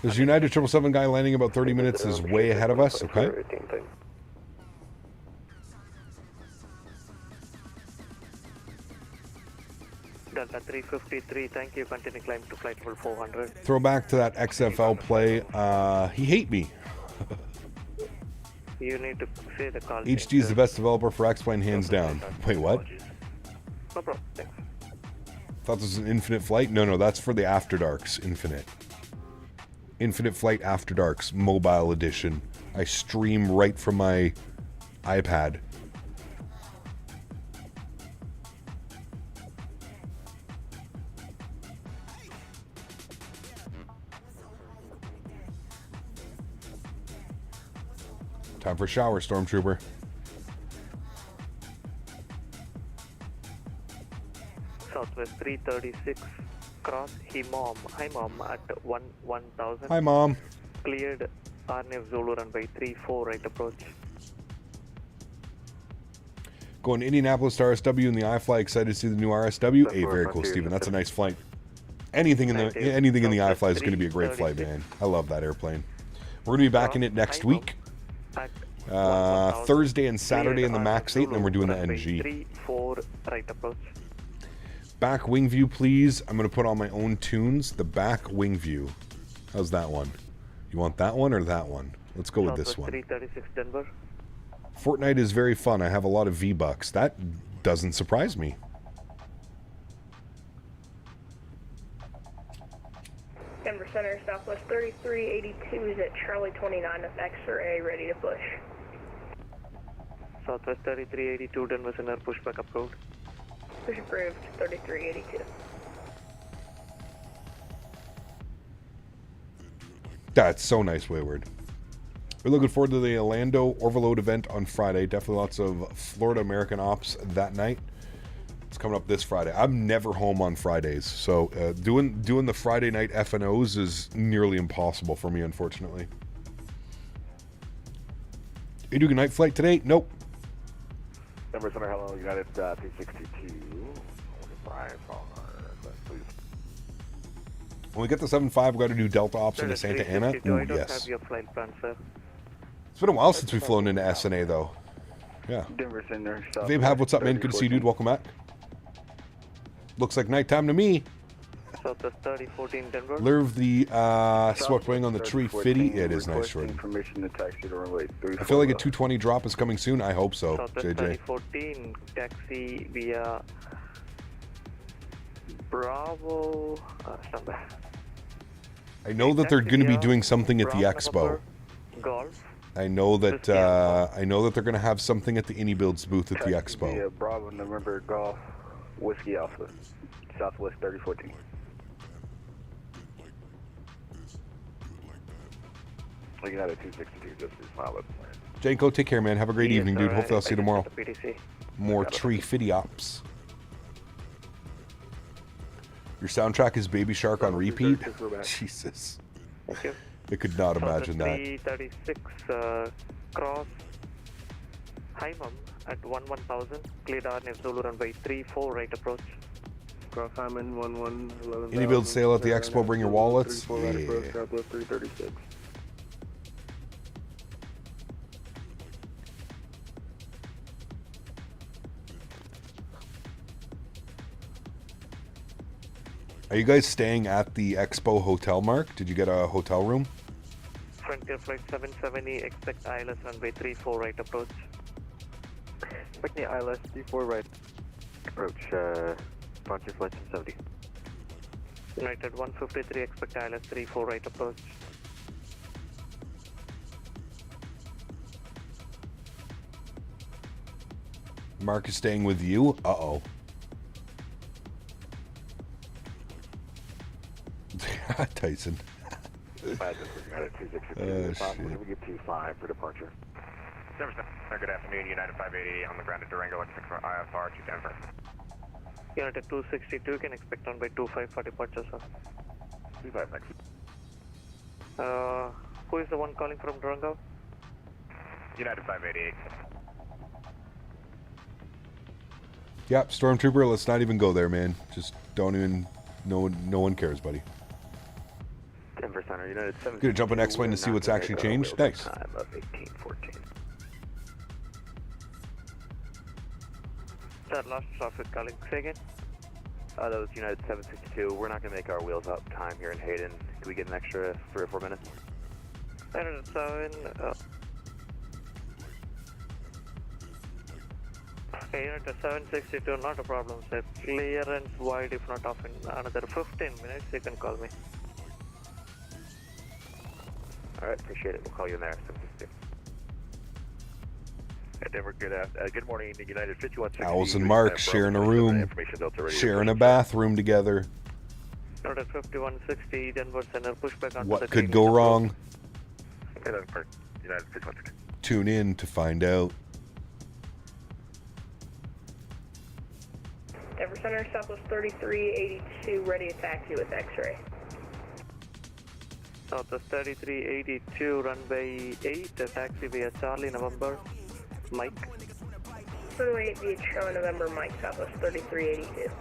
This United 777 guy landing about 30 minutes is way ahead of us. Okay. Delta 353, thank you. Continue climb to flight level 400. Throw back to that XFL play. He hate me. You need to say the call. HD is the best developer for X-Plane, hands down. Wait, what? No problem. Thanks. Thought this was an Infinite Flight? No, that's for the After Darks Infinite. Infinite Flight After Darks Mobile Edition. I stream right from my iPad. Time for a shower, Stormtrooper. Southwest 336, cross Himom. Hi Mom at 1000. Hi Mom. Cleared RNF Zulu runway 34 right approach. Going to Indianapolis to RSW in the iFly. Excited to see the new RSW. Hey, very cool, Steven. That's a nice flight. Anything in the iFly is going to be a great flight, man. I love that airplane. We're going to be back in it next week. Thursday and Saturday in the Max 8, and then we're doing the NG. Back wing view, please. I'm going to put on my own tunes. The back wing view. How's that one? You want that one or that one? Let's go with this one. 336 Denver. Fortnite is very fun. I have a lot of V-Bucks. That doesn't surprise me. Denver Center, Southwest 3382 is at Charlie 29 with X-ray ready to push. Southwest 3382, Denver Center, push back up code. Push approved, 3382. That's so nice, Wayward. We're looking forward to the Orlando Overload event on Friday. Definitely lots of Florida American ops that night. It's coming up this Friday. I'm never home on Fridays, so doing the Friday night FNOs is nearly impossible for me, unfortunately. Are you doing a night flight today? Nope. Denver Center, hello, United 362. When we get the 7.5, we've got to do Delta Ops into Santa Ana. Ooh, yes. Have your flight plan, sir. It's been a while since we've flown into SNA, though. Yeah. Denver Center. Vabe Have, what's up, man? Good to see you, dude. Welcome back. Looks like nighttime to me. Southwest 3014 Denver. Live the swept wing on the 350. It is nice, Jordan. Permission to taxi to runway 34. I feel like a 220 drop is coming soon. I hope so, Southwest JJ. 3014, taxi via Bravo. I know that they're going to be doing something at the expo. Golf. I know that they're going to have something at the iniBuilds booth at the expo. Via Bravo November Golf Whiskey Alpha, Southwest 3014. United 262, just be smile up. Janko, take care, man. Have a great evening, dude. Hopefully I'll see you tomorrow. PDC. More tree fitty ops. Your soundtrack is Baby Shark on repeat? Jesus. Thank you. I could not imagine that. 336 cross Hyman at 1000. Cleared RNF Zulu runway 34 right approach. Cross Hyman 11. iniBuilds sale at the expo. Bring your wallets. Yeah. 336. Are you guys staying at the expo hotel, Mark? Did you get a hotel room? Frontier flight 770, expect ILS runway 34 right approach. Expect the ILS 34 right approach, Frontier flight 770. United 153, expect ILS 34 right approach. Mark is staying with you? Uh-oh. Tyson. Good departure. Good afternoon, United 580 on the ground at Durango, expect for IFR to Denver. United 262 can expect on by 25 for departure, sir. 25 next. Who is the one calling from Durango? United 588. Yep, Stormtrooper, let's not even go there, man. Just don't even, no one cares, buddy. Denver Center, United 7. Gonna jump in X-Wing to see what's actually changed. Nice. Time of 1814. That last traffic calling. Say again? That was United 762. We're not gonna make our wheels up time here in Hayden. Can we get an extra 3 or 4 minutes? United 7. Okay, United 762, not a problem, sir. Clearance wide, if not off in another 15 minutes, you can call me. Alright, appreciate it. We'll call you in there. 762. Denver, good morning, United 5160. Owls and Mark sharing a room, sharing a bathroom together. United 5160, Denver Center, pushback on what could go wrong? United 5160. Tune in to find out. Denver Center, Southwest 3382, ready to taxi with X-ray. Southwest 3382, runway 8, taxi via Charlie, November, Mike. Runway 8 via Charlie, November, Mike, Southwest 3382.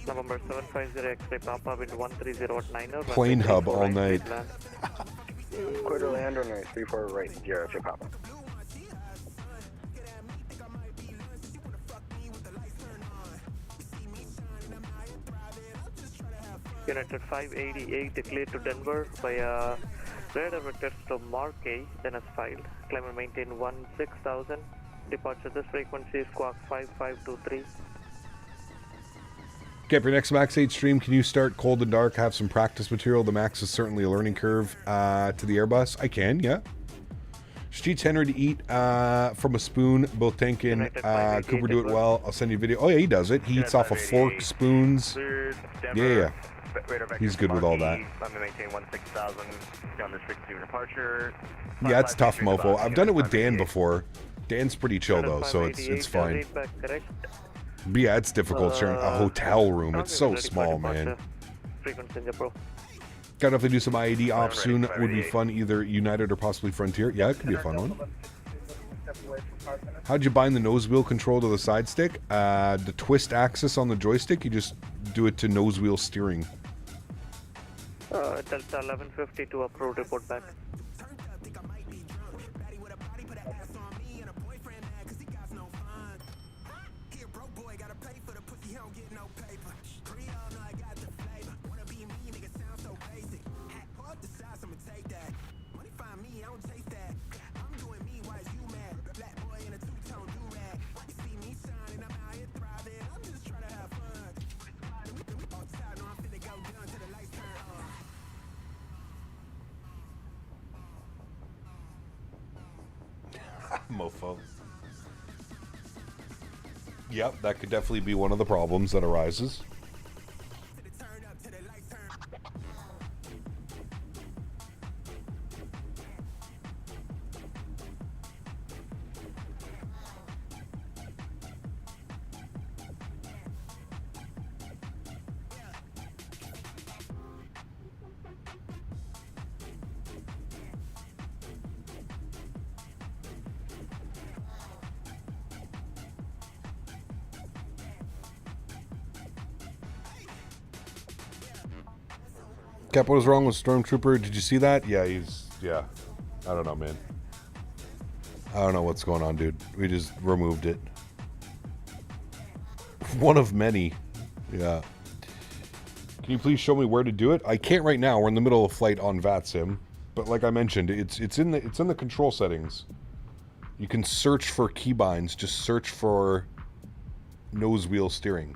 November 750 X-ray Papa wind 130 at 9er. Plane hub all night. Clear to land on right, 34 right, 0 X-ray Papa. United 588 clear to Denver via radar vectors to Mark A, then as filed. Climb and maintain 16,000. Departure this frequency is Squawk 5523. Okay, for your next Max 8 stream, can you start cold and dark, have some practice material? The Max is certainly a learning curve to the Airbus. I can, yeah. She teach Henry to eat from a spoon, both Tank and Cooper do it well. I'll send you a video. Oh, yeah, he does it. He eats off of forks, spoons. Yeah. He's good with all that. I'm going to maintain 16,000 on this frequency departure. Yeah, it's tough, mofo. I've done it with Dan before. Dan's pretty chill, though, so it's fine. But yeah, it's difficult sharing a hotel room. It's so small, man. Gotta have to do some IAD ops soon. Would be fun, either United or possibly Frontier. Yeah, it could be a fun one. How'd you bind the nose wheel control to the side stick? The twist axis on the joystick, you just do it to nose wheel steering. Delta 1152 approved, report back. Mofo. Yep, that could definitely be one of the problems that arises. Cap, what is wrong with Stormtrooper? Did you see that? Yeah, yeah. I don't know, man. I don't know what's going on, dude. We just removed it. One of many. Yeah. Can you please show me where to do it? I can't right now. We're in the middle of flight on VATSIM. But like I mentioned, it's in the control settings. You can search for keybinds. Just search for nose wheel steering.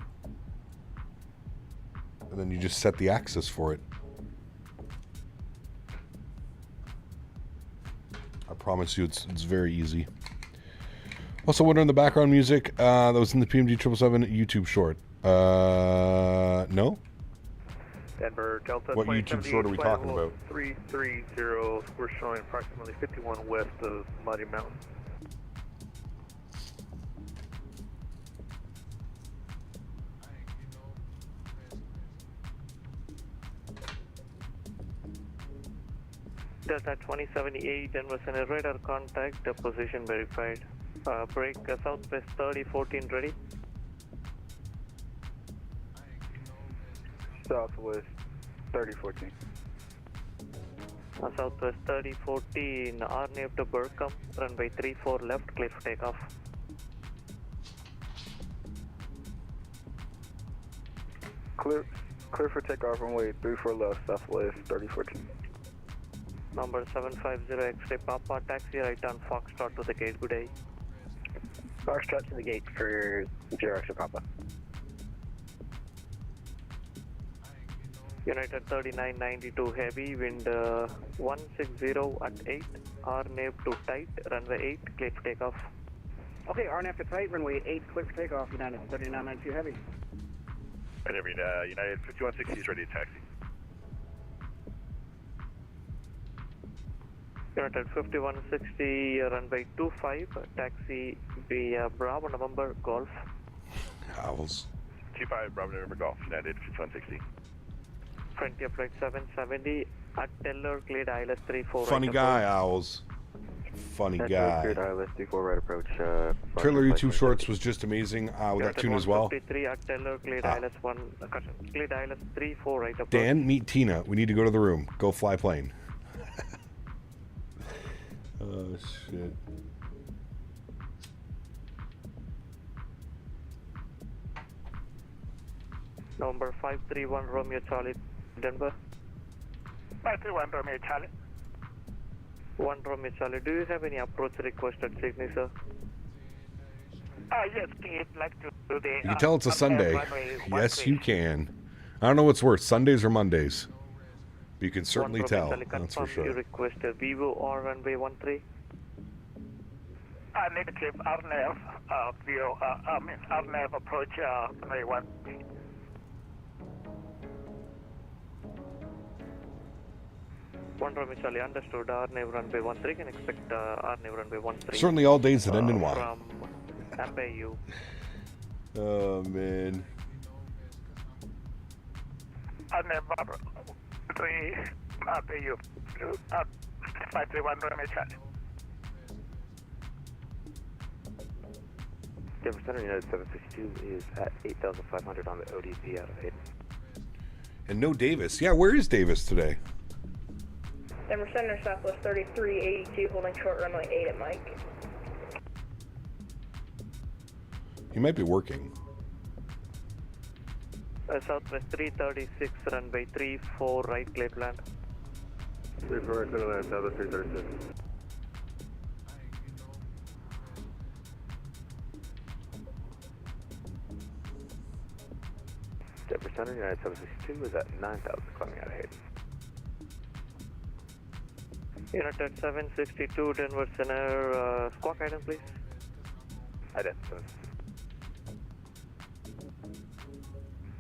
And then you just set the axis for it. I promise you it's very easy. Also, wonder in the background music that was in the PMG 777 YouTube short. No? Denver Delta. What YouTube short are we talking about? 330. We're showing approximately 51 west of Muddy Mountain. Delta 2078, Denver Center radar contact, position verified. Break southwest 3014 ready. Southwest 3014. Southwest 3014, RNAV to Burkham, runway 34 left, clear for takeoff. Clear for takeoff, runway 34 left, Southwest 3014. Number 750 X-ray Papa, taxi right on Foxtrot to the gate, good day. Foxtrot to the gate for 0 X-ray Papa. United 3992 heavy, wind 160 at 8, RNAV to tight, runway 8, clear for takeoff. Okay, RNAV to tight, runway 8, clear for takeoff, United 3992 heavy. Right, United 5160 is ready to taxi. United 5160, runway 25, taxi via Bravo November Golf. Owls. 25 Bravo November Golf, United 5160. Frontier flight 770 at Teller, cleared ILS 34. Funny guy, Owls. Funny guy. right approach. Trailer YouTube Shorts was just amazing with that tune as well. Dan, meet Tina. We need to go to the room. Go fly plane. Oh, shit. Number 531 Romeo Charlie, Denver. 531 Romeo Charlie. 1 Romeo Charlie. Do you have any approach requested signature? Yes, please. Like to do the. You can tell it's a Sunday. Yes, you can. I don't know what's worse, Sundays or Mondays. But you can certainly tell. That's for sure. You request a Vivo or runway 13? Negative. RNAV. RNAV approach runway 13. One Romeo Charlie, understood. RNAV runway 13 can expect RNAV runway 13. Certainly all days that end in Y. From AlwaysFlying. Oh, man. RNAV 3 AlwaysFlying. 531 Romeo Charlie. Denver Center, United 762 is at 8,500 on the ODP out of Hayden. And no Davis. Yeah, where is Davis today? Denver Center, Southwest 3382, holding short runway 8 at Mike. He might be working. Southwest 336, runway 34, right, Cleveland. 34 right, center line, Southwest 336. Denver Center, United 762 is at 9,000 climbing out of Hayden. United 762, Denver Center, squawk item please. Identify.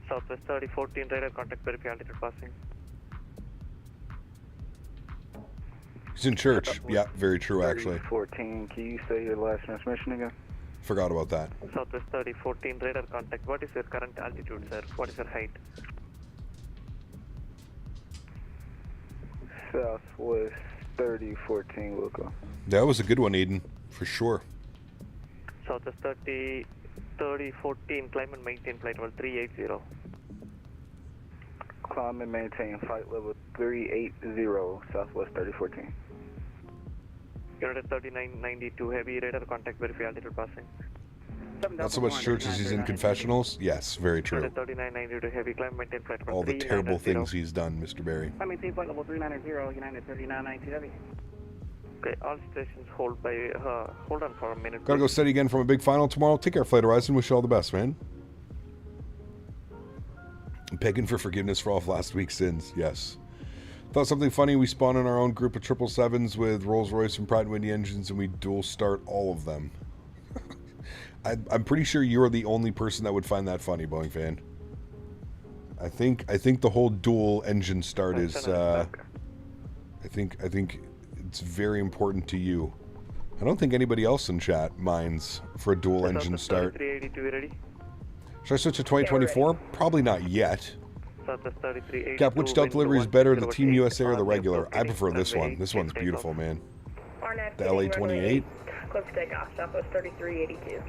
Southwest 3014, radar contact, verify altitude passing. He's in church. Yeah, very true, actually. 14, can you say your last transmission again? Forgot about that. Southwest 3014, radar contact. What is your current altitude, sir? What is your height? Southwest 3014, Wilco. That was a good one, Aiden, for sure. Southwest 3014, climb and maintain flight level 380. Climb and maintain flight level 380, Southwest 3014. United 3992, heavy radar contact, verify altitude passing. Not so much church as he's in confessionals. Yes, very true. United 3992, heavy climb, maintain flight level all the terrible things he's done, Mr. Barry. I maintain flight level 390, United 3992 heavy. Okay, all stations hold on for a minute. Gotta go steady again from a big final tomorrow. Take care, Flight Horizon. Wish you all the best, man. I'm begging for forgiveness for all of last week's sins. Yes. Thought something funny. We spawn in our own group of 777s with Rolls-Royce and Pratt & Whitney engines, and we dual start all of them. I'm pretty sure you're the only person that would find that funny, Boeing fan. I think the whole dual engine start is. I think it's very important to you. I don't think anybody else in chat minds for a dual engine start. Should I switch to 2024? Probably not yet. Cap, which Delta delivery is better, the Team USA or the regular? I prefer this one. This one's beautiful, man. The LA-28. Close to takeoff, Southwest 3382.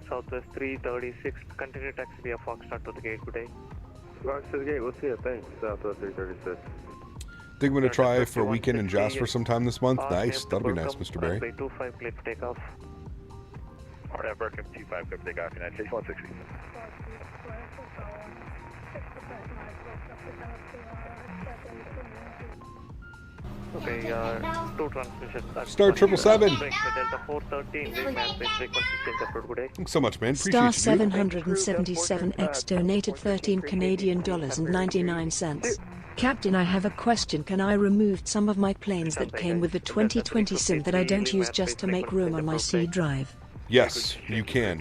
Southwest 336, continue taxi via Foxtrot to the gate. Good day. Fox to the gate, we'll see you. Thanks, Southwest 336. Think I'm going to try for a weekend in Jasper sometime this month. Nice. That'll be nice, Mr. Barry. 25 clear for takeoff. RNAV Burkham 25 clear for takeoff, United States 160. Okay, two transmissions. Star 777. Delta 413, frequency change approved. Good day. Thanks so much, man. Appreciate Star you. 777X donated 13 Canadian dollars and 99 cents. Captain, I have a question. Can I remove some of my planes that came with the 2020 sim that I don't use just to make room on my C drive? Yes, you can.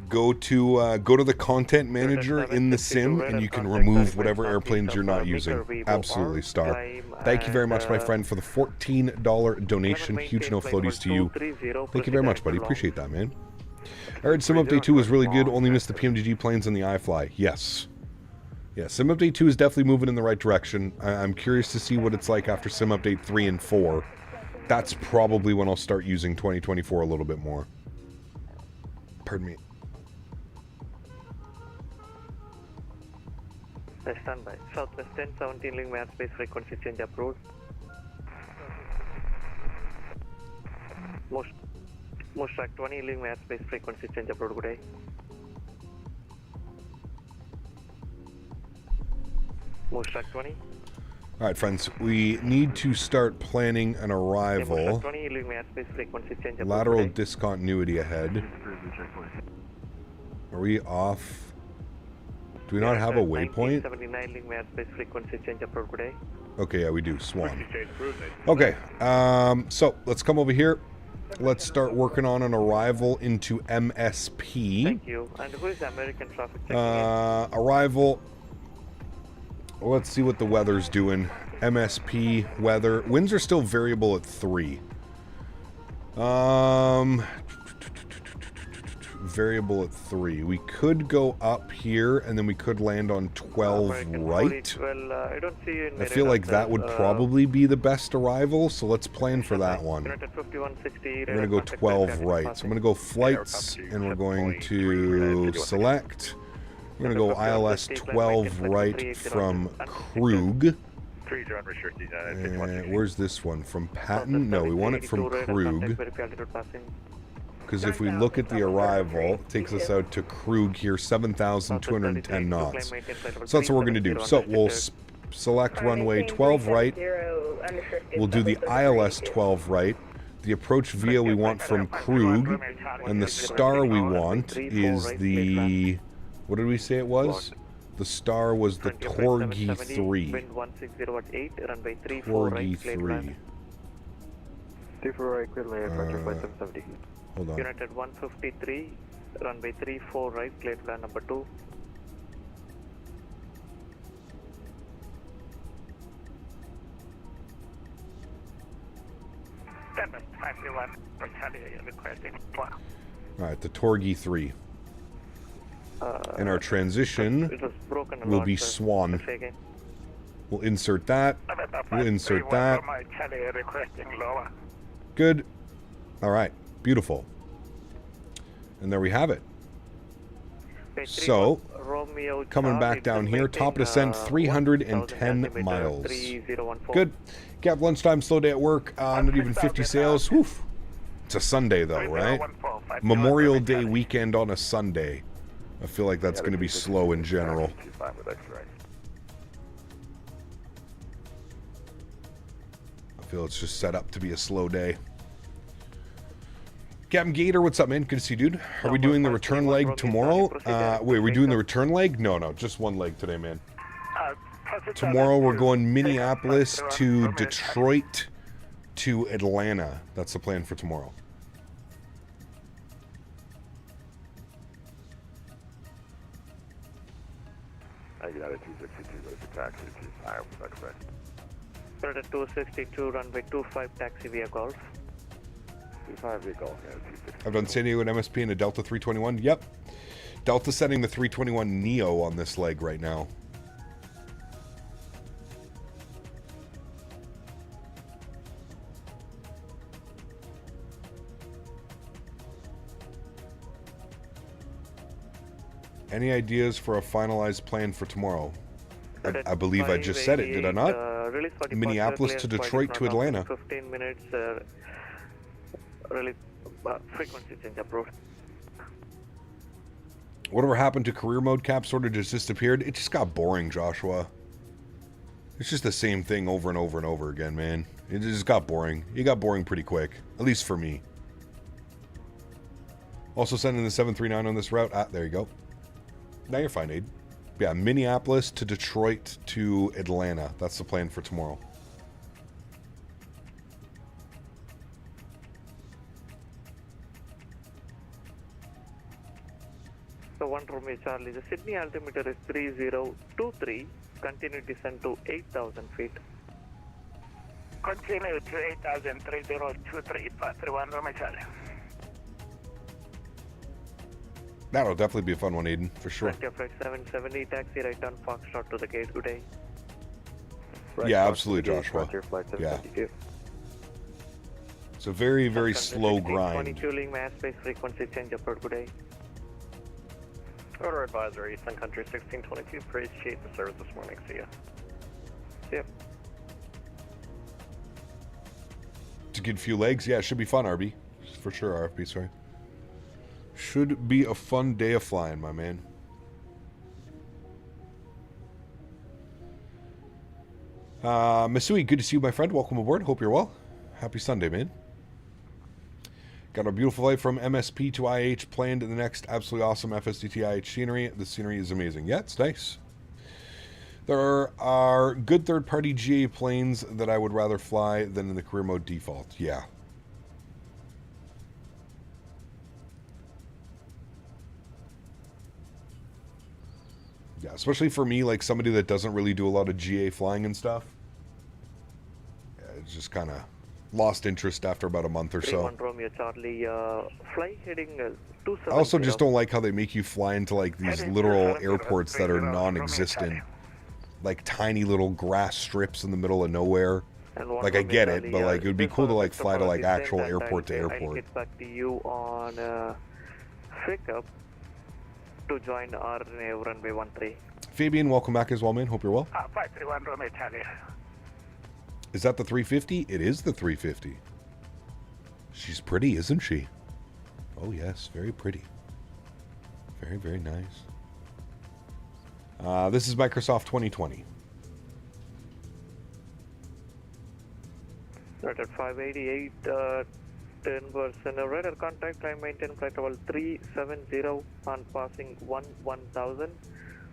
Go to the content manager in the sim, and you can remove whatever airplanes you're not using. Absolutely, Star. Thank you very much, my friend, for the $14 donation. Huge no floaties to you. Thank you very much, buddy. Appreciate that, man. I heard Sim Update 2 was really good. Only missed the PMDG planes and the iFly. Yes. Yeah, Sim Update 2 is definitely moving in the right direction. I'm curious to see what it's like after Sim Update 3 and 4. That's probably when I'll start using 2024 a little bit more. Pardon me. Stand by. Southwest 1017 link airspace frequency change approved. Most track 20 link airspace frequency change approved. Good day. Most track 20. All right, friends, we need to start planning an arrival. Lateral discontinuity ahead. Are we off? Do we not have a waypoint? Okay, yeah, we do. Swan. Okay, so let's come over here. Let's start working on an arrival into MSP. Thank you. And who is the American traffic? Arrival. Let's see what the weather's doing. MSP weather. Winds are still variable at 3. Variable at 3. We could go up here and then we could land on 12 right. Well, I don't see you in I feel like that would probably be the best arrival, so let's plan for that one. We're going to go 12 right. So I'm going to go flights and we're going to select. We're going to go ILS 12 right from Krug. Where's this one? From Patten? No, we want it from Krug. Because if we look at the arrival, it takes us out to Krug here, 7,210 knots. So that's what we're going to do. So we'll select runway 12 right. We'll do the ILS 12 right. The approach via we want from Krug. And the star we want is the... What did we say it was? The star was the Torgi 3. Torgi 3. Hold on. United 153, runway 34 right, clear plan number 2. Alright, the Torgi 3. And our transition will be Swan. We'll insert that. We'll insert that. Good. Alright. Beautiful. And there we have it. So, coming back down here, top of descent, 310 miles. Good. Cap lunchtime, slow day at work, not even 50 sales. Whew. It's a Sunday though, right? Memorial Day weekend on a Sunday. I feel like that's going to be slow in general. I feel it's just set up to be a slow day. Captain Gator, what's up, man? Good to see you, dude. Are we doing the return leg tomorrow? Wait, are we doing the return leg? No, just one leg today, man. Tomorrow we're going Minneapolis to Detroit to Atlanta. That's the plan for tomorrow. I got a 262, but it's a taxi. I expect. Predator 262, runway 25, taxi via Golf. 25 via Golf, yeah, 262. I've done San Diego and MSP in a Delta 321. Yep. Delta setting the 321 Neo on this leg right now. Any ideas for a finalized plan for tomorrow? I believe I just said it, did I not? Minneapolis to Detroit to Atlanta. 15 minutes, frequency change approved. Whatever happened to career mode, Cap? Sort of just disappeared. It just got boring, Joshua. It's just the same thing over and over and over again, man. It just got boring. It got boring pretty quick, at least for me. Also sending the 739 on this route. Ah, there you go. Now you're fine, Aid. Yeah, Minneapolis to Detroit to Atlanta. That's the plan for tomorrow. So 1 Romeo Charlie, the Sydney altimeter is 3023. Continue descent to 8,000 feet. Continue to 8,000, 3023, 1 Romeo Charlie. That'll definitely be a fun one, Aiden, for sure. 770, taxi right on Foxtrot to the gate. Good day. Yeah, absolutely, Joshua. Yeah. It's a very, very slow grind. 22 link mass space frequency change upward, good day. Order advisory, Sun Country 1622, praise chief for service this morning, see ya. Yep. It's a good few legs. Yeah, it should be fun, RB. For sure, RFB, sorry. Should be a fun day of flying, my man. Masui, good to see you, my friend. Welcome aboard. Hope you're well. Happy Sunday, man. Got a beautiful flight from MSP to IH planned in the next absolutely awesome FSDT IH scenery. The scenery is amazing. Yeah, it's nice. There are good third-party GA planes that I would rather fly than in the career mode default. Yeah. Yeah, especially for me, like somebody that doesn't really do a lot of GA flying and stuff. Yeah, it's just kind of lost interest after about a month or so. Romeo Charlie, fly heading 270. I also just don't like how they make you fly into like these literal airports that are non-existent. Like tiny little grass strips in the middle of nowhere. Like I get it, but like it would be cool to like fly to like actual airport to airport. I'll get back to you on pickup to join our runway 13. Fabian, welcome back as well, man. Hope you're well. 531 Romeo Charlie. Is that the 350? It is the 350. She's pretty, isn't she? Oh, yes. Very pretty. Very, very nice. This is Microsoft 2020. Right at 588, 10% radar contact, time maintain flight level 370 on passing 1000.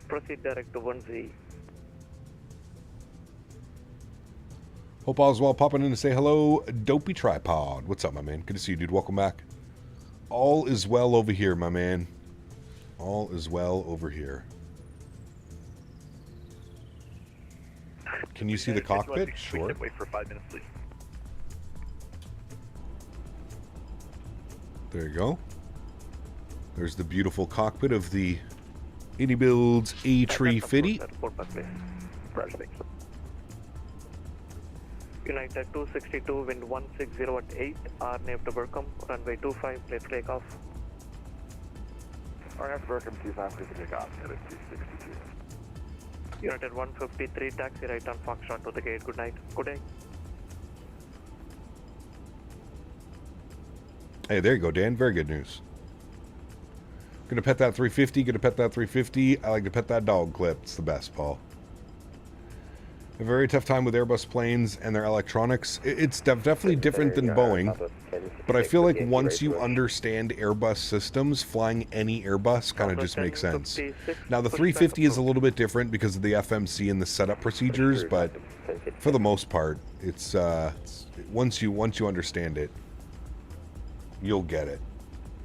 Proceed direct to 1Z. Hope all's well. Popping in to say hello, Dopey Tripod. What's up, my man? Good to see you, dude. Welcome back. All is well over here, my man. All is well over here. Can you see the cockpit? Sure. Wait for 5 minutes, please. There you go. There's the beautiful cockpit of the iniBuilds A350. United 262, wind 160 at 8, RNAV to Burkham, runway 25, please take off. RNAV to Burkham, 25, please take off, headed 262. United 153, taxi right on Foxtrot to the gate, good night. Good day. Hey, there you go, Dan. Very good news. Gonna pet that 350, gonna pet that 350. I like to pet that dog clip. It's the best, Paul. A very tough time with Airbus planes and their electronics. It's definitely different than Boeing, but I feel like once you understand Airbus systems, flying any Airbus kind of just makes sense. Now, the 350 is a little bit different because of the FMC and the setup procedures, but for the most part, it's once you understand it, you'll get it.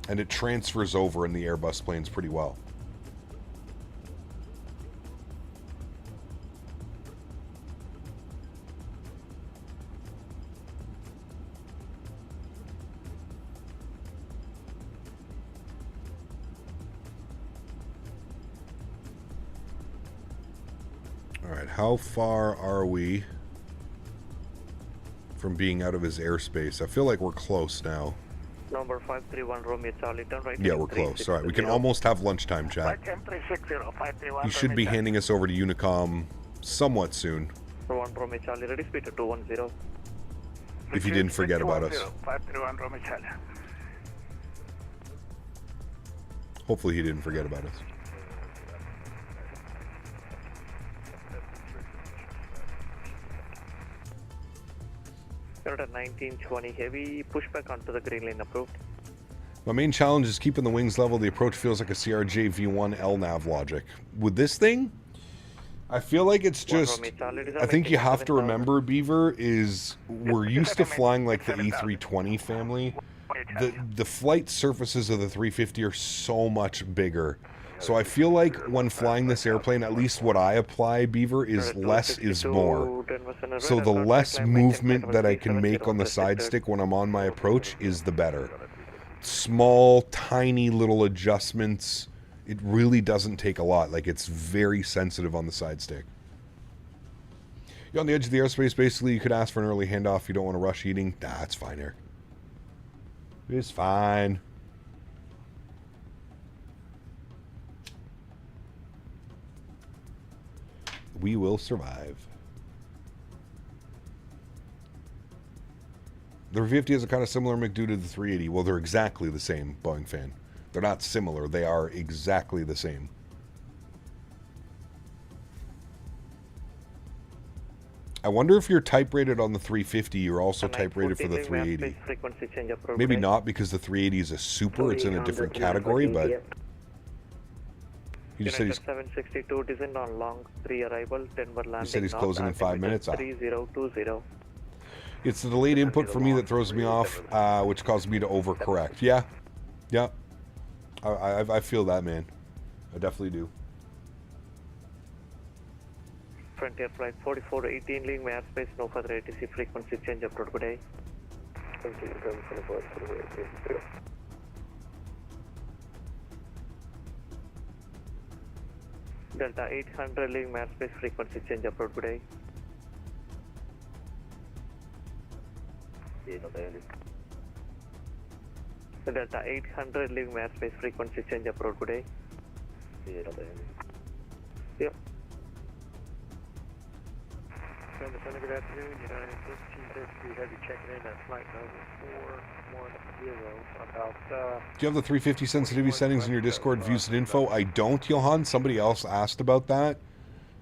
And it transfers over in the Airbus planes pretty well. All right, how far are we from being out of his airspace? I feel like we're close now. Number 531 Romeo Charlie, turn right. Yeah, we're close. All right, we can almost have lunchtime chat. He should be handing us over to Unicom somewhat soon. 1 Romeo Charlie, ready speed to 210. If he didn't forget about us. 531 Romeo Charlie. Hopefully he didn't forget about us. You're at 1920 heavy, pushback onto the green lane approved. My main challenge is keeping the wings level. The approach feels like a CRJ V1 LNAV logic. With this thing, I feel like it's just, I think you have to remember, Beaver, is we're used to flying like the A320 family. The flight surfaces of the 350 are so much bigger. So I feel like when flying this airplane, at least what I apply, Beaver, is less is more. So the less movement that I can make on the side stick when I'm on my approach is the better. Small, tiny little adjustments. It really doesn't take a lot. Like, it's very sensitive on the side stick. You're on the edge of the airspace. Basically, you could ask for an early handoff if you don't want to rush eating. Nah, it's fine, Eric. It's fine. We will survive. The 350 has a kind of similar make due to the 380. Well, they're exactly the same, Boeing fan. They're not similar. They are exactly the same. I wonder if you're type rated on the 350, you're also type rated for the 380. Maybe not, because the 380 is a super. It's in a different category, but... He just said he's... 762 descend on long 3 arrival, Denver landing. He said he's closing in 5 minutes. 3020. It's the delayed input for me that throws me off, which causes me to overcorrect. Yeah. Yeah. I feel that, man. I definitely do. Frontier flight 4418, leaving my airspace, no further ATC frequency change of road. Good day. Delta 800, leaving my airspace, frequency change of road. Good day. Delta 800, leaving my airspace, frequency change of road. Good day. Yep. Good afternoon, United 1533 Heavy checking in at flight number 410 about... Do you have the 350 sensitivity settings in your Discord views and info? I don't, Johan. Somebody else asked about that.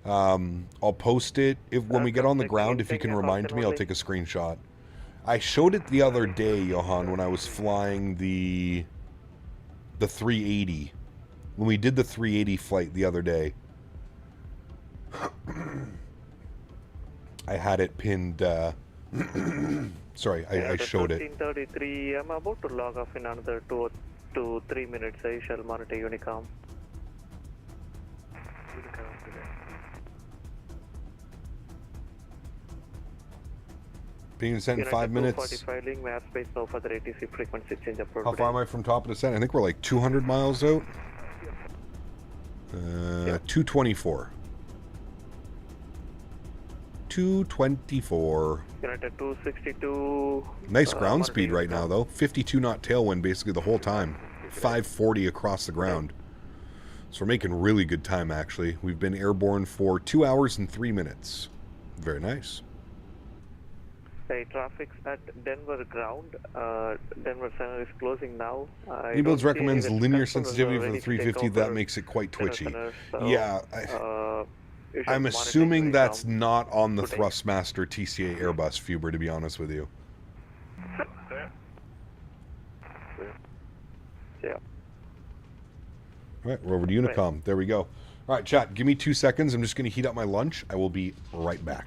I'll post it when we get on the ground. If you can remind me, I'll take a screenshot. I showed it the other day, Johan, when I was flying the 380. When we did the 380 flight the other day. I had it pinned, sorry, I showed it. 1333, I'm about to log off in another 2 to 3 minutes. I shall monitor Unicom. Being sent in 5 minutes. 245, my airspace, no further ATC frequency change of road. How far am I from top of descent? I think we're like 200 miles out. 224. 224. United 262. Nice ground speed right now, though. 52 knot tailwind basically the whole time. 540 across the ground. So we're making really good time, actually. We've been airborne for 2 hours and 3 minutes. Very nice. Hey, traffic's at Denver ground. Denver Center is closing now. iniBuilds recommends linear sensitivity for the 350. That makes it quite twitchy. Yeah. I'm assuming that's not on the Thrustmaster TCA Airbus Fuber, to be honest with you. Yeah. All right, we're over to Unicom. There we go. All right, chat, give me 2 seconds. I'm just going to heat up my lunch. I will be right back.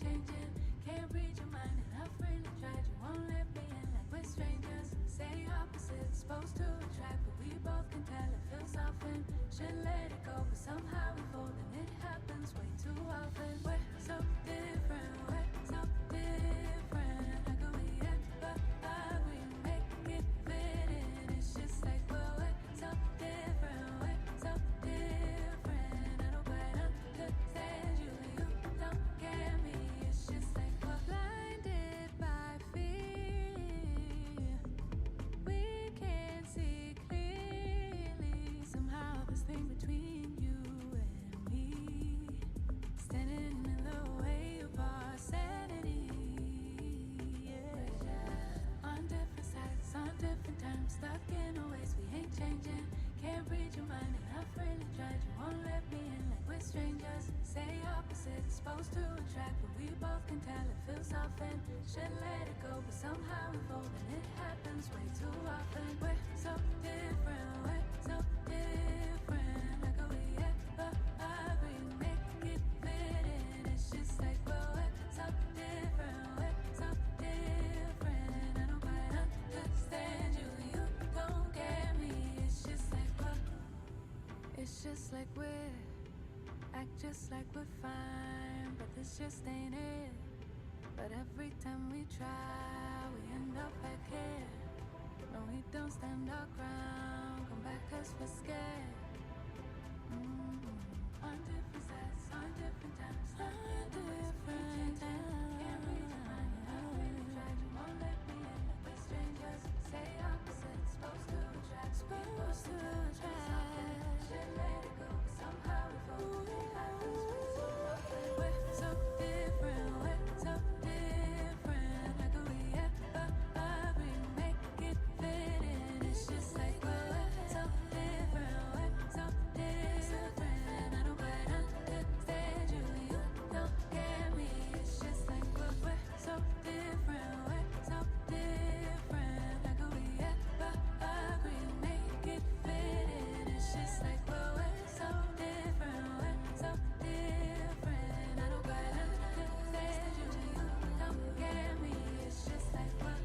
ain't changing. Can't read your mind and I've really tried. You won't let me in like we're strangers. Say opposites, supposed to attract, but we both can tell it feels often. Should let it go, but somehow we fold and it happens way too often. We're so different, we're so different. How can we ever agree, make it fit in? It's just like we're so different, we're so different. I don't quite understand you, you don't get me. It's just like we're blinded by fear. We can't see clearly. Somehow this thing between you and me, standing in the way of our sanity. Yeah. On different sides, on different times, stuck in a ways we ain't changing. Can't read your mind and I've really tried. You won't let me in like we're strangers. Say opposites, supposed to attract, but we both can tell it feels often. Should let it go, but somehow we fold and it happens way too often. We're so different, we're so different. How can we ever agree, make it fit in? It's just like we're so different, we're so different. I don't quite understand you, you don't get me. It's just like we're act just like we're fine, but this just ain't it. But every time we try, we end up back here. No, we don't stand our ground, come back 'cause we're scared. On different sides, on different times, on different times. Can't read your mind, I've really tried. You won't let me in like we're strangers. Say opposites, supposed to attract, supposed to attract. Should let it go, but somehow we fold. It happens way too often. We're so different, we're so different. How can we ever agree, make it fit in? It's just like we're so different, we're so different. I don't quite understand you, you don't get me. It's just like we're so different, we're so different. How can we ever agree, make it fit in? It's just like we're so different, we're so different. I don't quite understand you, you don't get me. It's just like we're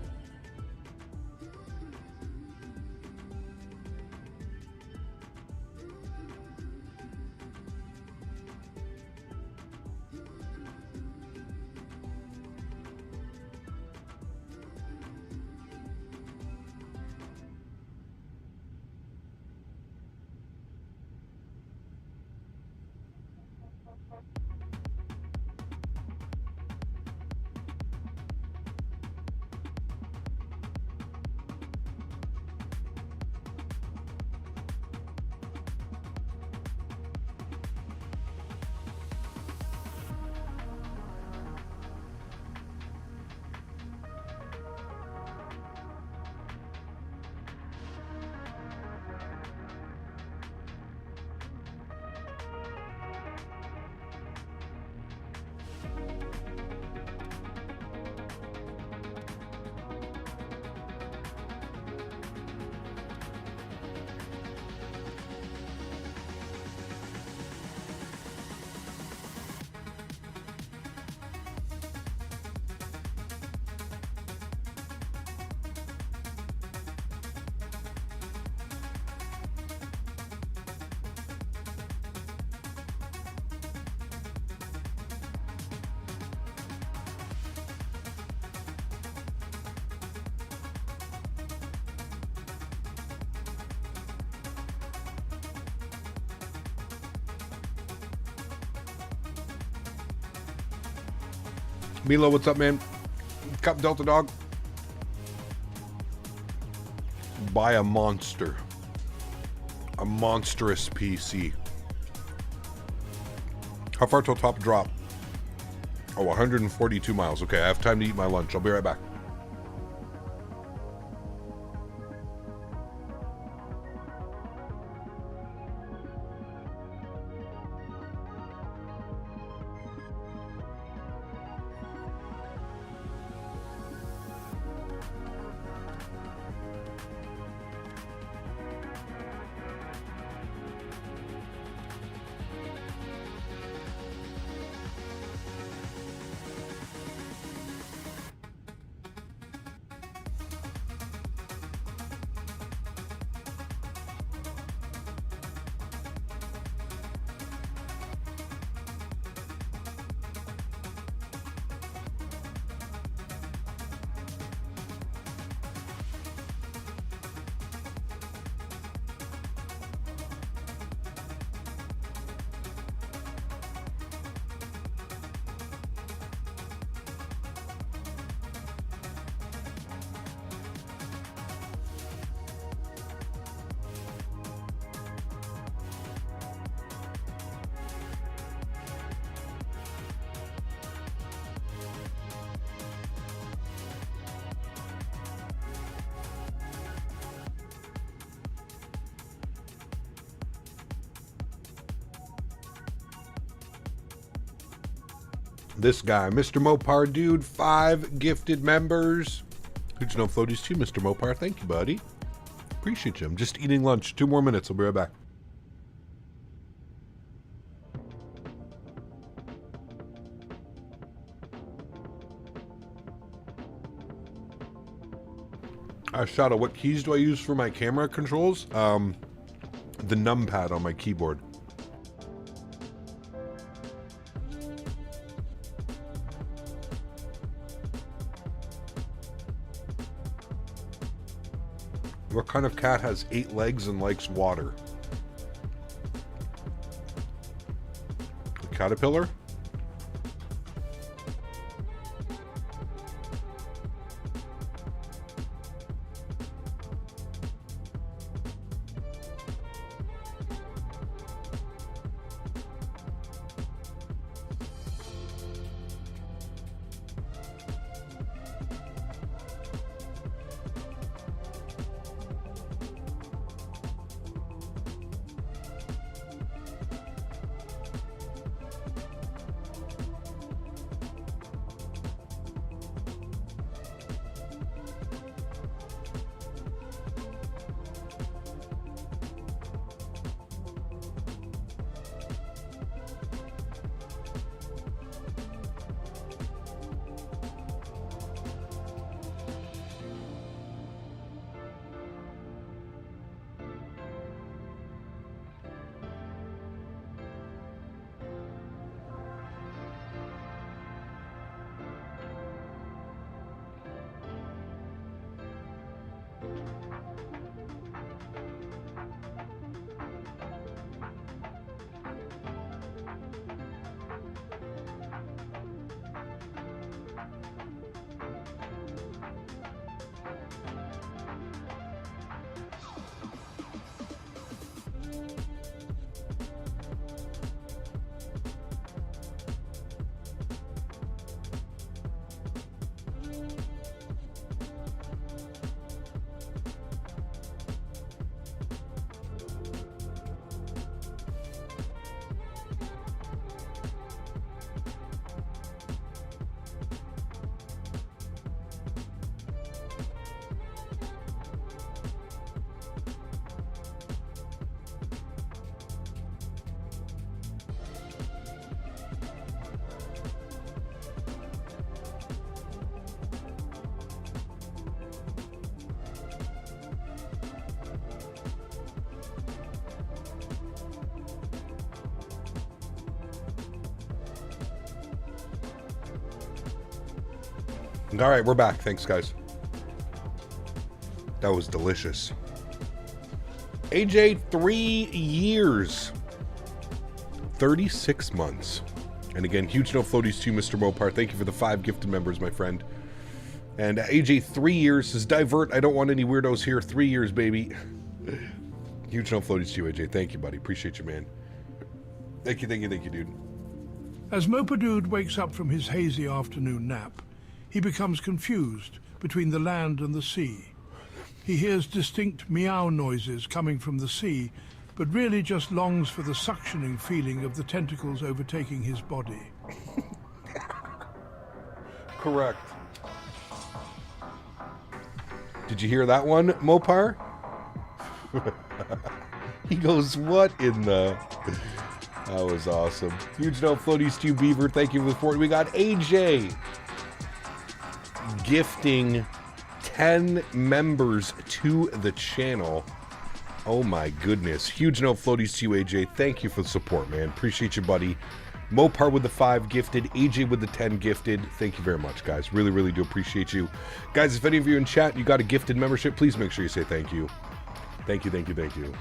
Milo, what's up, man? Cup Delta Dog. Buy a monster. A monstrous PC. How far till top drop? Oh, 142 miles. Okay, I have time to eat my lunch. I'll be right back. This guy, Mr. Mopar, dude, 5 gifted members. Huge no floaties too, Mr. Mopar. Thank you, buddy. Appreciate you. I'm just eating lunch. 2 more minutes. I'll be right back. Shadow, what keys do I use for my camera controls? The numpad on my keyboard. What kind of cat has 8 legs and likes water? A caterpillar? All right, we're back. Thanks, guys. That was delicious. AJ, 3 years. 36 months. And again, huge no floaties to you, Mr. Mopar. Thank you for the 5 gifted members, my friend. And AJ, 3 years says, divert. I don't want any weirdos here. 3 years, baby. Huge no floaties to you, AJ. Thank you, buddy. Appreciate you, man. Thank you, dude. As Mopadude wakes up from his hazy afternoon nap, he becomes confused between the land and the sea. He hears distinct meow noises coming from the sea, but really just longs for the suctioning feeling of the tentacles overtaking his body. Correct. Did you hear that one, Mopar? He goes, what in the... That was awesome. Huge no floaties to you, Beaver. Thank you for the support. We got AJ gifting 10 members to the channel. Oh my goodness. Huge no floaties to you, AJ. Thank you for the support, man. Appreciate you, buddy. Mopar with the 5 gifted, AJ with the 10 gifted. Thank you very much, guys. Really, really do appreciate you. Guys, if any of you in chat, you got a gifted membership, please make sure you say thank you. Thank you, thank you, thank you.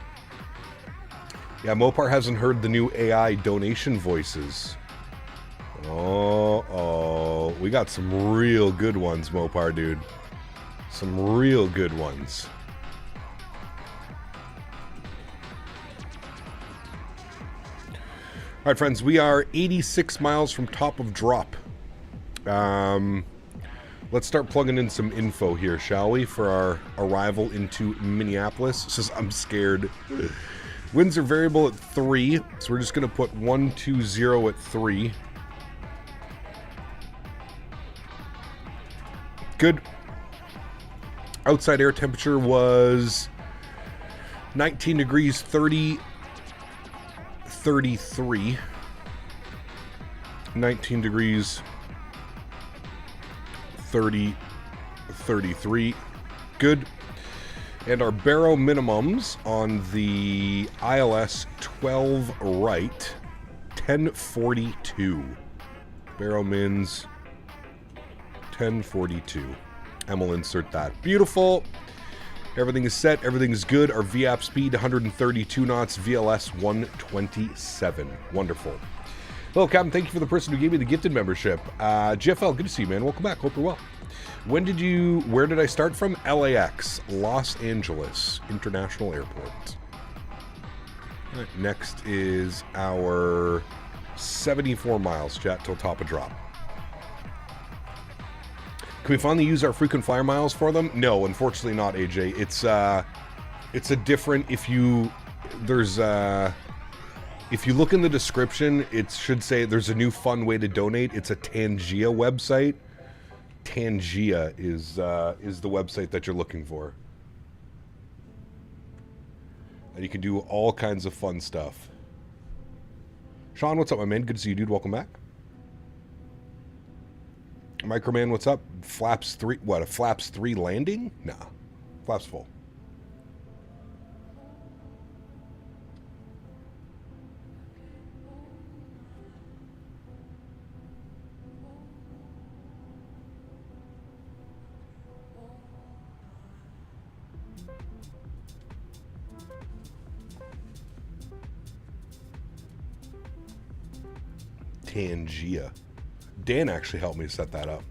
Yeah, Mopar hasn't heard the new AI donation voices. Oh, we got some real good ones, Mopar, dude. Some real good ones. All right, friends, we are 86 miles from top of drop. Let's start plugging in some info here, shall we, for our arrival into Minneapolis. It says, I'm scared. Winds are variable at 3, so we're just going to put 120 at 3. Good. Outside air temperature was 19 degrees 33. 19 degrees 33. Good. And our baro minimums on the ILS 12 right, 1042. Baro mins, 1042. And we'll insert that. Beautiful. Everything is set. Everything is good. Our VAP speed, 132 knots. VLS, 127. Wonderful. Hello, Captain. Thank you for the person who gave me the gifted membership. GFL, good to see you, man. Welcome back. Hope you're well. Where did I start from? LAX, Los Angeles International Airport. All right, next is our 74 miles, chat, till top of drop. Can we finally use our frequent flyer miles for them? No, unfortunately not, AJ. It's a different, if you look in the description, it should say there's a new fun way to donate. It's a Tangia website. Tangia is the website that you're looking for. And you can do all kinds of fun stuff. Sean, what's up, my man? Good to see you, dude. Welcome back. Microman, what's up? Flaps 3, what, a Flaps 3 landing? Nah, flaps full. Tangia. Dan actually helped me set that up.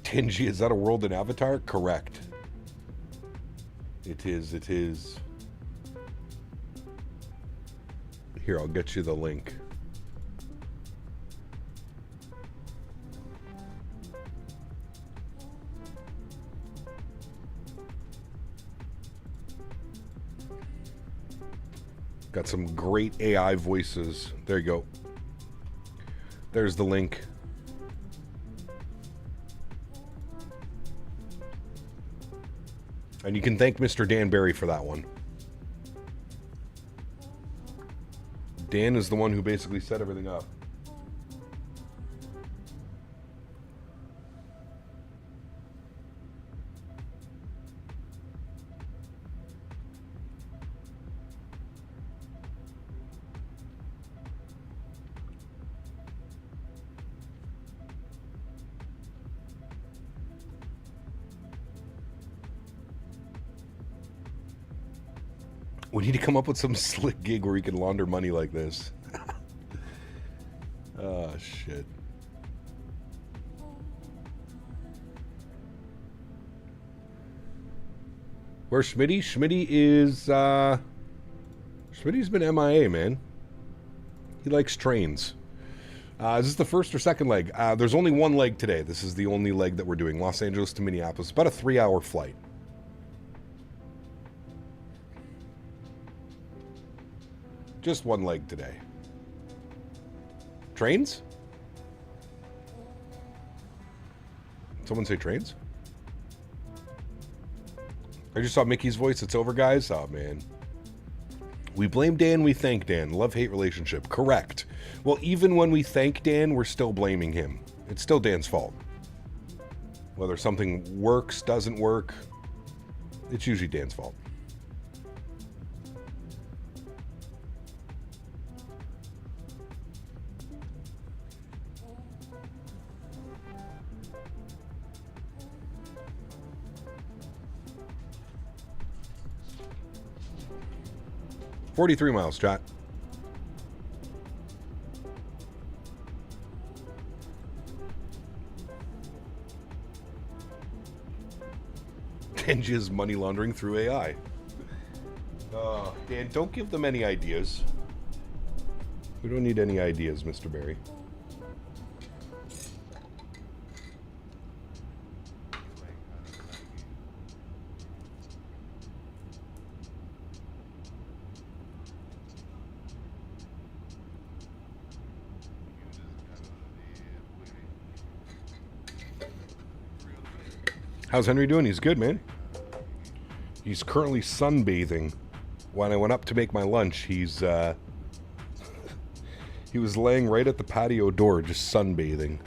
Tangia, is that a world in Avatar? Correct. It is, it is. Here, I'll get you the link. Got some great AI voices. There you go. There's the link. And you can thank Mr. Dan Barry for that one. Dan is the one who basically set everything up. We need to come up with some slick gig where we can launder money like this. Oh, shit. Where's Smitty? Smitty is, Smitty's been MIA, man. He likes trains. Is this the first or second leg? There's only one leg today. This is the only leg that we're doing. Los Angeles to Minneapolis. About a 3-hour flight. Just one leg today. Trains? Someone say trains? I just saw Mickey's voice. It's over, guys. Oh, man. We blame Dan, we thank Dan. Love-hate relationship. Correct. Well, even when we thank Dan, we're still blaming him. It's still Dan's fault. Whether something works, doesn't work, it's usually Dan's fault. $43 miles, chat. Tangia's money laundering through AI. Dan, don't give them any ideas. We don't need any ideas, Mr. Barry. How's Henry doing? He's good, man. He's currently sunbathing. When I went up to make my lunch, he's he was laying right at the patio door, just sunbathing.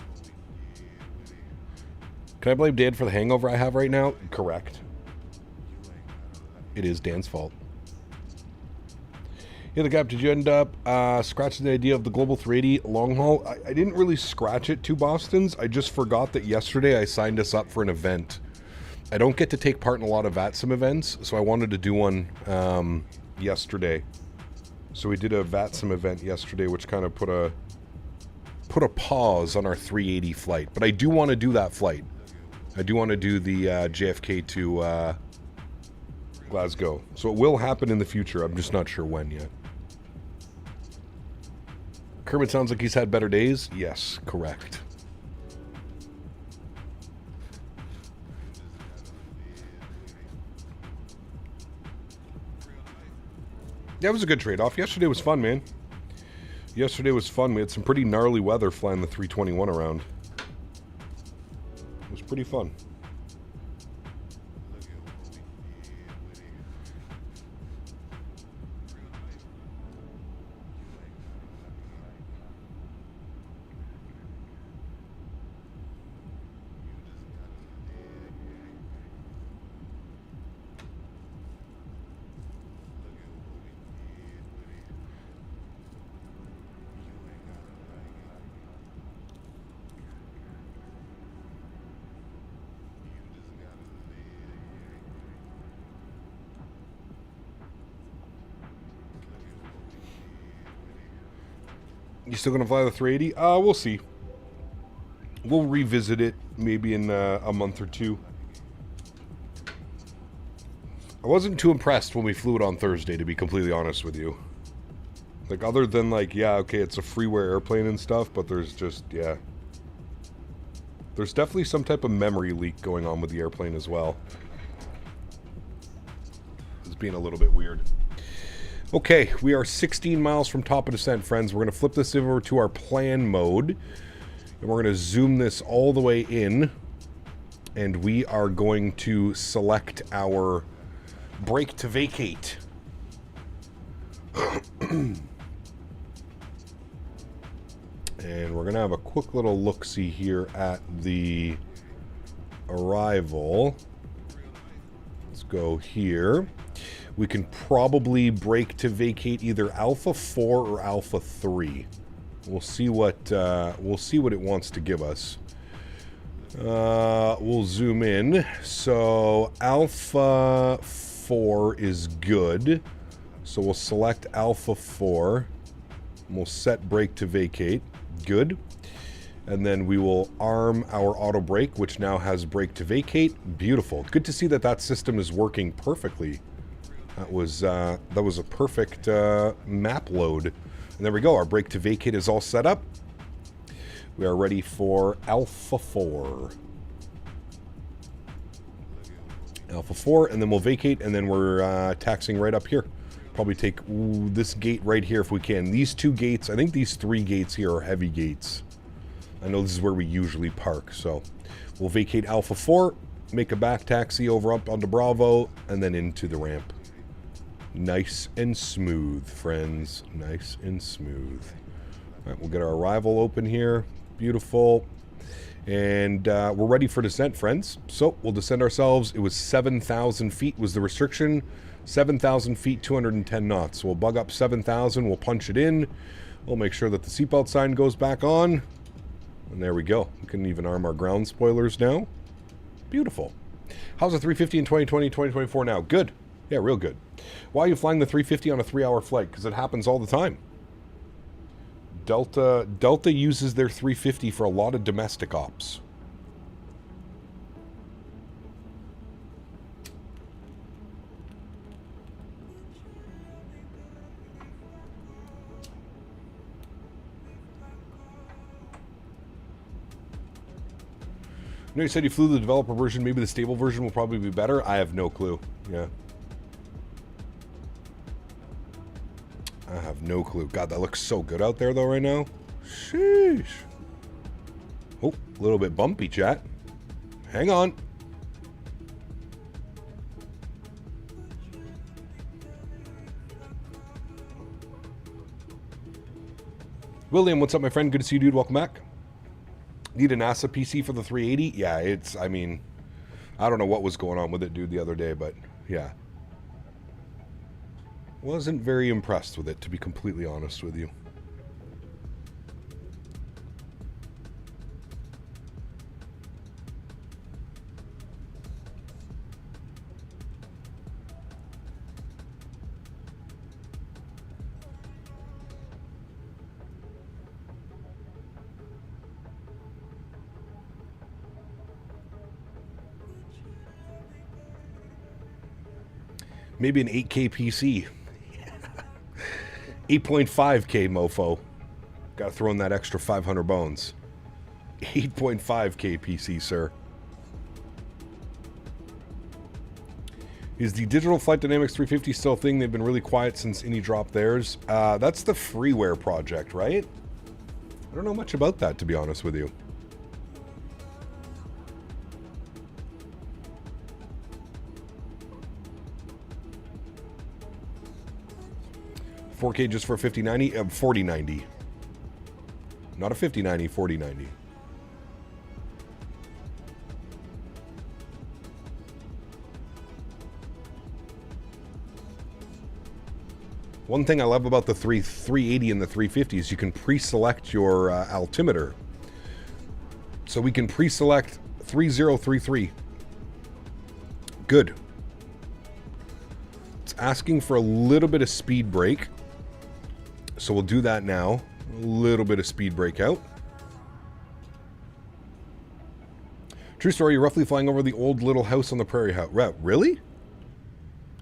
Can I blame Dan for the hangover I have right now? Correct. It is Dan's fault. Yeah, the Gap, did you end up scratching the idea of the Global 380 long haul? I didn't really scratch it to Boston's. I just forgot that yesterday I signed us up for an event. I don't get to take part in a lot of VATSIM events, so I wanted to do one yesterday. So we did a VATSIM event yesterday, which kind of put a pause on our 380 flight. But I do want to do that flight. I do want to do the JFK to Glasgow. So it will happen in the future. I'm just not sure when yet. Kermit sounds like he's had better days. Yes, correct. That was a good trade-off. Yesterday was fun, man. Yesterday was fun. We had some pretty gnarly weather flying the 321 around. It was pretty fun. You still gonna fly the 380? We'll see. We'll revisit it maybe in a month or two. I wasn't too impressed when we flew it on Thursday, to be completely honest with you. Like, other than, like, yeah, okay, it's a freeware airplane and stuff, but there's just, yeah. There's definitely some type of memory leak going on with the airplane as well. It's being a little bit weird. Okay, we are 16 miles from top of descent, friends. We're going to flip this over to our plan mode. And we're going to zoom this all the way in. And we are going to select our brake to vacate. And we're going to have a quick little look-see here at the arrival. Let's go here. We can probably brake to vacate either Alpha 4 or Alpha 3. We'll see what it wants to give us. We'll zoom in. So Alpha 4 is good. So we'll select Alpha 4. And we'll set brake to vacate. Good. And then we will arm our auto brake, which now has brake to vacate. Beautiful. Good to see that that system is working perfectly. That was a perfect map load. And there we go. Our brake to vacate is all set up. We are ready for Alpha 4. Alpha 4, and then we'll vacate, and then we're taxiing right up here. Probably take this gate right here if we can. These two gates, I think these three gates here are heavy gates. I know this is where we usually park, so we'll vacate Alpha 4, make a back taxi over up onto Bravo, and then into the ramp. Nice and smooth, friends. Nice and smooth. All right, we'll get our arrival open here. Beautiful. And we're ready for descent, friends. So we'll descend ourselves. It was 7,000 feet was the restriction. 7,000 feet, 210 knots. So we'll bug up 7,000. We'll punch it in. We'll make sure that the seatbelt sign goes back on. And there we go. We can even arm our ground spoilers now. Beautiful. How's the 350 in 2020, 2024 now? Good. Yeah, real good. Why are you flying the 350 on a 3-hour flight? Because it happens all the time. Delta uses their 350 for a lot of domestic ops. You said you flew the developer version. Maybe the stable version will probably be better. I have no clue. Yeah. I have no clue. God, that looks so good out there, though, right now. Sheesh. Oh, a little bit bumpy, chat. Hang on. William, what's up, my friend? Good to see you, dude. Welcome back. Need a NASA PC for the 380? Yeah, it's, I mean, I don't know what was going on with it, dude, the other day, but yeah. Wasn't very impressed with it, to be completely honest with you. Maybe an 8K PC. 8.5K mofo. Gotta throw in that extra 500 bones. 8.5K PC, sir. Is the digital Flight Dynamics 350 still a thing? They've been really quiet since Ini dropped theirs. That's the freeware project, right? I don't know much about that, to be honest with you. 4K just for 5090? 4090. Not a 5090, 4090. One thing I love about the 380 and the 350 is you can pre-select your altimeter. So we can pre-select 3033. Good. It's asking for a little bit of speed brake. So we'll do that now. A little bit of speed brake out. True story, you're roughly flying over the old little house on the prairie house. Really?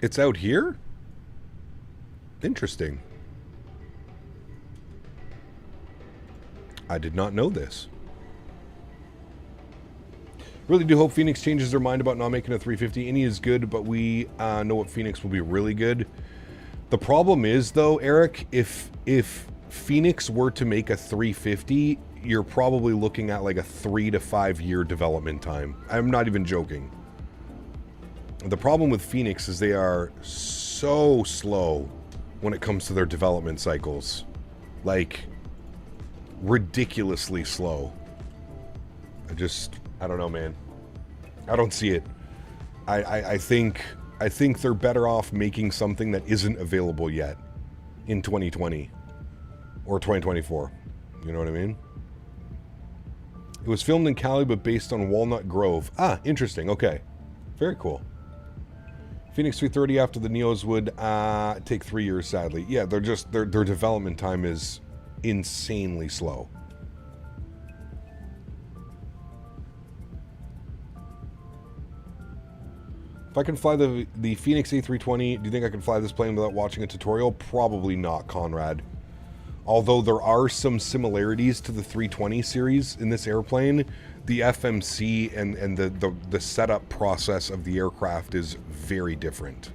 It's out here? Interesting. I did not know this. Really do hope Phoenix changes their mind about not making a 350. Ini is good, but we know what Phoenix will be really good. The problem is, though, Eric, if Phoenix were to make a 350, you're probably looking at like a 3 to 5 year development time. I'm not even joking. The problem with Phoenix is they are so slow when it comes to their development cycles. Like, ridiculously slow. I don't know, man. I don't see it. I think they're better off making something that isn't available yet in 2020 or 2024. You know what I mean? It was filmed in Cali, but based on Walnut Grove. Ah, interesting. Okay. Very cool. Phoenix 330 after the Neos would take 3 years, sadly. Yeah, they're just, their development time is insanely slow. If I can fly the Phoenix A320, do you think I can fly this plane without watching a tutorial? Probably not, Conrad. Although there are some similarities to the 320 series in this airplane, the FMC and the setup process of the aircraft is very different.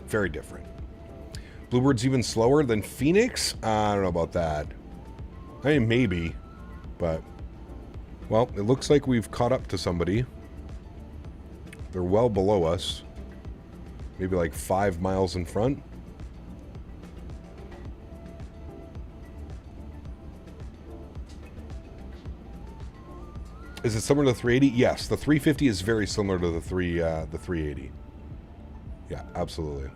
Very different. Bluebird's even slower than Phoenix? I don't know about that. I mean, maybe. But, well, it looks like we've caught up to somebody. They're well below us. Maybe like 5 miles in front. Is it similar to the 380? Yes, the 350 is very similar to the 380. Yeah, absolutely.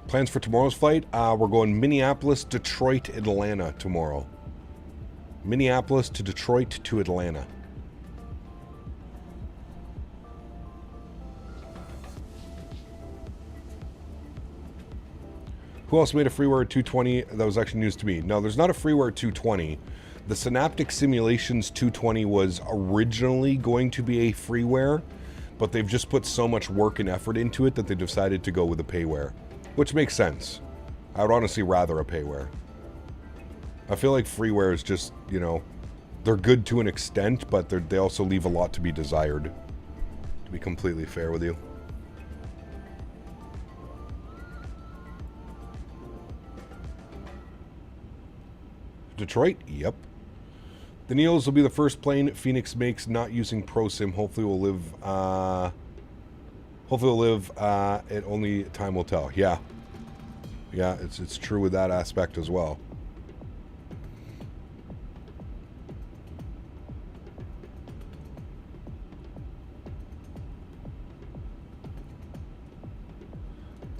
Plans for tomorrow's flight? We're going Minneapolis, Detroit, Atlanta tomorrow. Minneapolis to Detroit to Atlanta. Who else made a freeware 220? That was actually news to me. No, there's not a freeware 220. The Synaptic Simulations 220 was originally going to be a freeware, but they've just put so much work and effort into it that they decided to go with a payware. Which makes sense. I would honestly rather a payware. I feel like freeware is just, you know, they're good to an extent, but they also leave a lot to be desired. To be completely fair with you. Detroit? Yep. The Neos will be the first plane Phoenix makes not using ProSim. Hopefully we'll live. It only time will tell. Yeah. Yeah, it's true with that aspect as well.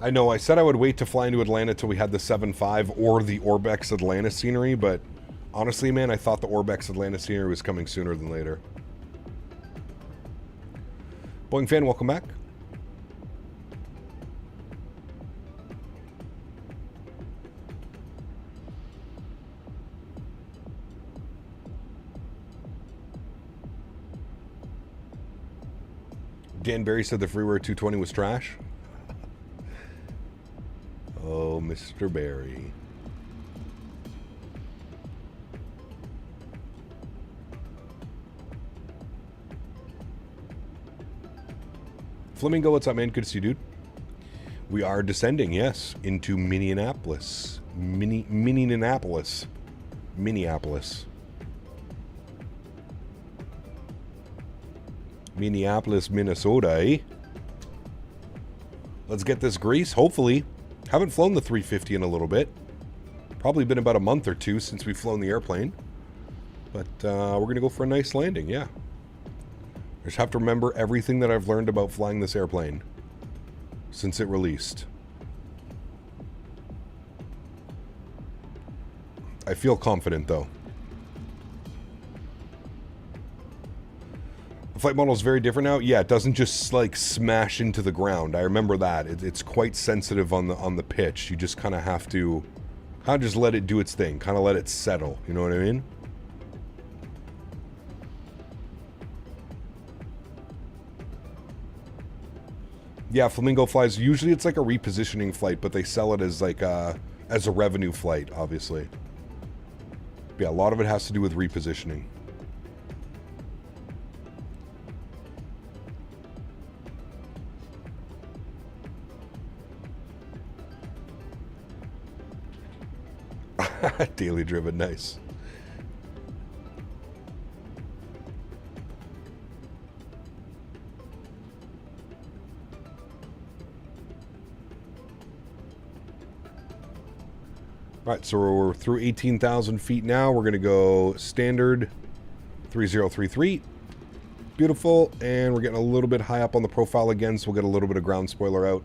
I know, I said I would wait to fly into Atlanta till we had the 7.5 or the Orbex Atlanta scenery, but honestly, man, I thought the Orbex Atlanta scenery was coming sooner than later. Boeing fan, welcome back. Dan Barry said the Freeware 220 was trash. Oh, Mr. Barry. Flamingo, what's up, man? Good to see you, dude. We are descending, yes, into Minneapolis. Minneapolis. Minneapolis, Minnesota, eh? Let's get this grease, hopefully. Haven't flown the 350 in a little bit. Probably been about a month or two since we've flown the airplane. But we're going to go for a nice landing, yeah. I just have to remember everything that I've learned about flying this airplane since it released. I feel confident, though. The flight model is very different now. Yeah, it doesn't just like smash into the ground. I remember that. It's quite sensitive on the pitch. You just kind of have to just let it do its thing. Kind of let it settle. You know what I mean? Yeah, Flamingo flies. Usually it's like a repositioning flight, but they sell it as like as a revenue flight, obviously. But yeah, a lot of it has to do with repositioning. Daily driven, nice. Right, so we're through 18,000 feet now. We're going to go standard 3033. Beautiful. And we're getting a little bit high up on the profile again, so we'll get a little bit of ground spoiler out.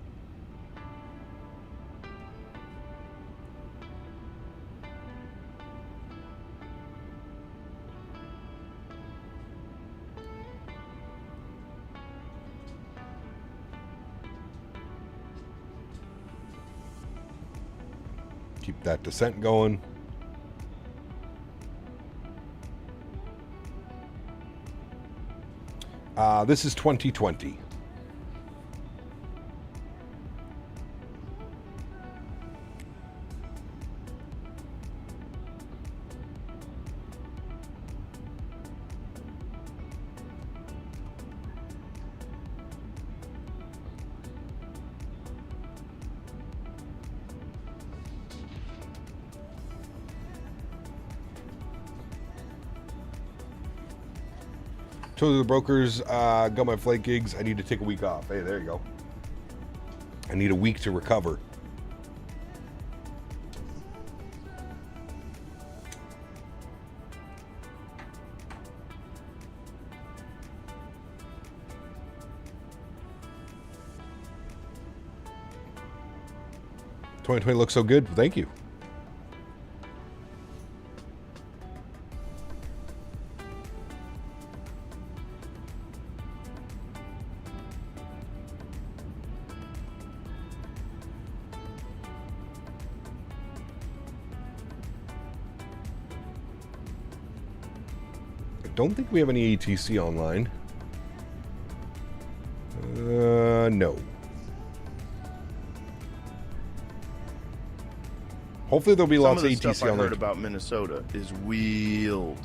Keep that descent going. This is 2020. Told the brokers, got my flight gigs. I need to take a week off. Hey, there you go. I need a week to recover. $2020 looks so good. Thank you. Don't think we have any ATC online. No. Hopefully there'll be lots of ATC stuff I online. heard about Minnesota is wild.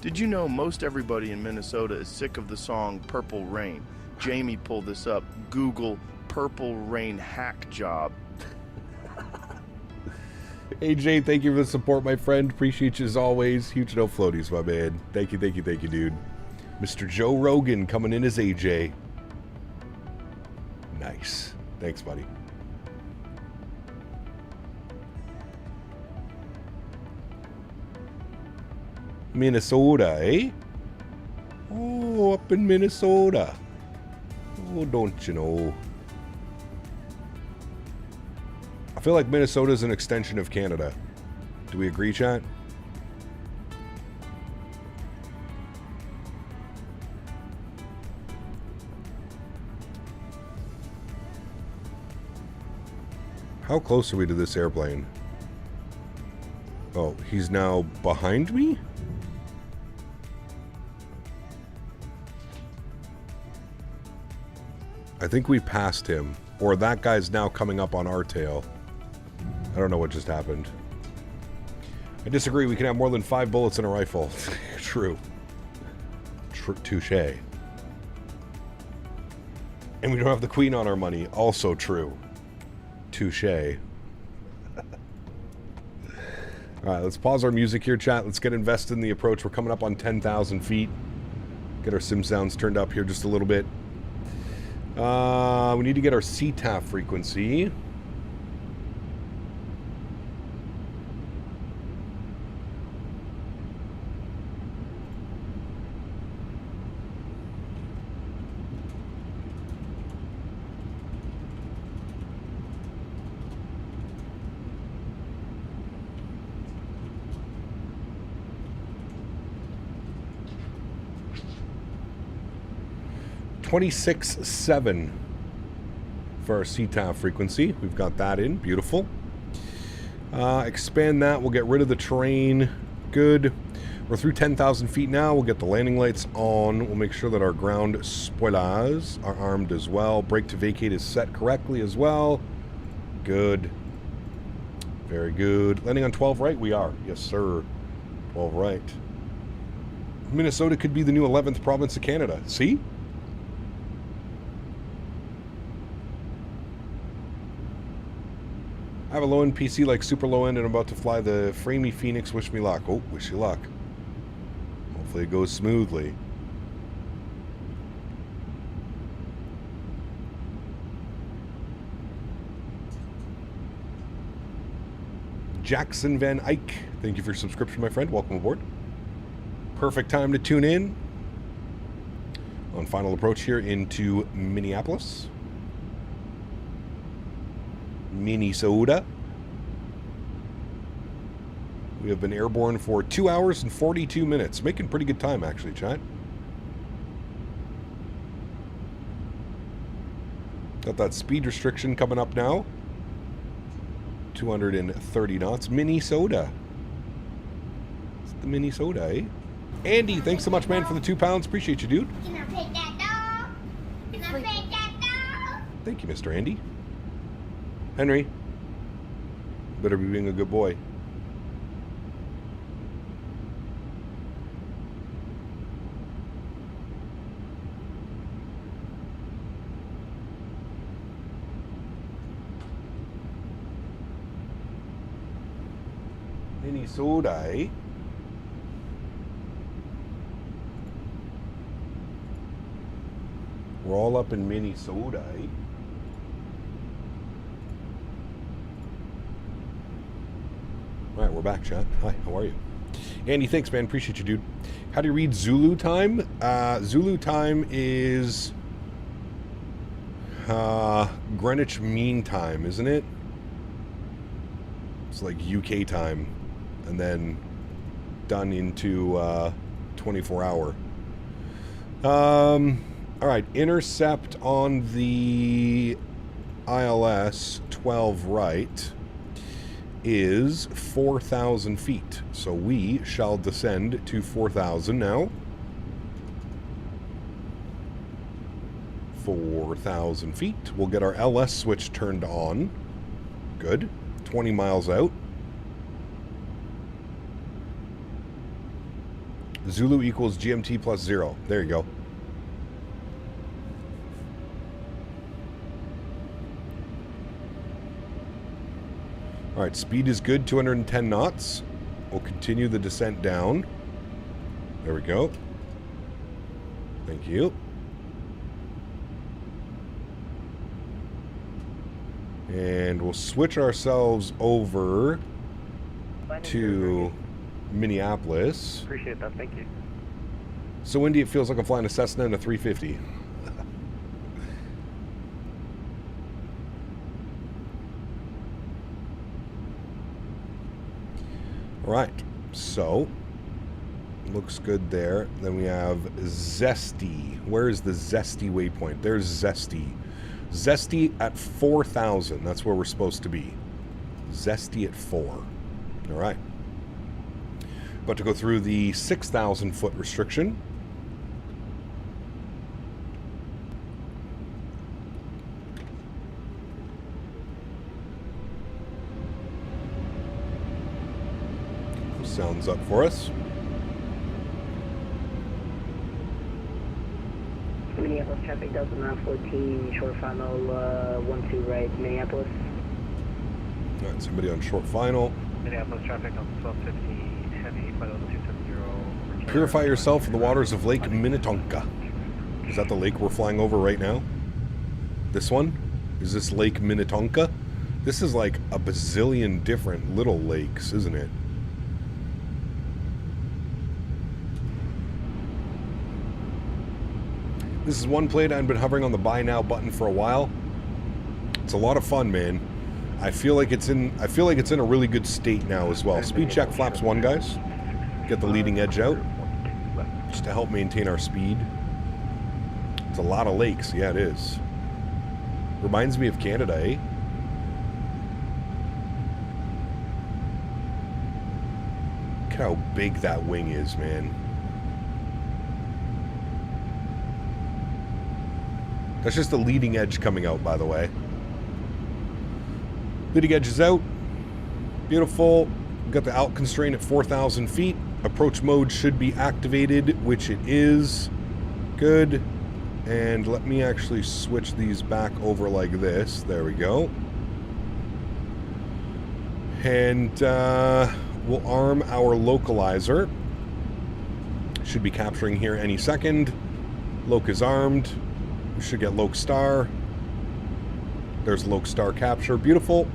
Did you know most everybody in Minnesota is sick of the song Purple Rain? Jamie pulled this up. Google Purple Rain hack job. AJ, thank you for the support, my friend. Appreciate you as always. Huge no floaties, my man. Thank you, dude. Mr. Joe Rogan coming in as AJ. Nice. Thanks, buddy. Minnesota, eh? Oh, up in Minnesota. Oh, don't you know? I feel like Minnesota is an extension of Canada. Do we agree, chat? How close are we to this airplane? Oh, he's now behind me? I think we passed him. Or that guy's now coming up on our tail. I don't know what just happened. I disagree. We can have more than 5 bullets in a rifle. True. Touche. And we don't have the queen on our money. Also true. Touche. Alright, let's pause our music here, chat. Let's get invested in the approach. We're coming up on 10,000 feet. Get our sim sounds turned up here just a little bit. We need to get our CTAF frequency. $26.7 for our CTAF frequency. We've got that in. Beautiful. Expand that. We'll get rid of the terrain. Good. We're through 10,000 feet now. We'll get the landing lights on. We'll make sure that our ground spoilers are armed as well. Brake to vacate is set correctly as well. Good. Very good. Landing on 12 right? We are. Yes, sir. 12 right. Minnesota could be the new 11th province of Canada. See? I have a low-end PC like super low-end and I'm about to fly the Framey Phoenix. Wish me luck. Oh, wish you luck. Hopefully it goes smoothly. Jackson Van Eyck, thank you for your subscription, my friend. Welcome aboard. Perfect time to tune in on final approach here into Minneapolis. Minnesota. We have been airborne for 2 hours and 42 minutes. Making pretty good time, actually, chat. Got that speed restriction coming up now. 230 knots. Minnesota. It's the Minnesota, eh? Andy, thanks so much, man, for the £2. Appreciate you, dude. Can I pet that dog? Can I pet that dog? Thank you, Mr. Andy. Henry, better be being a good boy. Minnesota, eh? We're all up in Minnesota, eh? All right, we're back, chat. Hi, how are you? Andy, thanks, man. Appreciate you, dude. How do you read Zulu time? Zulu time is Greenwich Mean Time, isn't it? It's like UK time, and then done into 24 hour. All right, intercept on the ILS 12 right is 4,000 feet. So we shall descend to 4,000 now. 4,000 feet. We'll get our LS switch turned on. Good. 20 miles out. Zulu equals GMT plus 0. There you go. All right, speed is good, 210 knots. We'll continue the descent down. There we go. Thank you. And we'll switch ourselves over to Minneapolis. Appreciate that, thank you. So windy, it feels like I'm flying a Cessna and a 350. Right, so looks good there. Then we have Zesty. Where is the Zesty waypoint? There's Zesty. Zesty at 4,000. That's where we're supposed to be. Zesty at 4. All right. About to go through the 6,000 foot restriction. Sounds up for us. Minneapolis traffic, Delta 914, short final 12 right, Minneapolis. All right, somebody on short final. Minneapolis traffic on 1250, heavy, flight level 270. Purify yourself in the waters of Lake Minnetonka. Is that the lake we're flying over right now? This one? Is this Lake Minnetonka? This is like a bazillion different little lakes, isn't it? This is one plate. I've been hovering on the buy now button for a while. It's a lot of fun, man. I feel like it's in a really good state now as well. Speed check flaps 1, guys. Get the leading edge out just to help maintain our speed. It's a lot of lakes. Yeah, it is. Reminds me of Canada, eh? Look at how big that wing is, man. That's just the leading edge coming out, by the way. Leading edge is out. Beautiful. We've got the alt constraint at 4,000 feet. Approach mode should be activated, which it is. Good. And let me actually switch these back over like this. There we go. And we'll arm our localizer. Should be capturing here any second. Loc is armed. We should get Loc Star. There's Loc Star capture. Beautiful.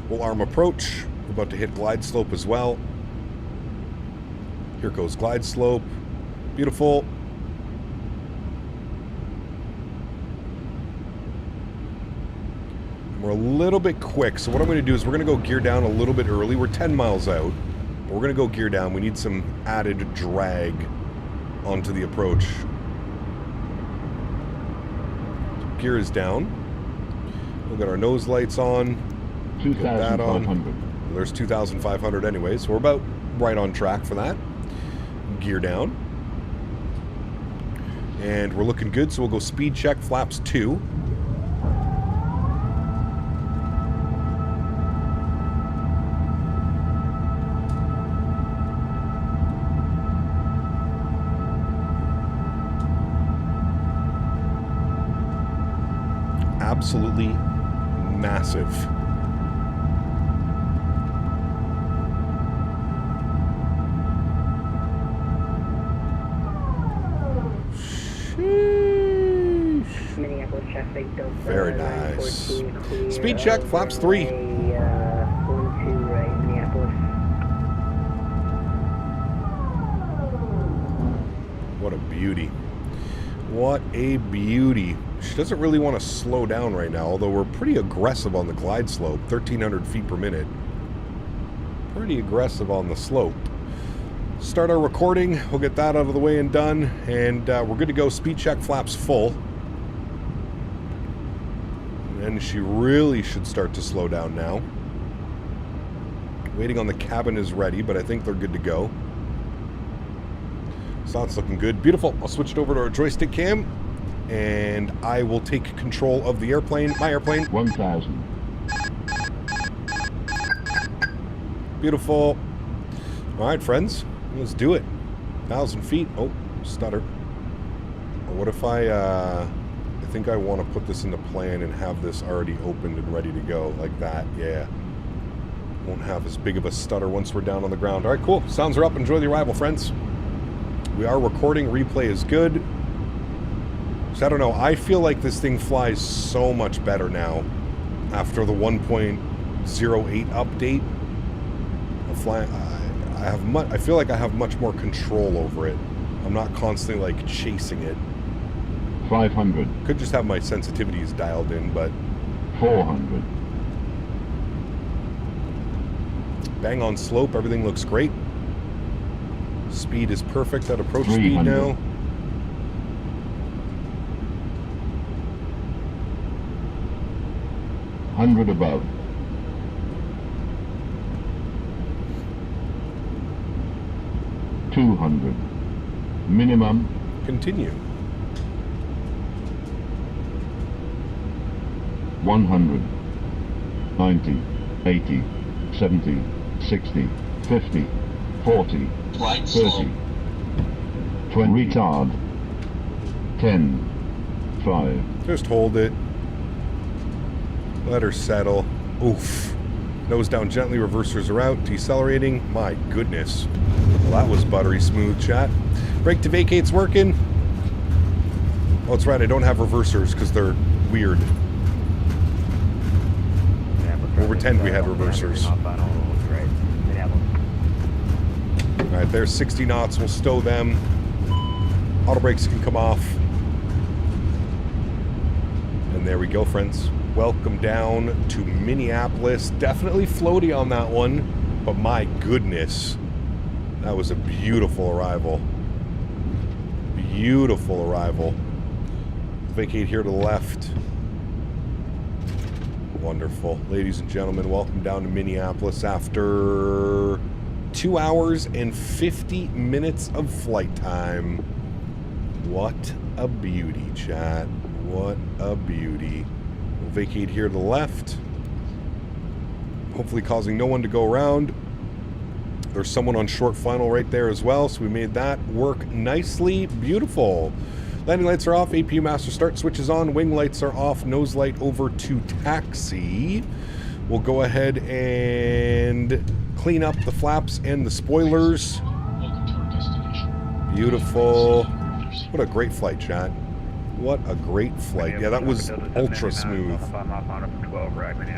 We'll arm approach. We're about to hit glide slope as well. Here goes glide slope. Beautiful. We're a little bit quick, so what I'm going to do is we're going to go gear down a little bit early. We're 10 miles out, but we're going to go gear down. We need some added drag onto the approach. Gear is down. We'll get our nose lights on. 2,500. There's 2,500 anyway, so we're about right on track for that. Gear down. And we're looking good, so we'll go speed check flaps 2. Absolutely massive. Minneapolis traffic, Delta Very nice. 914, Speed check, flaps 3. 12 right, Minneapolis. What a beauty. What a beauty. She doesn't really want to slow down right now, although we're pretty aggressive on the glide slope, 1,300 feet per minute. Pretty aggressive on the slope. Start our recording. We'll get that out of the way and done, and we're good to go. Speed check flaps full. And she really should start to slow down now. Waiting on the cabin is ready, but I think they're good to go. So that's looking good. Beautiful. I'll switch it over to our joystick cam, and I will take control of the airplane, my airplane. 1,000. Beautiful. All right, friends, let's do it. 1,000 feet. Oh, stutter. What if I think I want to put this in the plan and have this already opened and ready to go like that. Yeah. Won't have as big of a stutter once we're down on the ground. All right, cool. Sounds are up. Enjoy the arrival, friends. We are recording. Replay is good. So I don't know. I feel like this thing flies so much better now after the 1.08 update. I feel like I have much more control over it. I'm not constantly like chasing it. 500. Could just have my sensitivities dialed in, but 400. Bang on slope, everything looks great. Speed is perfect at approach 300. speed now. 100 above. 200. Minimum. Continue. 100. 90. 80. 70. 60, 50, 40, 30, 20, retard, 10, 5. Just hold it. Let her settle. Oof. Nose down gently, reversers are out, decelerating. My goodness. Well, that was buttery smooth, chat. Brake to vacate's working. Oh, that's right, I don't have reversers because they're weird. We'll pretend we had reversers. Alright, there's 60 knots. We'll stow them. Auto brakes can come off. And there we go, friends. Welcome down to Minneapolis. Definitely floaty on that one. But my goodness. That was a beautiful arrival. Beautiful arrival. Vacate here to the left. Wonderful. Ladies and gentlemen, welcome down to Minneapolis after 2 hours and 50 minutes of flight time. What a beauty, chat. What a beauty. We'll vacate here to the left. Hopefully causing no one to go around. There's someone on short final right there as well, so we made that work nicely. Beautiful. Landing lights are off, APU master start switches on, wing lights are off, nose light over to taxi. We'll go ahead and clean up the flaps and the spoilers. Beautiful. What a great flight, chat. What a great flight. Yeah, that was ultra smooth.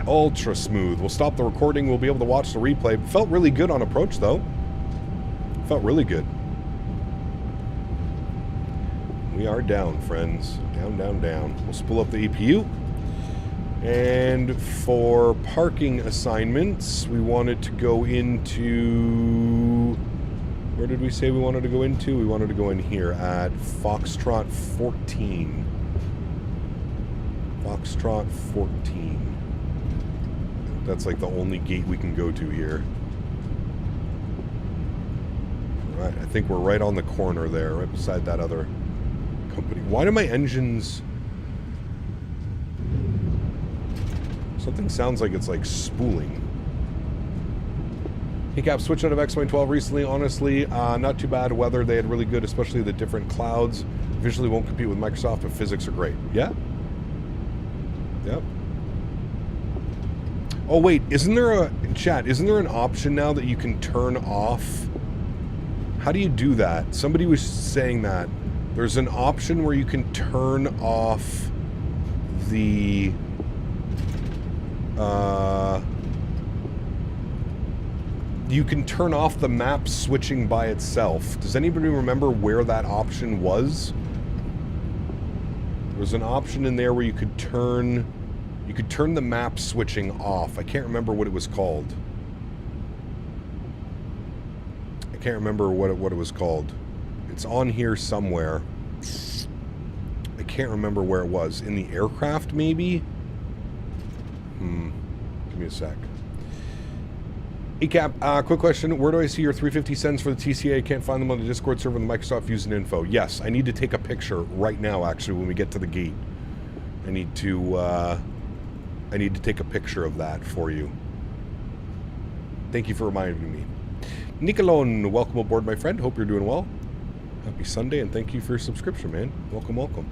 Ultra smooth. We'll stop the recording. We'll be able to watch the replay. Felt really good on approach, though. Felt really good. We are down, friends. Down, down, down. We'll spool up the APU. And for parking assignments, we wanted to go into... Where did we say we wanted to go into? We wanted to go in here at Foxtrot 14. Foxtrot 14. That's like the only gate we can go to here. All right, I think we're right on the corner there, right beside that other company. Why do my engines... Something sounds like it's like spooling. Hey Cap, switched out of X-Wing 12 recently. Honestly, not too bad weather. They had really good, especially the different clouds. Visually won't compete with Microsoft, but physics are great. Yeah? Yep. Oh wait, isn't there a... Chat, isn't there an option now that you can turn off? How do you do that? Somebody was saying that. There's an option where you can turn off the... you can turn off the map switching by itself. Does anybody remember where that option was? There was an option in there where you could turn the map switching off. I can't remember what it was called. I can't remember what it was called. It's on here somewhere. I can't remember where it was. In the aircraft, maybe? Give me a sec. Hey Cap, quick question. Where do I see your 350 sends for the TCA? I can't find them on the Discord server in the Microsoft using info. Yes, I need to take a picture right now, actually, when we get to the gate. I need to take a picture of that for you. Thank you for reminding me. Nicolone, welcome aboard, my friend. Hope you're doing well. Happy Sunday, and thank you for your subscription, man. Welcome, welcome.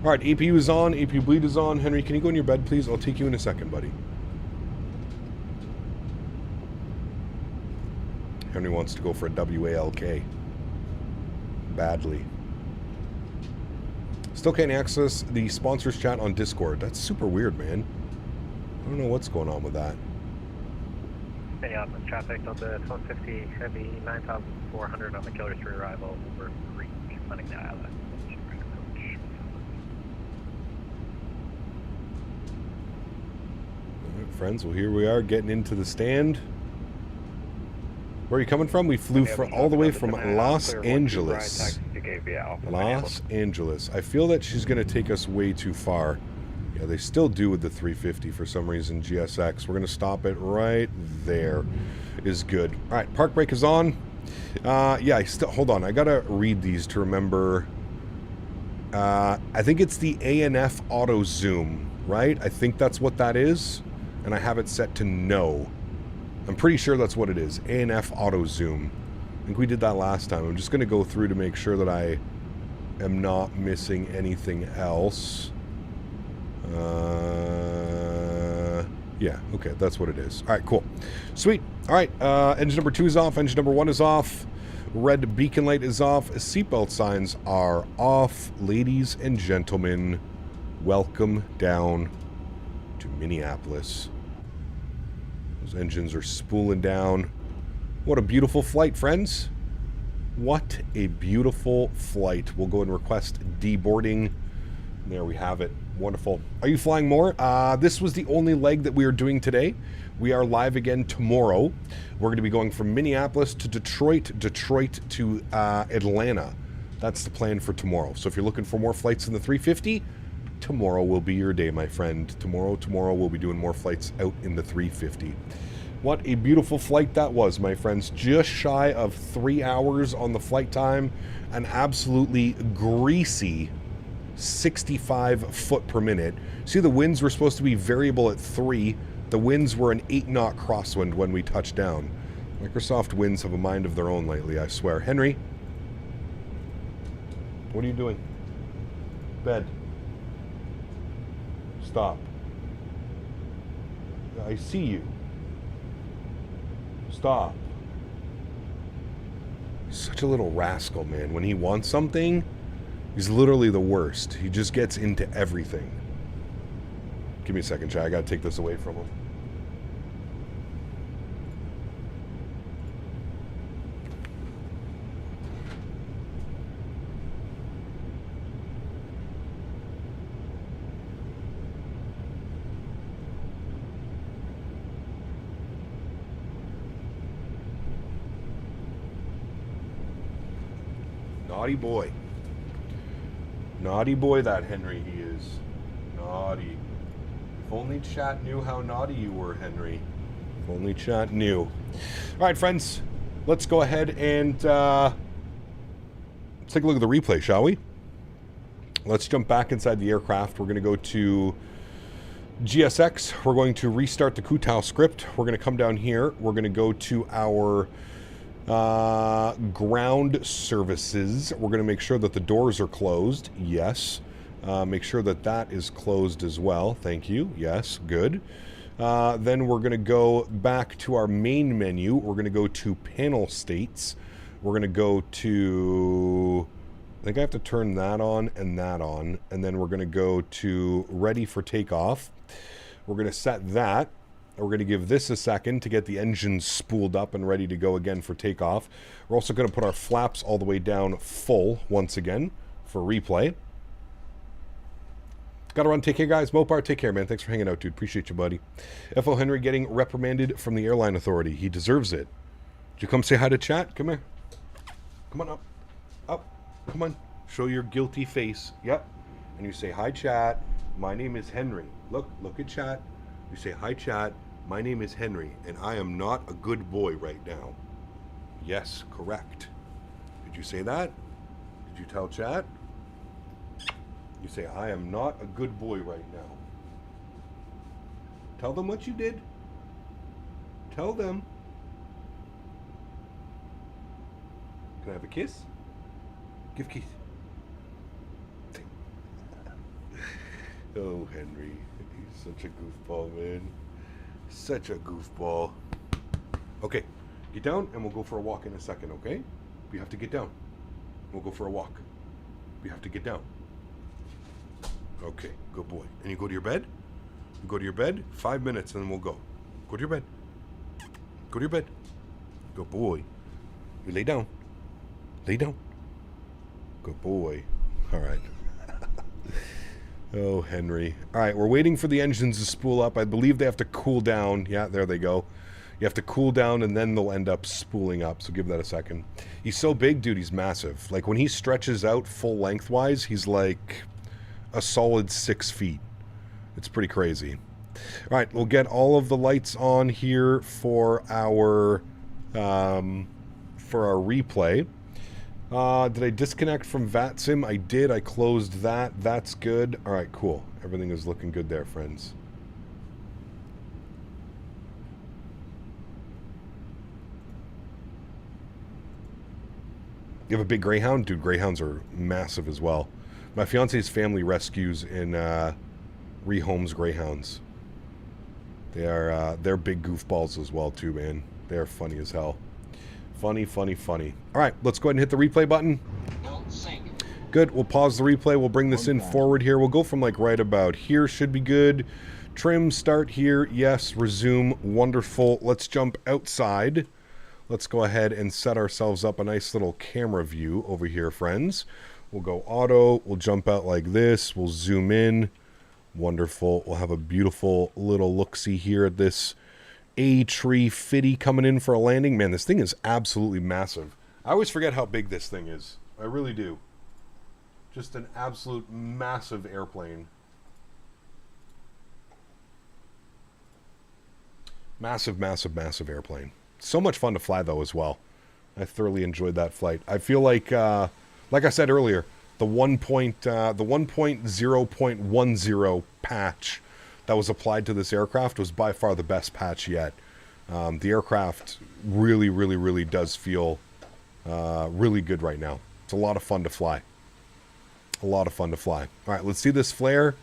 All right, APU is on. APU bleed is on. Henry, can you go in your bed, please? I'll take you in a second, buddy. Henry wants to go for a WALK. Badly. Still can't access the sponsors chat on Discord. That's super weird, man. I don't know what's going on with that. Minneapolis traffic on the 150 heavy 9400 on the Childerz arrival over Creek, running the island. Alright, friends, well here we are getting into the stand. Where are you coming from? We flew all the way from Los Angeles. Los Angeles. I feel that she's going to take us way too far. Yeah, they still do with the 350 for some reason, GSX. We're going to stop it right there. Is good. All right, park brake is on. Yeah, hold on. I got to read these to remember. I think it's the ANF auto zoom, right? I think that's what that is. And I have it set to no. I'm pretty sure that's what it is. ANF auto zoom. I think we did that last time. I'm just going to go through to make sure that I am not missing anything else. Yeah, okay, that's what it is. All right, cool. Sweet. All right, engine number 2 is off. Engine number 1 is off. Red beacon light is off. Seatbelt signs are off. Ladies and gentlemen, welcome down to Minneapolis. Those engines are spooling down. What a beautiful flight, friends. What a beautiful flight. We'll go and request deboarding. There we have it. Wonderful. Are you flying more? This was the only leg that we are doing today. We are live again tomorrow. We're going to be going from Minneapolis to Detroit, Detroit to Atlanta. That's the plan for tomorrow. So if you're looking for more flights in the 350, tomorrow will be your day, my friend. Tomorrow we'll be doing more flights out in the 350. What a beautiful flight that was, my friends. Just shy of 3 hours on the flight time. An absolutely greasy 65 foot per minute. See, the winds were supposed to be variable at 3. The winds were an 8-knot crosswind when we touched down. Microsoft winds have a mind of their own lately, I swear. Henry, what are you doing? Bed. Stop. I see you. Stop. He's such a little rascal, man. When he wants something, he's literally the worst. He just gets into everything. Give me a second, Chad. I gotta take this away from him. Naughty boy. Naughty boy, that Henry he is. Naughty. If only chat knew how naughty you were, Henry. If only chat knew. All right, friends. Let's go ahead and let's take a look at the replay, shall we? Let's jump back inside the aircraft. We're going to go to GSX. We're going to restart the Kutao script. We're going to come down here. We're going to go to our ground services. We're going to make sure that the doors are closed. Yes. Make sure that that is closed as well. Thank you. Yes. Good. Then we're going to go back to our main menu. We're going to go to panel states. We're going to go to... I think I have to turn that on. And then we're going to go to ready for takeoff. We're going to set that. We're going to give this a second to get the engines spooled up and ready to go again for takeoff. We're also going to put our flaps all the way down full once again for replay. Got to run. Take care, guys. Mopar, take care, man. Thanks for hanging out, dude. Appreciate you, buddy. F.O. Henry getting reprimanded from the airline authority. He deserves it. Did you come say hi to chat? Come here. Come on up. Up. Come on. Show your guilty face. Yep. And you say, hi, chat. My name is Henry. Look at chat. You say, hi, chat. My name is Henry, and I am not a good boy right now. Yes, correct. Did you say that? Did you tell chat? You say, I am not a good boy right now. Tell them what you did. Tell them. Can I have a kiss? Give kiss. Oh, Henry. He's such a goofball, man. Such a goofball. Okay. Get down, and we'll go for a walk in a second, okay? You have to get down. We'll go for a walk. You have to get down. Okay, good boy. And you go to your bed? You go to your bed, 5 minutes, and then we'll go. Go to your bed. Go to your bed. Good boy. You lay down. Lay down. Good boy. All right. Oh, Henry. All right, we're waiting for the engines to spool up. I believe they have to cool down. Yeah, there they go. You have to cool down, and then they'll end up spooling up, so give that a second. He's so big, dude, he's massive. Like, when he stretches out full lengthwise, he's like a solid 6 feet. It's pretty crazy. All right, we'll get all of the lights on here for our replay. Did I disconnect from VATSIM? I did. I closed that. That's good. All right, cool. Everything is looking good there, friends. You have a big greyhound? Dude, greyhounds are massive as well. My fiance's family rescues in rehomes greyhounds. They're big goofballs as well too, man. They're funny as hell. Funny, funny, funny. All right, let's go ahead and hit the replay button. Good, we'll pause the replay. We'll bring this in forward here. We'll go from like right about here. Should be good. Trim, start here. Yes, resume. Wonderful. Let's jump outside. Let's go ahead and set ourselves up a nice little camera view over here, friends. We'll go auto. We'll jump out like this. We'll zoom in. Wonderful. We'll have a beautiful little look-see here at this A350 coming in for a landing. Man, this thing is absolutely massive. I always forget how big this thing is. I really do. Just an absolute massive airplane. Massive, massive, massive airplane. So much fun to fly, though, as well. I thoroughly enjoyed that flight. I feel like I said earlier, the 1.0.10 patch that was applied to this aircraft was by far the best patch yet. The aircraft really, really, really does feel really good right now. It's a lot of fun to fly. A lot of fun to fly. All right, let's see this flare.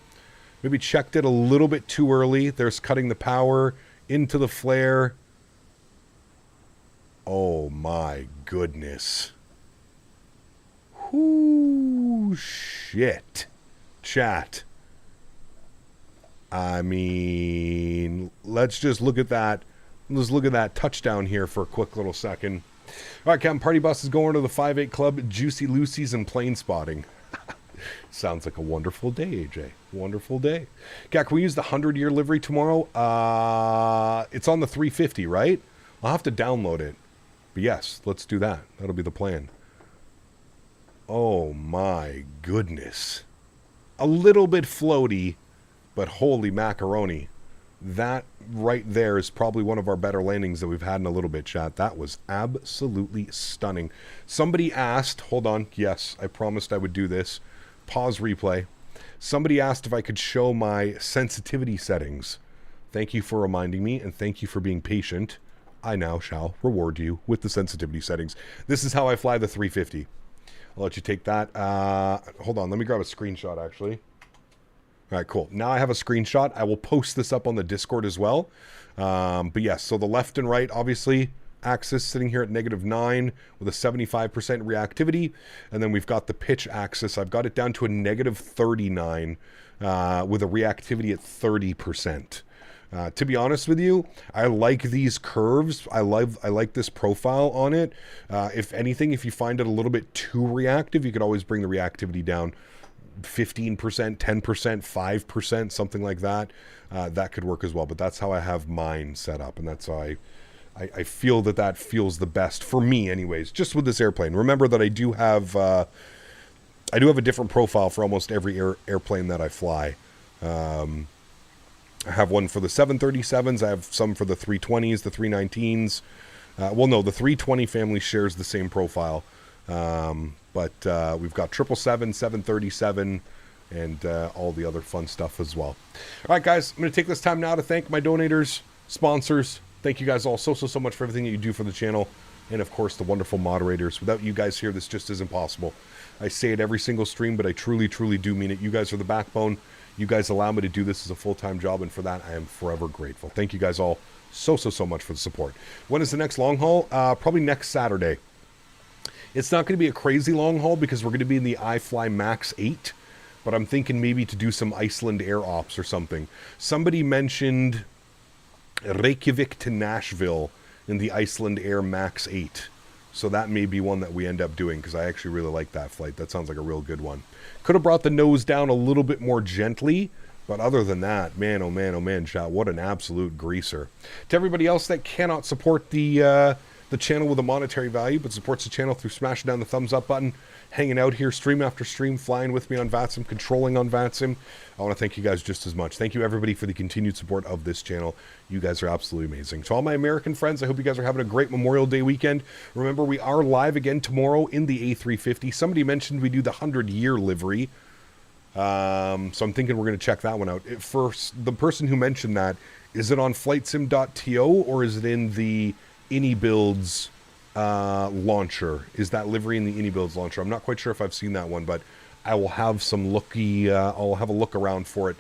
Maybe checked it a little bit too early. There's cutting the power into the flare. Oh my goodness. Whoo, shit. Chat. I mean, let's just look at that. Let's look at that touchdown here for a quick little second. All right, Captain Party Bus is going to the 5-8 Club, Juicy Lucy's, and plane spotting. Sounds like a wonderful day, AJ. Wonderful day. Cat, can we use the 100-year livery tomorrow? It's on the 350, right? I'll have to download it. But yes, let's do that. That'll be the plan. Oh my goodness. A little bit floaty, but holy macaroni. That right there is probably one of our better landings that we've had in a little bit, chat. That was absolutely stunning. Somebody asked, hold on, yes, I promised I would do this. Pause replay. Somebody asked if I could show my sensitivity settings. Thank you for reminding me, and thank you for being patient. I now shall reward you with the sensitivity settings. This is how I fly the 350. I'll let you take that. Hold on, let me grab a screenshot, actually. All right, cool. Now I have a screenshot. I will post this up on the Discord as well. But yes, so the left and right, obviously, axis sitting here at -9 with a 75% reactivity. And then we've got the pitch axis. I've got it down to a -39 with a reactivity at 30%. To be honest with you, I like these curves. I like this profile on it. If anything, if you find it a little bit too reactive, you could always bring the reactivity down 15%, 10%, 5%, something like that. That could work as well. But that's how I have mine set up, and that's how I feel that feels the best for me, anyways. Just with this airplane. Remember that I do have a different profile for almost every airplane that I fly. I have one for the 737s. I have some for the 320s, the 319s. Well, no, the 320 family shares the same profile. But we've got 777, 737, and all the other fun stuff as well. All right, guys, I'm going to take this time now to thank my donators, sponsors. Thank you guys all so much for everything that you do for the channel. And, of course, the wonderful moderators. Without you guys here, this just isn't possible. I say it every single stream, but I truly, truly do mean it. You guys are the backbone. You guys allow me to do this as a full-time job, and for that, I am forever grateful. Thank you guys all so much for the support. When is the next long haul? Probably next Saturday. It's not going to be a crazy long haul because we're going to be in the iFly Max 8, but I'm thinking maybe to do some Iceland air ops or something. Somebody mentioned Reykjavik to Nashville in the Iceland Air Max 8. So that may be one that we end up doing because I actually really like that flight. That sounds like a real good one. Could have brought the nose down a little bit more gently, but other than that, man, oh man, chat, what an absolute greaser. To everybody else that cannot support the channel with a monetary value, but supports the channel through smashing down the thumbs up button, hanging out here stream after stream, flying with me on VATSIM, controlling on VATSIM, I want to thank you guys just as much. Thank you everybody for the continued support of this channel. You guys are absolutely amazing. To all my American friends, I hope you guys are having a great Memorial Day weekend. Remember, we are live again tomorrow in the A350. Somebody mentioned we do the 100-year livery. So I'm thinking we're going to check that one out. First, the person who mentioned that, is it on flightsim.to or is it in the iniBuilds launcher? Is that livery in the iniBuilds launcher? I'm not quite sure if I've seen that one, but I will have some I'll have a look around for it,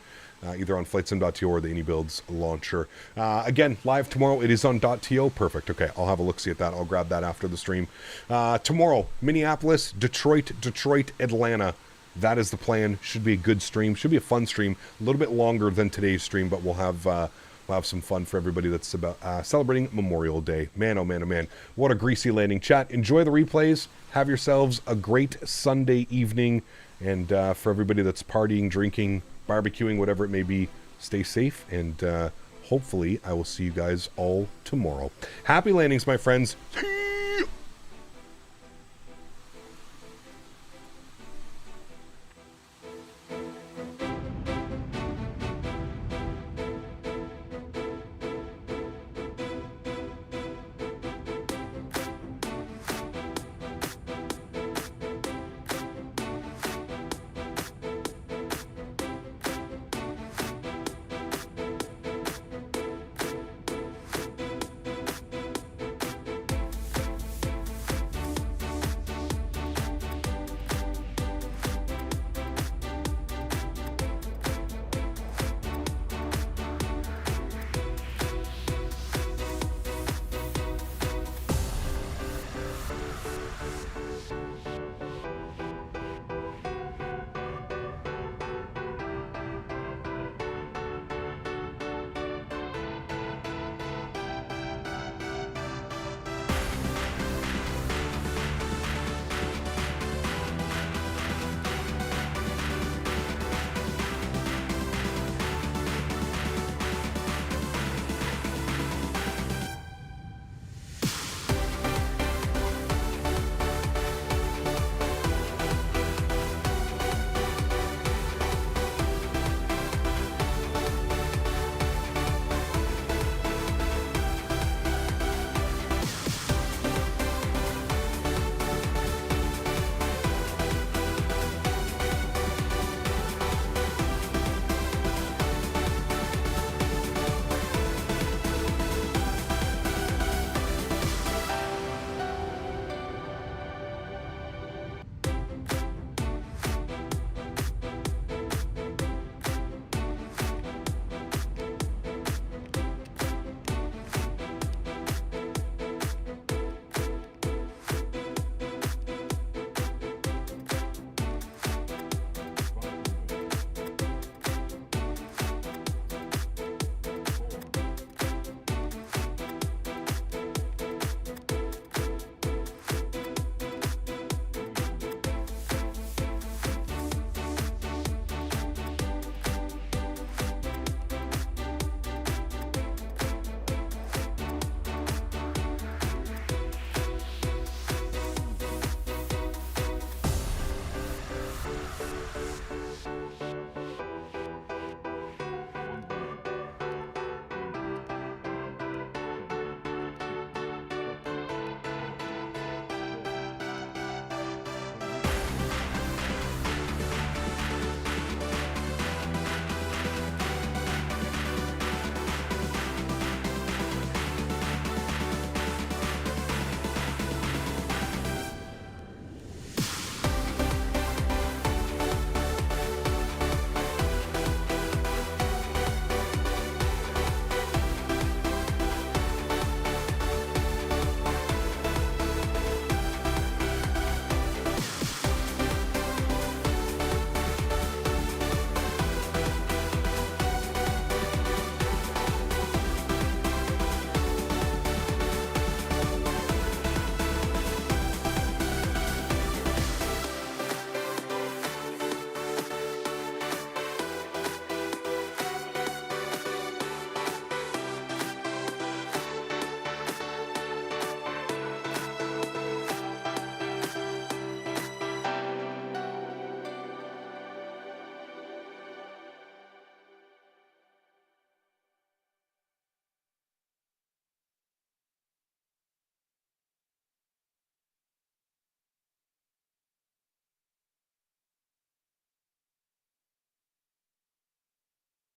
either on flightsim.to or the iniBuilds launcher. Again, live tomorrow. It is on .to. Perfect. Okay, I'll have a look-see at that. I'll grab that after the stream. Tomorrow, Minneapolis, Detroit, Atlanta. That is the plan. Should be a good stream. Should be a fun stream. A little bit longer than today's stream, but we'll have some fun for everybody that's about celebrating Memorial Day. Man, oh man, oh man. What a greasy landing. Chat, enjoy the replays. Have yourselves a great Sunday evening. And for everybody that's partying, drinking, barbecuing, whatever it may be, stay safe. And hopefully I will see you guys all tomorrow. Happy landings, my friends.